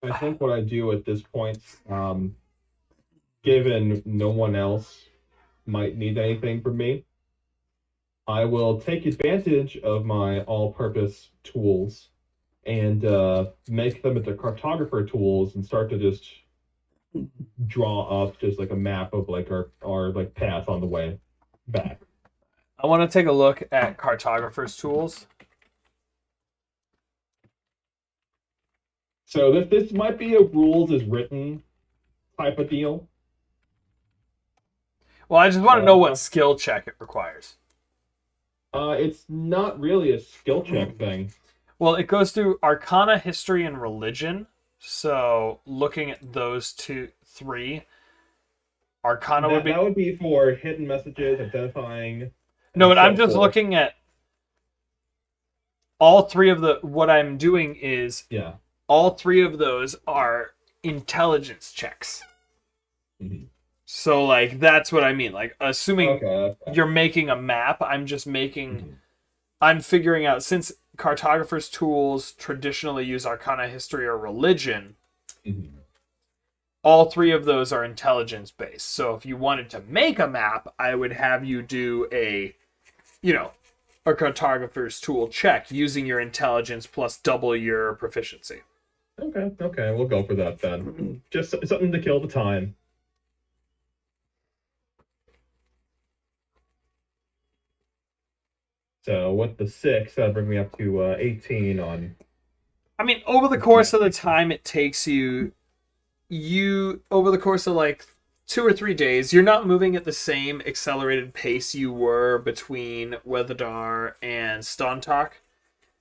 I think what I do at this point, given no one else might need anything from me, I will take advantage of my all-purpose tools and make them into cartographer tools and start to just draw up just like a map of like our like path on the way back. I want to take a look at cartographer's tools. So this might be a rules as written type of deal. Well, I just want to know what skill check it requires. It's not really a skill check thing. Well, it goes through Arcana, History, and Religion. So, looking at those three, Arcana would be... That would be for hidden messages, identifying... No, but I'm just looking at all three of the... What I'm doing is... Yeah. All three of those are intelligence checks. Mm-hmm. So, like, that's what I mean. Like, assuming Okay. you're making a map, I'm just making... Mm-hmm. I'm figuring out, since cartographer's tools traditionally use Arcana, History, or Religion, Mm-hmm. all three of those are intelligence-based. So if you wanted to make a map, I would have you do a cartographer's tool check using your intelligence plus double your proficiency. Okay, we'll go for that then. Just something to kill the time. So with the 6, that'll bring me up to 18 on... I mean, over the course of the time it takes you over the course of like 2 or 3 days, you're not moving at the same accelerated pace you were between Weatherdar and Stontalk.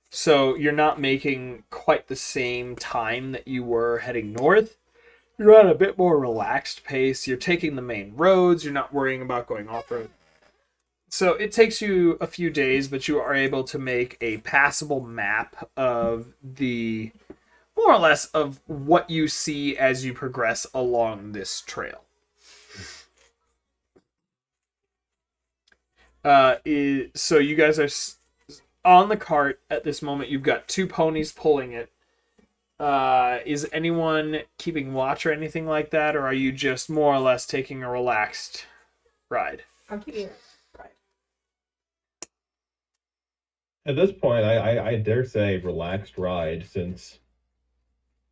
So you're not making quite the same time that you were heading north. You're at a bit more relaxed pace. You're taking the main roads. You're not worrying about going off-road. So it takes you a few days, but you are able to make a passable map of the, more or less, of what you see as you progress along this trail. So you guys are on the cart at this moment. You've got 2 ponies pulling it. Is anyone keeping watch or anything like that, or are you just more or less taking a relaxed ride? I'm keeping it. At this point, I dare say relaxed ride, since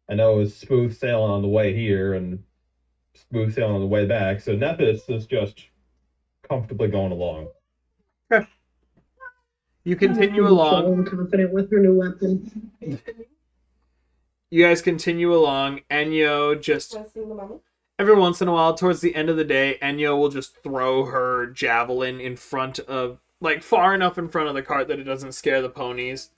I know it was smooth sailing on the way here and smooth sailing on the way back, so Nephis is just comfortably going along. Okay. You continue along. I'm confident with her new weapon. You guys continue along. Enyo just... Every once in a while, towards the end of the day, Enyo will just throw her javelin in front of... Like, far enough in front of the cart that it doesn't scare the ponies,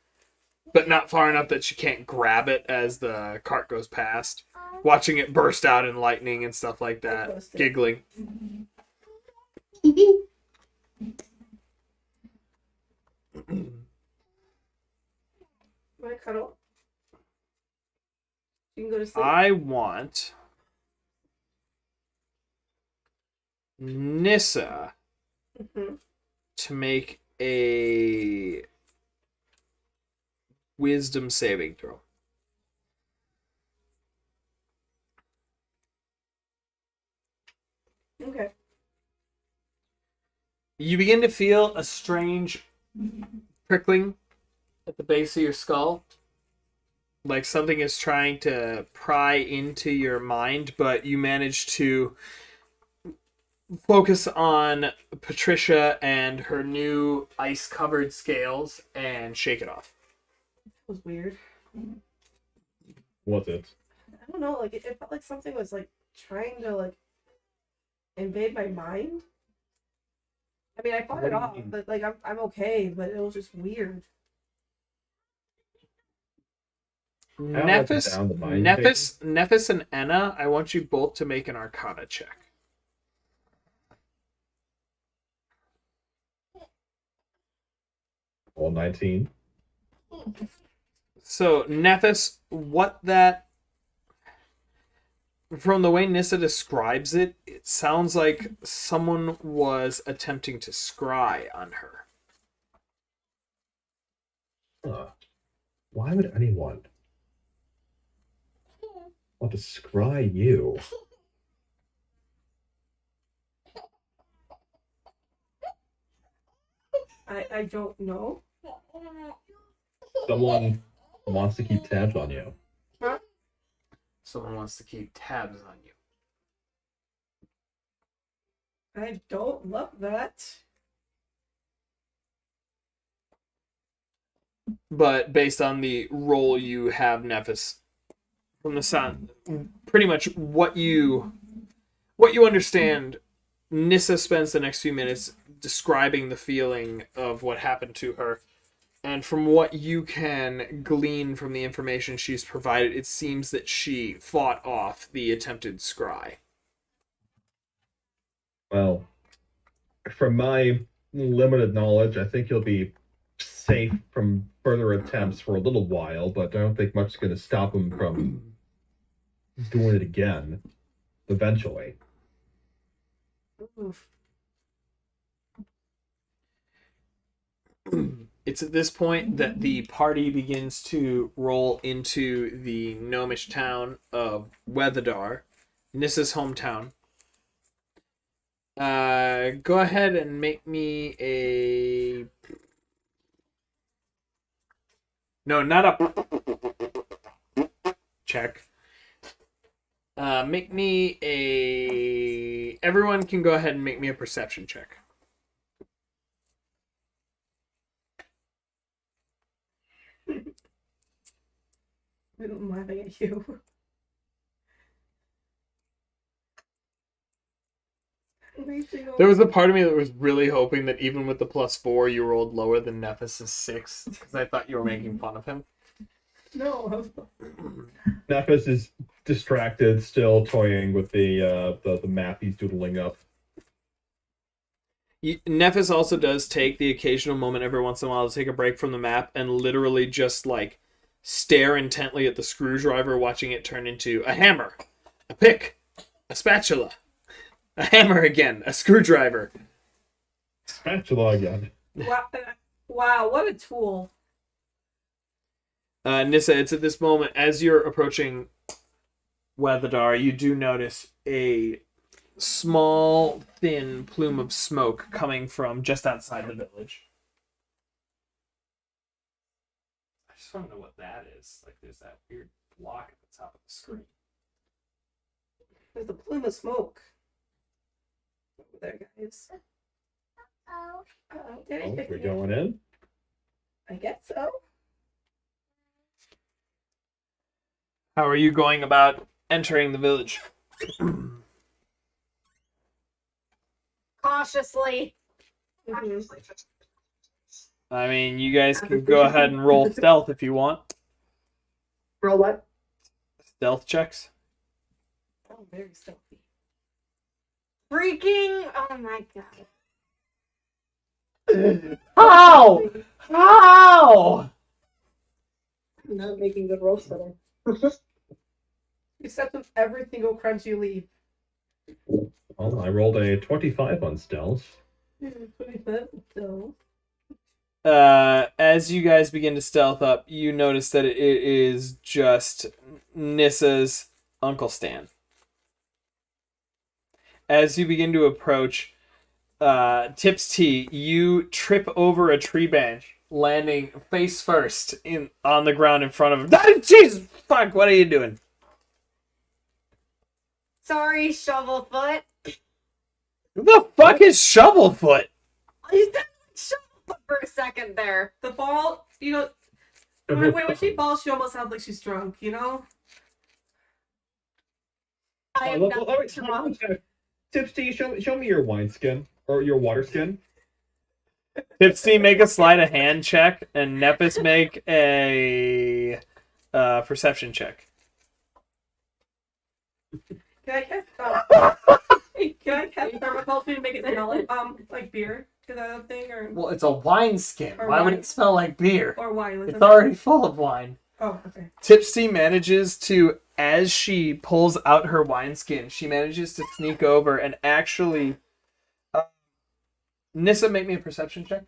but not far enough that she can't grab it as the cart goes past. Watching it burst out in lightning and stuff like that. Giggling. Want to cuddle? You can go to sleep. I want Nissa to make a wisdom saving throw. Okay. You begin to feel a strange prickling at the base of your skull. Like something is trying to pry into your mind, but you manage to focus on Patricia and her new ice-covered scales and shake it off. That was weird. Was it? I don't know, like it felt like something was like trying to like invade my mind. I mean, I fought it off, but like I'm okay, but it was just weird. Nephis and Enna, I want you both to make an Arcana check. All 19. So, Nephis, what that... From the way Nissa describes it, it sounds like someone was attempting to scry on her. Why would anyone want to scry you? I don't know. Someone wants to keep tabs on you. Huh? Someone wants to keep tabs on you. I don't love that. But based on the role you have, Nephis, from the sound, pretty much what you understand, Nissa spends the next few minutes describing the feeling of what happened to her. And from what you can glean from the information she's provided, it seems that she fought off the attempted scry. Well, from my limited knowledge, I think you'll be safe from further attempts for a little while, but I don't think much is going to stop him from doing it again eventually. Oof. It's at this point that the party begins to roll into the gnomish town of Weatherdar, Nissa's hometown. Go ahead and make me a... No, not a... check. Make me a... Everyone can go ahead and make me a perception check. I'm laughing at you. There was a part of me that was really hoping that even with the +4, you rolled lower than Nephis's 6, because I thought you were making fun of him. No. Nephis is distracted, still toying with the map he's doodling up. Nephis also does take the occasional moment every once in a while to take a break from the map and literally just, like, stare intently at the screwdriver, watching it turn into a hammer, a pick, a spatula, a hammer again, a screwdriver. Spatula again. Wow, what a tool. Nissa, it's at this moment, as you're approaching Weatherdar, you do notice a small, thin plume of smoke coming from just outside the village. I just want to know what that is. Like, there's that weird block at the top of the screen. There's a plume of smoke. Over there, guys. Did I pick We're you? going in? I guess so. How are you going about entering the village? Cautiously. I mean, you guys can go ahead and roll stealth if you want. Roll what? Stealth checks. Oh, very stealthy. Freaking! Oh my god. How? How? I'm not making good rolls today. Except with every single crunch you leave. Well, I rolled a 25 on stealth. 25, so. As you guys begin to stealth up, you notice that it is just Nissa's Uncle Stan. As you begin to approach, Tips T, you trip over a tree branch, landing face first on the ground in front of him. Ah, Jesus, fuck! What are you doing? Sorry, Shovelfoot. Who the fuck is Shovelfoot? He's done Shovelfoot for a second there. The fall, you know, when she falls, she almost sounds like she's drunk, you know? I am not drunk. Tipsy, show me your wineskin or your water skin. Tipsy, make a sleight of hand check, and Nepis make a perception check. Can I cast can I cast permaculture to make it smell like beer? Is that a thing or Well, it's a wine skin. Or Why would wine. it smell like beer? or wine? It's already full of wine. Oh, okay. Tipsy manages to, as she pulls out her wineskin, she manages to sneak over and actually... Nissa, make me a perception check.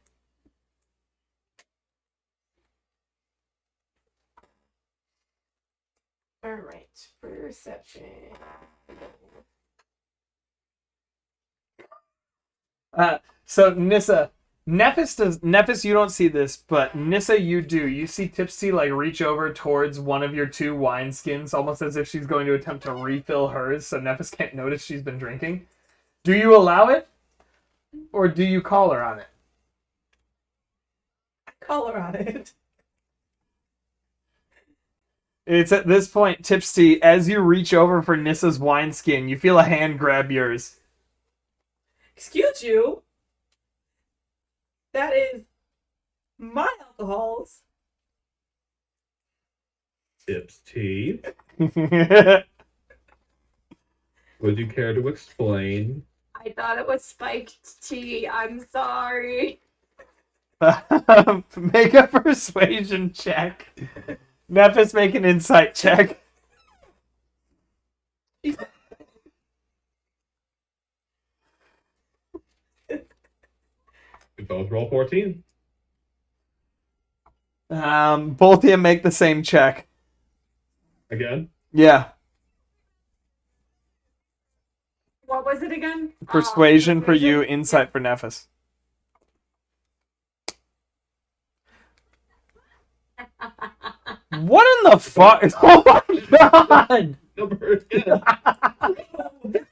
Alright. Perception. So Nissa, Nephis, you don't see this, but Nissa, you do. You see Tipsy like reach over towards one of your two wineskins, almost as if she's going to attempt to refill hers, so Nephis can't notice she's been drinking. Do you allow it, or do you call her on it? Call her on it. It's at this point, Tipsy, as you reach over for Nissa's wineskin, you feel a hand grab yours. Excuse you? That is my alcohols. Tips tea. Would you care to explain? I thought it was spiked tea. I'm sorry. Make a persuasion check. Nephis, make an insight check. We both roll 14. Both of you make the same check. Again? Yeah. What was it again? Persuasion for you, insight for Nephis. What in the fuck? Oh my god! Number again. Fucking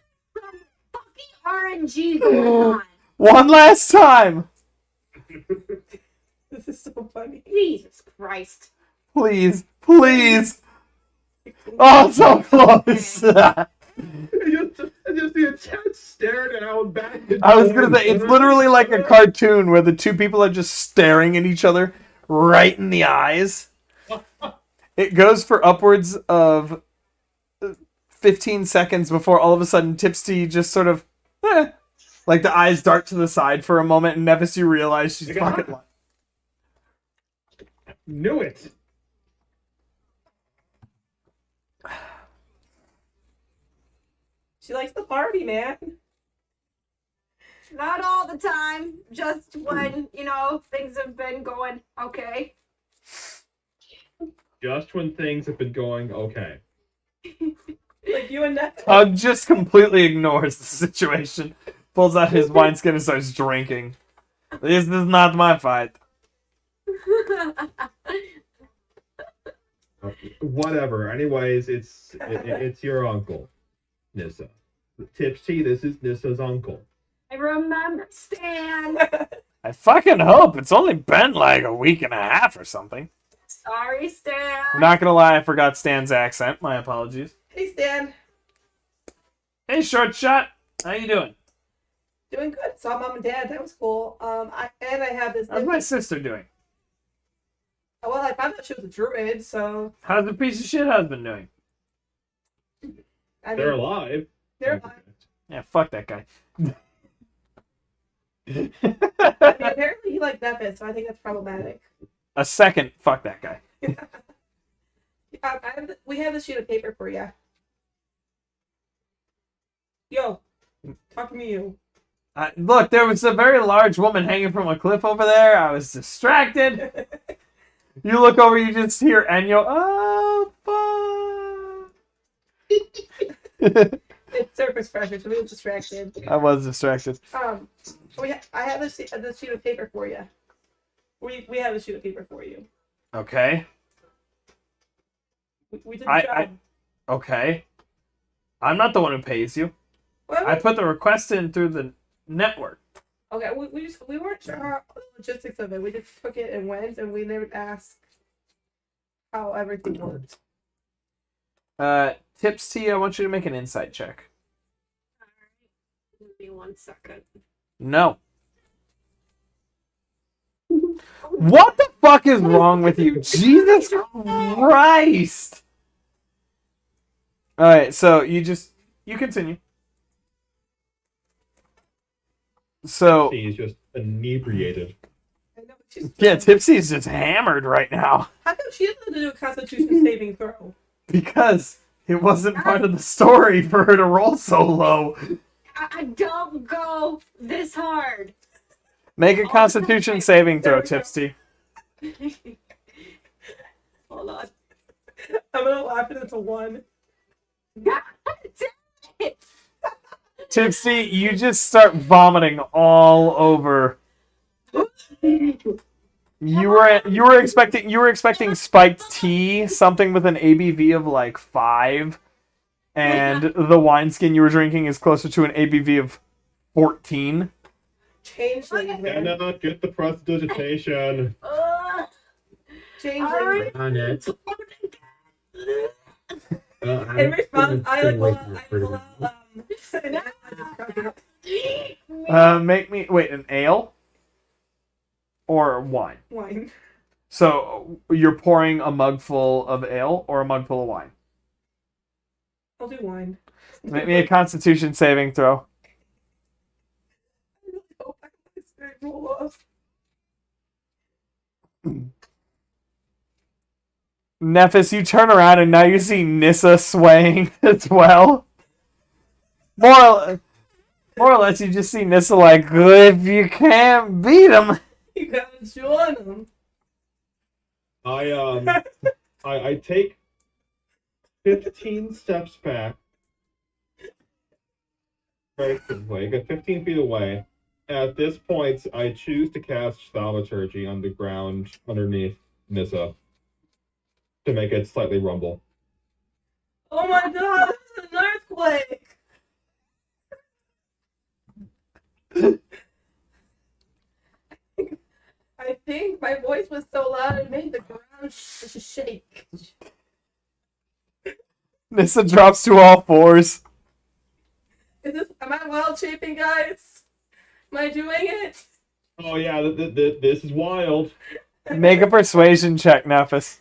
RNG going on. One last time! This is so funny. Jesus Christ. Please, please! Oh, so close! I just see a chat staring down back. I was gonna say, it's literally like a cartoon where the two people are just staring at each other right in the eyes. It goes for upwards of 15 seconds before all of a sudden Tipsy just sort of, like the eyes dart to the side for a moment, and Nephis, you realize she's fucking lying. Knew it. She likes the party, man. Not all the time. Just when, things have been going okay. Just when things have been going okay. Like you and that. Tug just completely ignores the situation, pulls out his wineskin and starts drinking. This is not my fight. Whatever. Anyways, it's your uncle, Nissa. Tipsy, this is Nissa's uncle. I remember Stan. I fucking hope. It's only been like a week and a half or something. Sorry, Stan. I'm not gonna lie, I forgot Stan's accent. My apologies. Hey, Stan. Hey, short shot. How you doing? Doing good. Saw mom and dad. That was cool. I have this. How's my sister doing? Well, I found out she was a druid, so. How's the piece of shit husband doing? I mean, They're alive. They're alive. Yeah, fuck that guy. I mean, apparently he liked Nephis, so I think that's problematic. A second, fuck that guy. We have this sheet of paper for you. Yo, talk to me, you. Look, there was a very large woman hanging from a cliff over there. I was distracted. You look over, you just hear Enyo. Oh, fuck. It's surface pressure, so we were distracted. I was distracted. I have this sheet of paper for you. We have a sheet of paper for you. Okay. We did the job. Okay. I'm not the one who pays you. Well, I put the request in through the network. Okay, we weren't sure how the logistics of it. We just took it and went, and we never asked how everything worked. Tipsy, I want you to make an insight check. Give me 1 second. No. What the fuck is wrong with you? Jesus Christ! Alright, so you continue. So He's just inebriated. I know, she's yeah, Tipsy is just hammered right now. How come she doesn't do a Constitution saving throw? Because it wasn't part of the story for her to roll so low. I don't go this hard. Make a Constitution saving throw, Tipsy. Hold on. I'm gonna laugh and it's a 1. God damn it. Tipsy, you just start vomiting all over You were expecting spiked tea, something with an ABV of like 5, and the wineskin you were drinking is closer to an ABV of 14. Changeling, man. Anna, get the prestidigitation. Changeling. On it. In response, I like pull out Make me wait, an ale or wine. wine. So you're pouring a mug full of ale or a mug full of wine. I'll do wine. Make me a Constitution saving throw. Oh, I roll off. Nephis, you turn around and now you see Nissa swaying as well. More or less, you just see Nissa like, if you can't beat him. You gotta join them. I take 15 steps back. Very quickly. I get 15 feet away. At this point, I choose to cast Thaumaturgy on the ground underneath Nissa to make it slightly rumble. Oh my god, it's an earthquake! I think my voice was so loud it made the ground shake. Nissa drops to all fours. Am I wild shaping, guys? Am I doing it? Oh yeah, this is wild. Make a persuasion check, Nephis.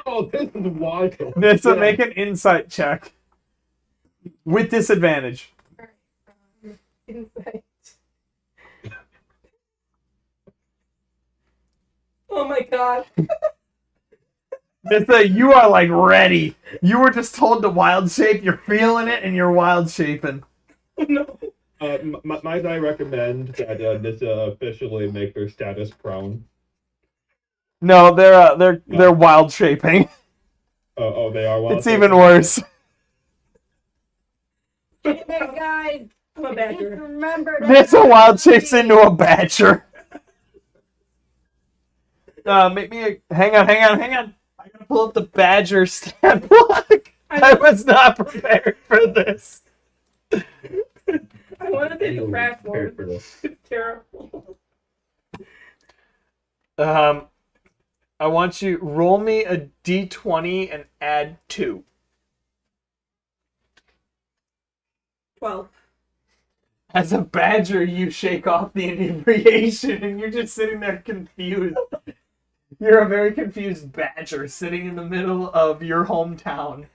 Oh, this is wild. Nissa, Yeah. make an insight check. With disadvantage. Insight. Oh my god. Nissa, you are like ready. You were just told to wild shape. You're feeling it, and you're wild shaping. No. Might I recommend that Nissa officially make their status prone? No, they're wild shaping. Oh, they are wild. It's even worse. Hey guys, I'm a badger. remember Nissa wild shapes into a badger. Make me a hang on. I gotta pull up the badger stat block. I was not prepared for this. I want to take the crack Prepared one. for this. It's terrible. I want you roll me a d20 and add 2. 12. As a badger, you shake off the inebriation, and you're just sitting there confused. You're a very confused badger sitting in the middle of your hometown.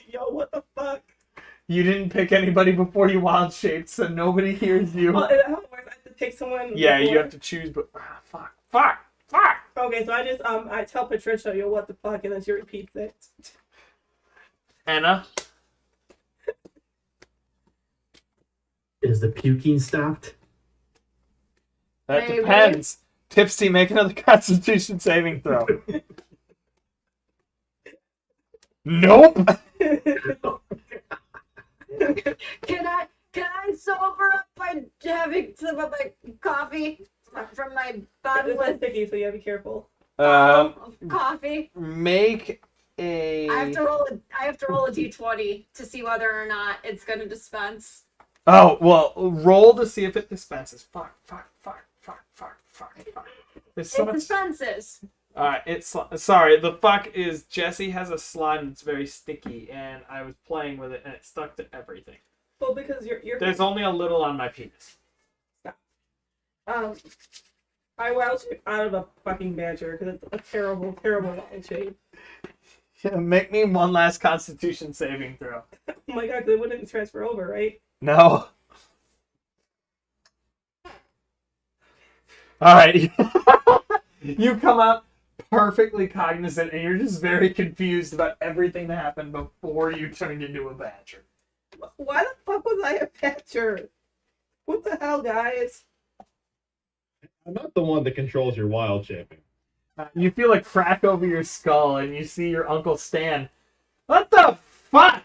Yo, what the fuck? You didn't pick anybody before you wild shaped, so nobody hears you. Oh, and how do I have to pick someone? Yeah, before? you have to choose, but fuck. Okay, so I tell Patricia, yo, what the fuck, and then she repeats it. Anna, Is the puking stopped? that Maybe. depends. Tipsy, make another Constitution saving throw. Nope. Can I sober up by having some of my coffee from my bottle It's with sticky, so you gotta be careful. of coffee? Make a. I have to roll a d20 to see whether or not it's gonna dispense. Oh well, roll to see if it dispenses. Fuck. There's so It much. dispenses. It's sorry. The fuck is Jesse has a slime that's very sticky, and I was playing with it, and it stuck to everything. Well, because you're There's only a little on my penis. I wild shape out of a fucking badger because it's a terrible, terrible wild shape. Make me one last Constitution saving throw. Oh my god, they wouldn't transfer over, right? No. All right. You come up perfectly cognizant, and you're just very confused about everything that happened before you turned into a badger. Why the fuck was I a badger? What the hell, guys? I'm not the one that controls your wild shaping. You feel a crack over your skull, and you see your Uncle Stan. What the fuck?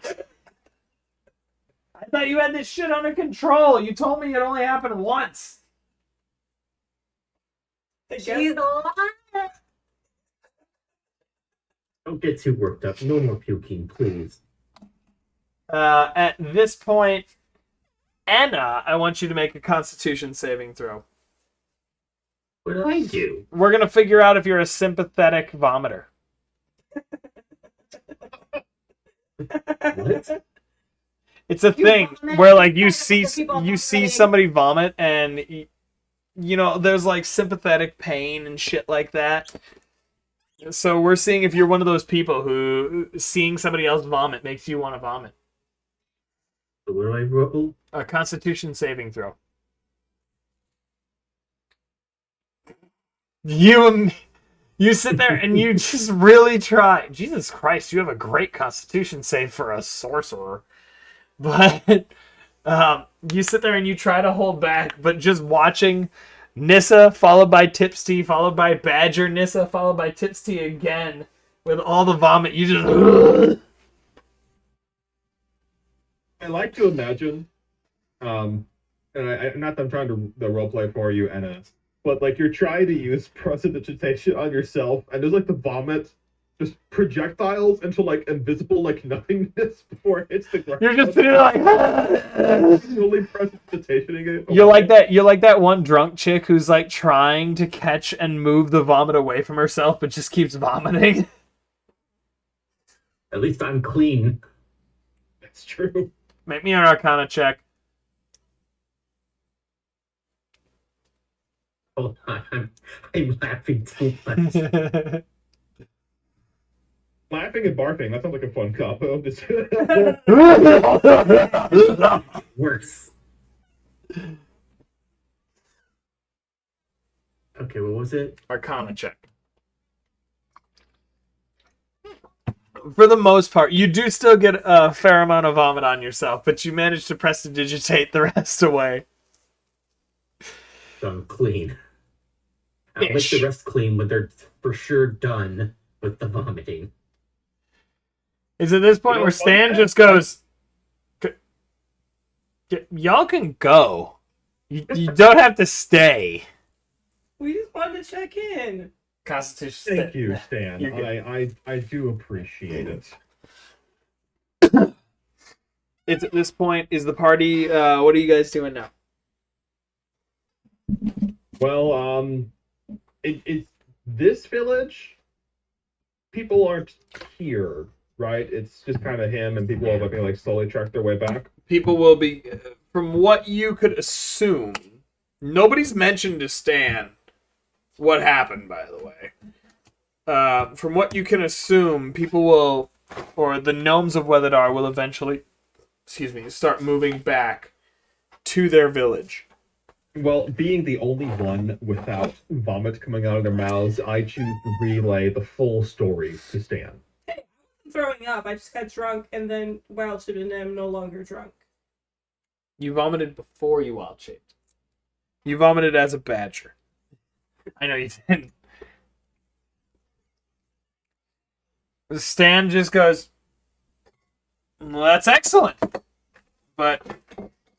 I thought you had this shit under control. You told me it only happened once. I guess She's alive. Don't get too worked up. No more puking, please. At this point, Anna, I want you to make a Constitution saving throw. What did I do? We're gonna figure out if you're a sympathetic vomiter. What? It's a You thing vomit, where like you see somebody vomit and you know there's like sympathetic pain and shit like that. So we're seeing if you're one of those people who seeing somebody else vomit makes you want to vomit. What do I roll? A Constitution saving throw. You sit there and you just really try. Jesus Christ, you have a great Constitution save for a sorcerer. But you sit there and you try to hold back, but just watching Nissa followed by Tipsy, followed by Badger Nissa, followed by Tipsy again with all the vomit, you just. I like to imagine, and not that I'm trying to the role play for you, Anna, but like you're trying to use prestidigitation on yourself, and there's like the vomit just projectiles into like invisible like nothingness before it hits the ground. You're just sitting there like really prestidigitating it. You're like that one drunk chick who's like trying to catch and move the vomit away from herself but just keeps vomiting. At least I'm clean. That's true. Make me an Arcana check. Hold on, I'm laughing too much. Laughing and barfing, that sounds like a fun combo. Worse. Okay, what was it? Arcana check. For the most part, you do still get a fair amount of vomit on yourself, but you manage to prestidigitate the rest away. So I'm clean. I'll make Ish. the rest clean when they're for sure done with the vomiting. It's at this point where Stan just goes, y'all can go. You don't have to stay. we just wanted to check in. Constitution. Thank you, Stan. You're good. I do appreciate it. It's at this point, is the party, what are you guys doing now? Well, it's this village. People aren't here, right? It's just kind of him, and people are like slowly track their way back. People will be, from what you could assume, nobody's mentioned to Stan what happened, by the way. From what you can assume, people will, or the gnomes of Weatherdar will eventually, start moving back to their village. Well, being the only one without vomit coming out of their mouths, I choose to relay the full story to Stan. Throwing up. I just got drunk and then wild shaped and I'm no longer drunk. You vomited before you wild shaped. You vomited as a badger. I know you didn't. Stan just goes, well, that's excellent. But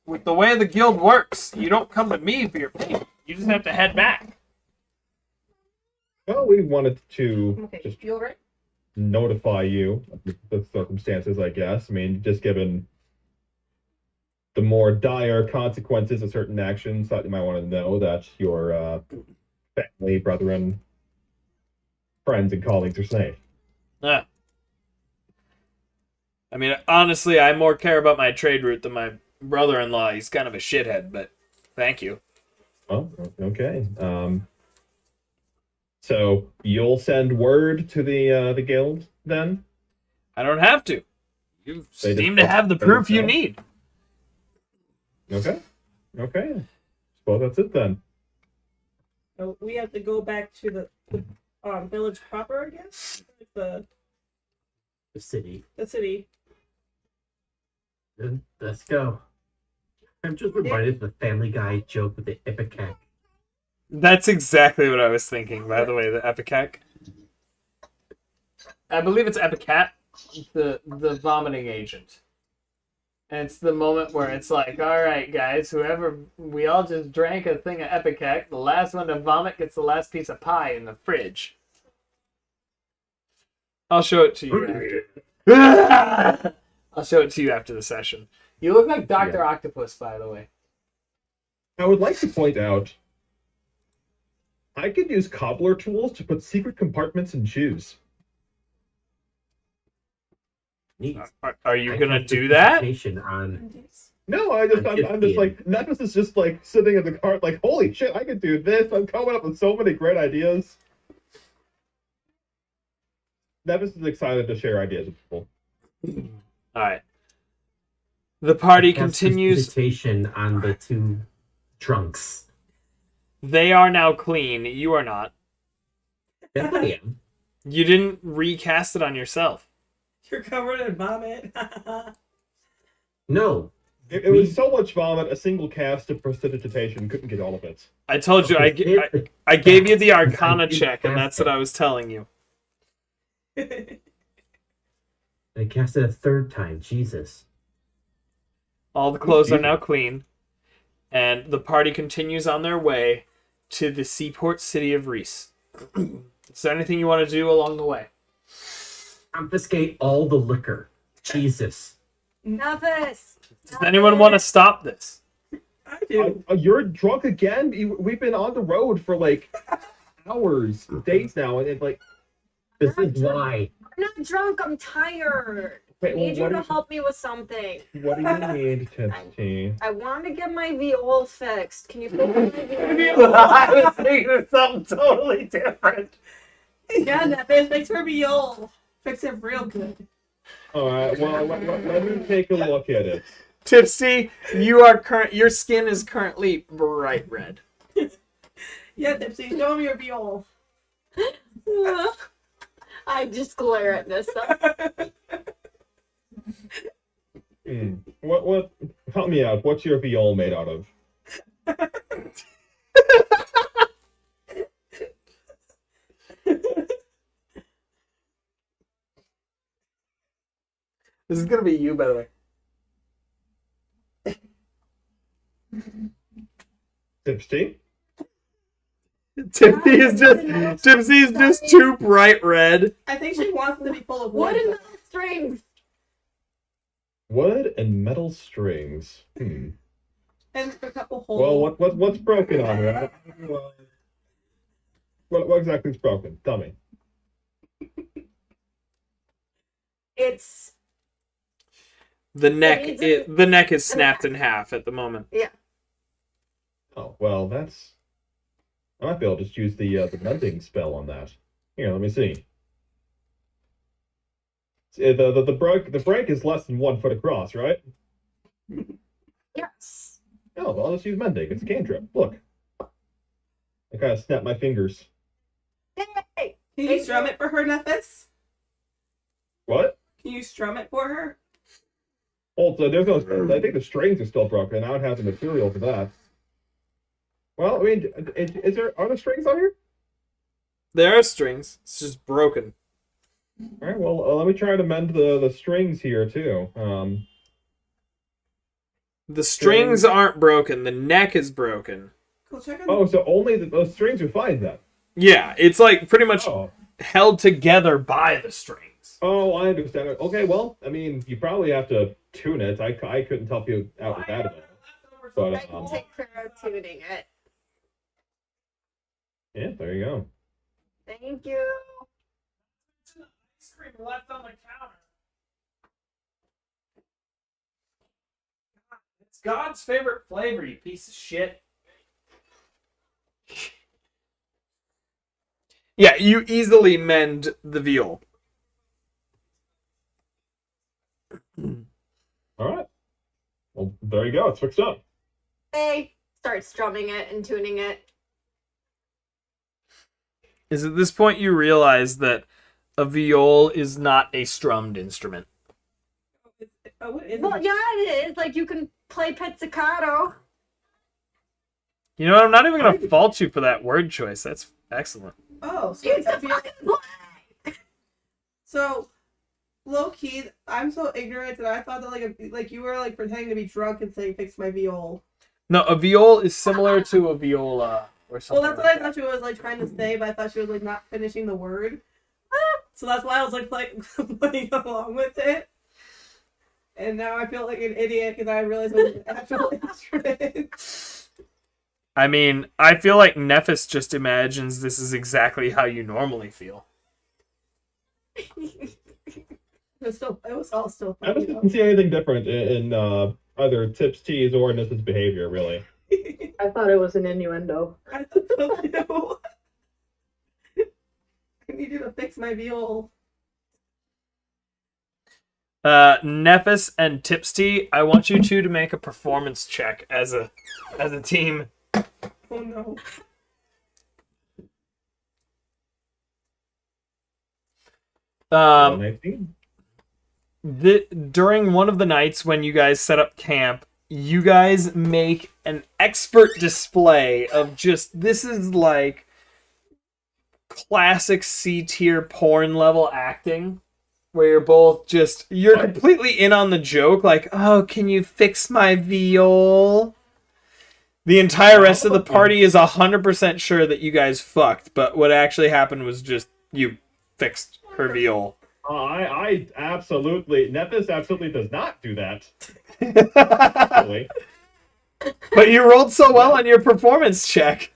with the way the guild works, you don't come to me for your pain. You just have to head back. Well, we wanted to Okay, just you alright? notify you of the circumstances, I guess. I mean, just given the more dire consequences of certain actions, thought you might want to know that your family, brethren, friends, and colleagues are safe. Yeah. I mean, honestly, I more care about my trade route than my brother-in-law. He's kind of a shithead, but thank you. Oh, okay. So you'll send word to the guild then? I don't have to. You They seem just- to have the they proof you themselves? need. Okay. Suppose that's it then. So we have to go back to the village proper, I guess? The city. the city. Then let's go. I'm just reminded of the Family Guy joke with the ipecac. That's exactly what I was thinking, by the way, the Epicac. I believe it's Epicat, the vomiting agent. And it's the moment where it's like, all right, guys, whoever, we all just drank a thing of Epicac. The last one to vomit gets the last piece of pie in the fridge. I'll show it to you after. I'll show it to you after the session. You look like Dr. Octopus, by the way. I would like to point out, I could use cobbler tools to put secret compartments in shoes. Neat. Are you I gonna have do that? presentation on No, I'm just like, Nephis is just like sitting in the cart like, holy shit, I could do this. I'm coming up with so many great ideas. Nephis is excited to share ideas with people. All right. The party I cast continues. presentation on the two drunks. They are now clean. You are not. Yes, I am. You didn't recast it on yourself. You're covered in vomit. No. It was so much vomit, a single cast of prestidigitation couldn't get all of it. I told you. I gave you the Arcana check, and that's what I was telling you. I cast it a third time. Jesus. All the clothes are now clean, and the party continues on their way to the seaport city of Reese. Is there anything you want to do along the way? Confiscate all the liquor. Jesus. Nevis! Does anyone want to stop this? I do. You're drunk again? We've been on the road for like hours, days now, and it's like... This is why. I'm not drunk, I'm tired. I Wait, need you what to do help me with something. What do you need, Tipsy? I want to get my viol fixed. Can you fix my viol? I was thinking of something totally different. Yeah, Nephis, fix her viol. Fix it real good. Alright, well, let me take a look at it. Tipsy, your skin is currently bright red. Yeah, Tipsy, show me your viol. I just glare at Nissa. What, help me out. What's your viol made out of? This is gonna be you, by the way. Tipsy? Tipsy is just too bright red. I think she wants them to be full of Wood wood. and metal strings. Wood and metal strings. And a couple holes. Well, what's broken on it? What exactly is broken? Tell me. It's The neck needs the neck is snapped in half at the moment. Oh, well, that's... I might be able to just use the mending spell on that. Here, let me see. The break is less than 1 foot across, right? yes. Oh, well, I'll just use mending. It's a cantrip. Look. I kind of snap my fingers. Hey, Can you strum it for her, Nephis? What? Can you strum it for her? Oh, so there's no... I think the strings are still broken. I don't have the material for that. Well, I mean, are there strings on here? There are strings. It's just broken. All right, well, let me try to mend the strings here, too. The strings aren't broken. The neck is broken. Go check on Oh, so only those strings are fine, then? Yeah, it's like pretty much Oh. held together by the strings. Oh, I understand. Okay, well, I mean, you probably have to tune it. I couldn't help you out with that at all. I can take care of tuning it. Yeah, there you go. Thank you. Ice cream left on the counter. It's God's favorite flavor, you piece of shit. Yeah, you easily mend the viol. All right. Well, there you go. It's fixed up. Hey, start strumming it and tuning it. Is at this point you realize that a viol is not a strummed instrument. Oh, what is Well, it? yeah, it is. Like, you can play pizzicato. You know what? I'm not even going to fault you for that word choice. That's excellent. Oh, so It's a if you- fucking play! so low key, I'm so ignorant that I thought that like you were like pretending to be drunk and saying fix my viol. No, a viol is similar to a viola or something. Well, that's what I thought she was like trying to say, but I thought she was like not finishing the word. So that's why I was like playing along with it. And now I feel like an idiot because I realized it was an actual instrument. I mean, I feel like Nephis just imagines this is exactly how you normally feel. It was all still I funny. just didn't see anything different in either Tips, T's, or Nissa's behavior, really. I thought it was an innuendo. I thought so too. I need you to fix my viol. Nephis and Tipsty, I want you two to make a performance check as a team. Oh no. Well, 19. During one of the nights when you guys set up camp, you guys make an expert display of just, this is like classic C-tier porn level acting, where you're both just, you're completely in on the joke, like, oh, can you fix my viol? The entire rest of the party is 100% sure that you guys fucked, but what actually happened was just you fixed her viol. I absolutely, Nephis absolutely does not do that. Really. But you rolled so well on your performance check.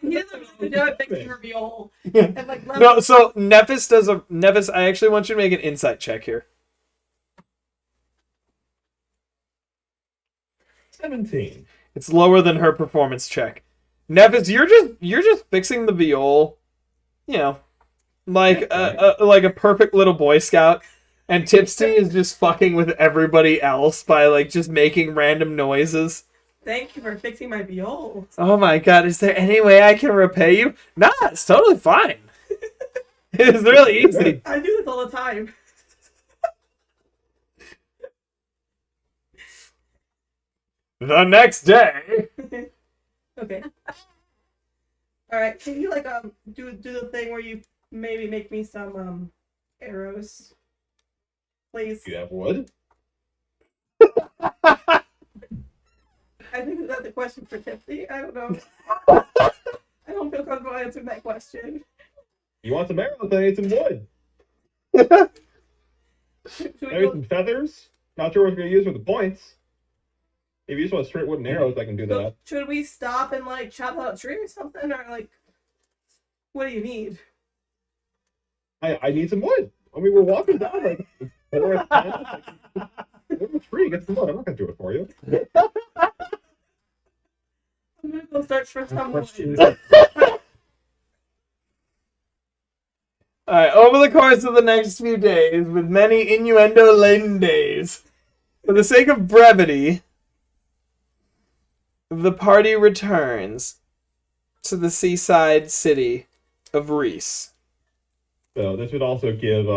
He doesn't really do it fixing her viol. Yeah. And like, No, so Nephis, I actually want you to make an insight check here. 17. It's lower than her performance check. Nephis, you're just fixing the viol, you know, like a perfect little Boy Scout, and Tipsy is just fucking with everybody else by like just making random noises. Thank you for fixing my viol. Oh my god, is there any way I can repay you? Nah, it's totally fine. It's really easy. I do this all the time. The next day. Okay. All right. Can you like do the thing where you maybe make me some arrows, please? You have wood? I think that's a question for Tipsy. I don't know. I don't feel comfortable answering that question. You want some arrows? I need some wood. Should we Maybe go, some feathers? Not sure what we're going to use for the points. If you just want straight wooden arrows, I can do that. should we stop and like chop out a tree or something, or like, what do you need? I need some wood. I mean, we're walking down like forest path. There's a tree, get some wood. I'm not going to do it for you. I'm gonna go search for some wood. Alright, over the course of the next few days, with many innuendo-laden days, for the sake of brevity, the party returns to the seaside city of Reese. So this would also give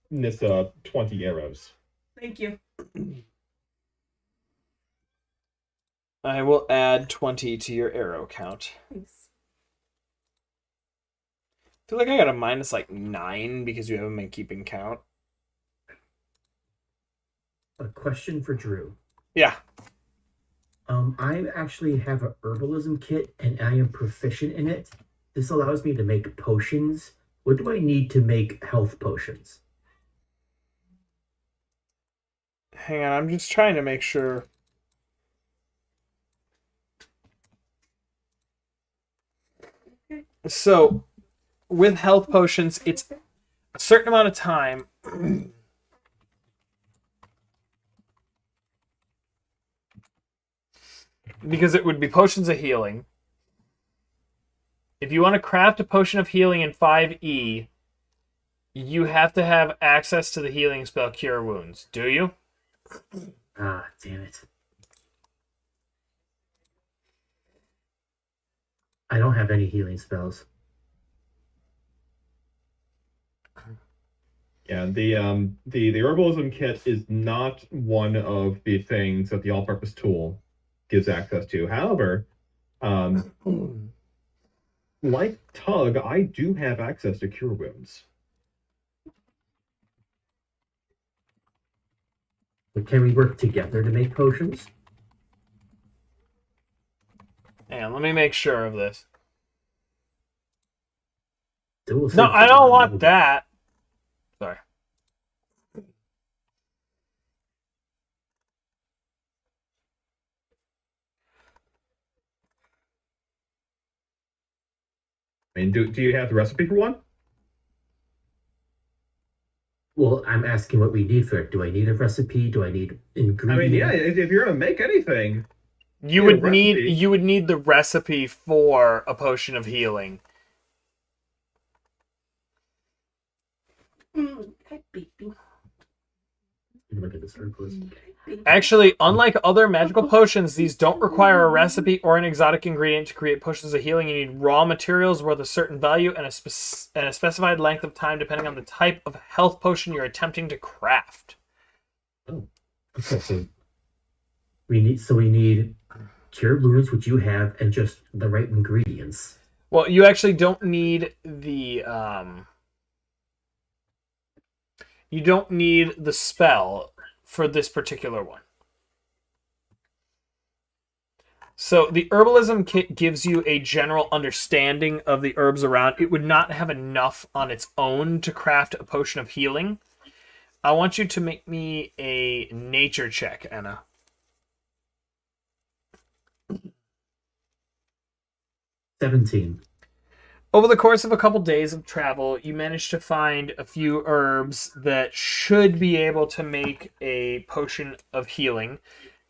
Nissa 20 arrows. Thank you. I will add 20 to your arrow count. Thanks. I feel like I got a minus like 9 because you haven't been keeping count. A question for Drew. Yeah. I actually have a herbalism kit and I am proficient in it. This allows me to make potions. What do I need to make health potions? Hang on, I'm just trying to make sure. So, with health potions, it's a certain amount of time. Because it would be potions of healing. If you want to craft a potion of healing in 5e, you have to have access to the healing spell Cure Wounds. Do you? Ah, damn it. I don't have any healing spells. Yeah, the herbalism kit is not one of the things that the all-purpose tool gives access to. However, like Tug, I do have access to Cure Wounds. But can we work together to make potions? Hang on, let me make sure of this. Dual No, sense I is don't not want noble. that. Sorry. I mean, do you have the recipe for one? Well, I'm asking what we need for it. Do I need a recipe? Do I need I mean, ingredients? yeah, if you're gonna make anything, You need a would need recipe. you would need the recipe for a potion of healing. Look at this herbalist. Actually, unlike other magical potions, these don't require a recipe or an exotic ingredient to create potions of healing. You need raw materials worth a certain value and a specified length of time depending on the type of health potion you're attempting to craft. Oh, okay. So we need cure wounds, which you have, and just the right ingredients. Well, you actually don't need the you don't need the spell for this particular one. So the herbalism kit gives you a general understanding of the herbs around. It would not have enough on its own to craft a potion of healing. I want you to make me a nature check, Anna. 17. Over the course of a couple days of travel, you manage to find a few herbs that should be able to make a potion of healing.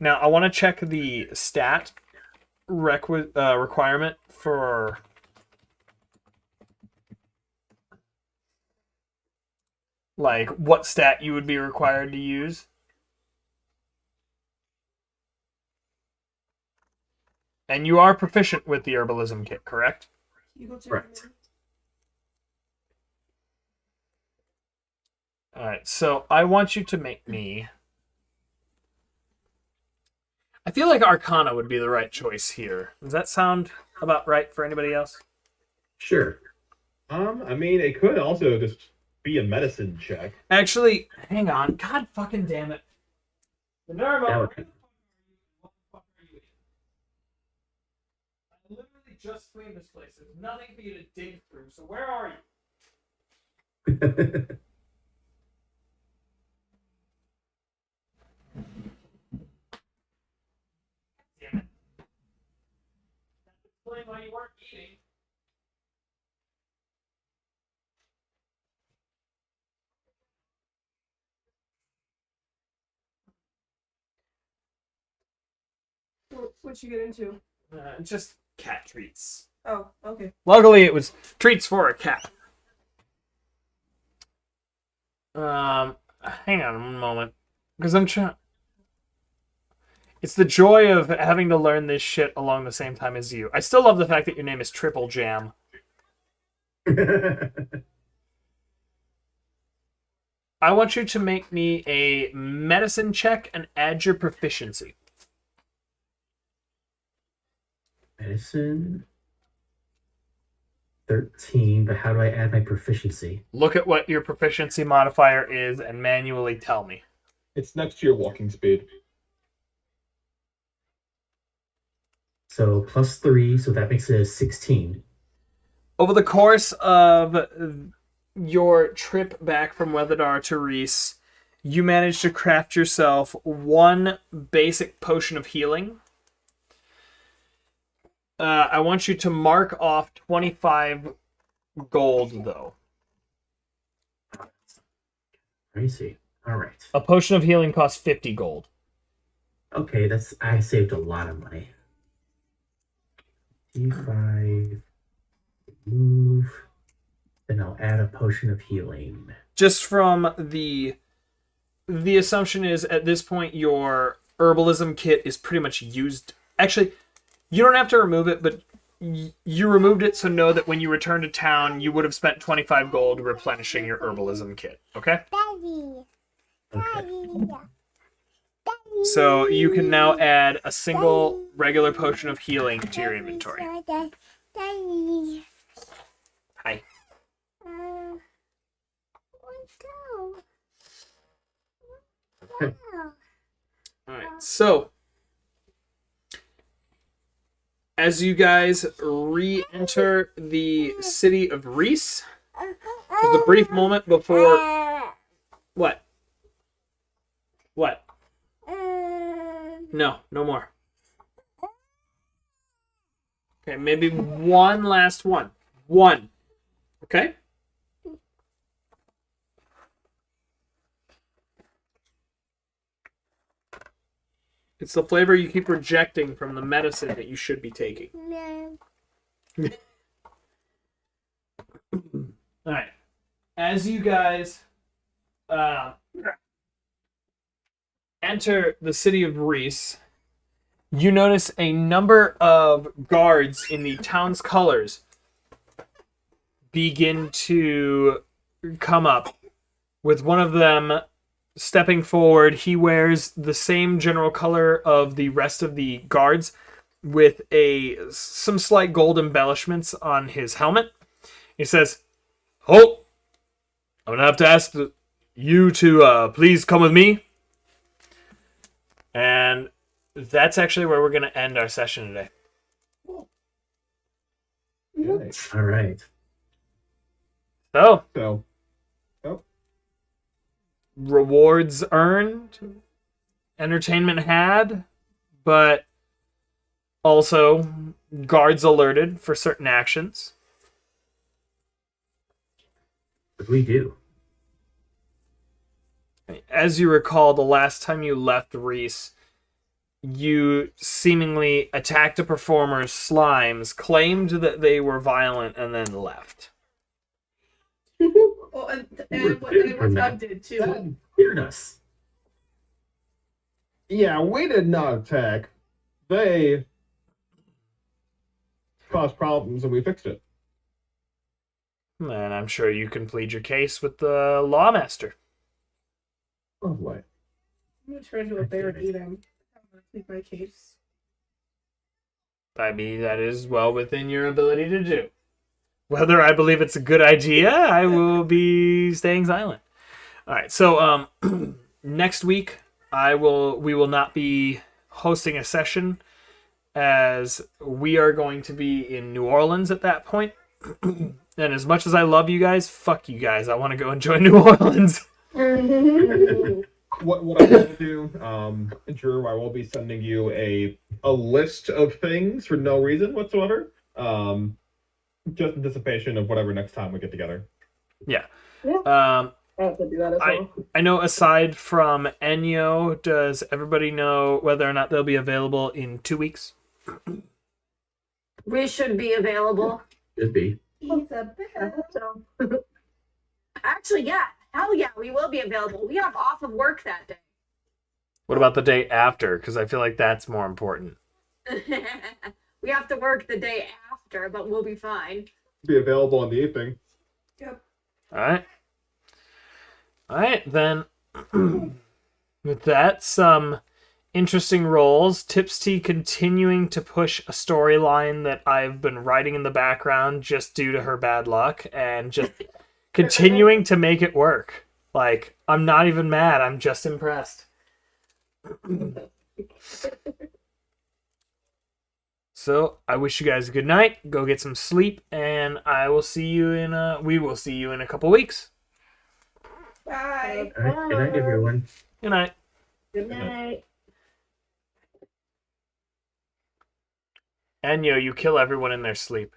Now, I want to check the stat requirement for... like, what stat you would be required to use. And you are proficient with the herbalism kit, correct? Correct. Alright, so I want you to make me... I feel like Arcana would be the right choice here. Does that sound about right for anybody else? Sure. I mean, it could also just be a medicine check. Actually, hang on. God fucking damn it. Minerva, That where would- the fuck are you in? I literally just cleaned this place. There's nothing for you to dig through, so where are you? Damn it. That's explain why you weren't eating. What'd you get into? Just cat treats. Oh, okay. Luckily, it was treats for a cat. Hang on one moment. Because I'm trying... It's the joy of having to learn this shit along the same time as you. I still love the fact that your name is Triple Jam. I want you to make me a medicine check and add your proficiency. Medicine. 13, but how do I add my proficiency? Look at what your proficiency modifier is and manually tell me. It's next to your walking speed. So +3, so that makes it a 16. Over the course of your trip back from Weatherdar to Reese, you managed to craft yourself one basic potion of healing. I want you to mark off 25 gold, though. I see. All right. A potion of healing costs 50 gold. Okay, I saved a lot of money. D5. Move. Then I'll add a potion of healing. Just from the assumption is at this point your herbalism kit is pretty much used. Actually, you don't have to remove it, but you removed it, so know that when you return to town, you would have spent 25 gold replenishing your herbalism kit. Okay? Okay. So you can now add a single regular potion of healing to your inventory. Hi. All right. So, as you guys re-enter the city of Reese, there's a brief moment before. What? What? No, no more. Okay, maybe one last one. One. Okay? It's the flavor you keep rejecting from the medicine that you should be taking. Alright. As you guys enter the city of Reese, you notice a number of guards in the town's colors begin to come up, with one of them stepping forward. He wears the same general color of the rest of the guards, with some slight gold embellishments on his helmet. He says, "Halt! I'm gonna have to ask you to please come with me." And that's actually where we're gonna end our session today. All right. So, So, rewards earned, entertainment had, but also guards alerted for certain actions. What do we do? As you recall, the last time you left Reese, you seemingly attacked a performer's slimes, claimed that they were violent, and then left. Oh, and what Doug did too. That feared us. yeah, we did not attack. They caused problems and we fixed it. And I'm sure you can plead your case with the lawmaster. Lovely. I'm gonna turn into a bear and eat him. I'm gonna plead my case. I mean, that is well within your ability to do. Whether I believe it's a good idea, I will be staying silent. All right, so next week we will not be hosting a session, as we are going to be in New Orleans at that point. And as much as I love you guys, fuck you guys. I want to go enjoy New Orleans. What I will do, Drew, I will be sending you a list of things for no reason whatsoever. Just anticipation of whatever next time we get together. Yeah. I have to do that as well. I know aside from Enyo, does everybody know whether or not they'll be available in 2 weeks? We should be available. Could be. He's a I bear. hope so. Actually, yeah. Hell yeah, we will be available. We have off of work that day. What about the day after? Because I feel like that's more important. We have to work the day after, but we'll be fine. Be available in the evening. Yep. All right, then. With that, some interesting roles. Tipsy continuing to push a storyline that I've been writing in the background just due to her bad luck, and just continuing to make it work. Like, I'm not even mad. I'm just impressed. So, I wish you guys a good night. Go get some sleep, and I will see you we will see you in a couple weeks. Bye. All right. Good night, everyone. Good night. Good night. Enyo, you kill everyone in their sleep.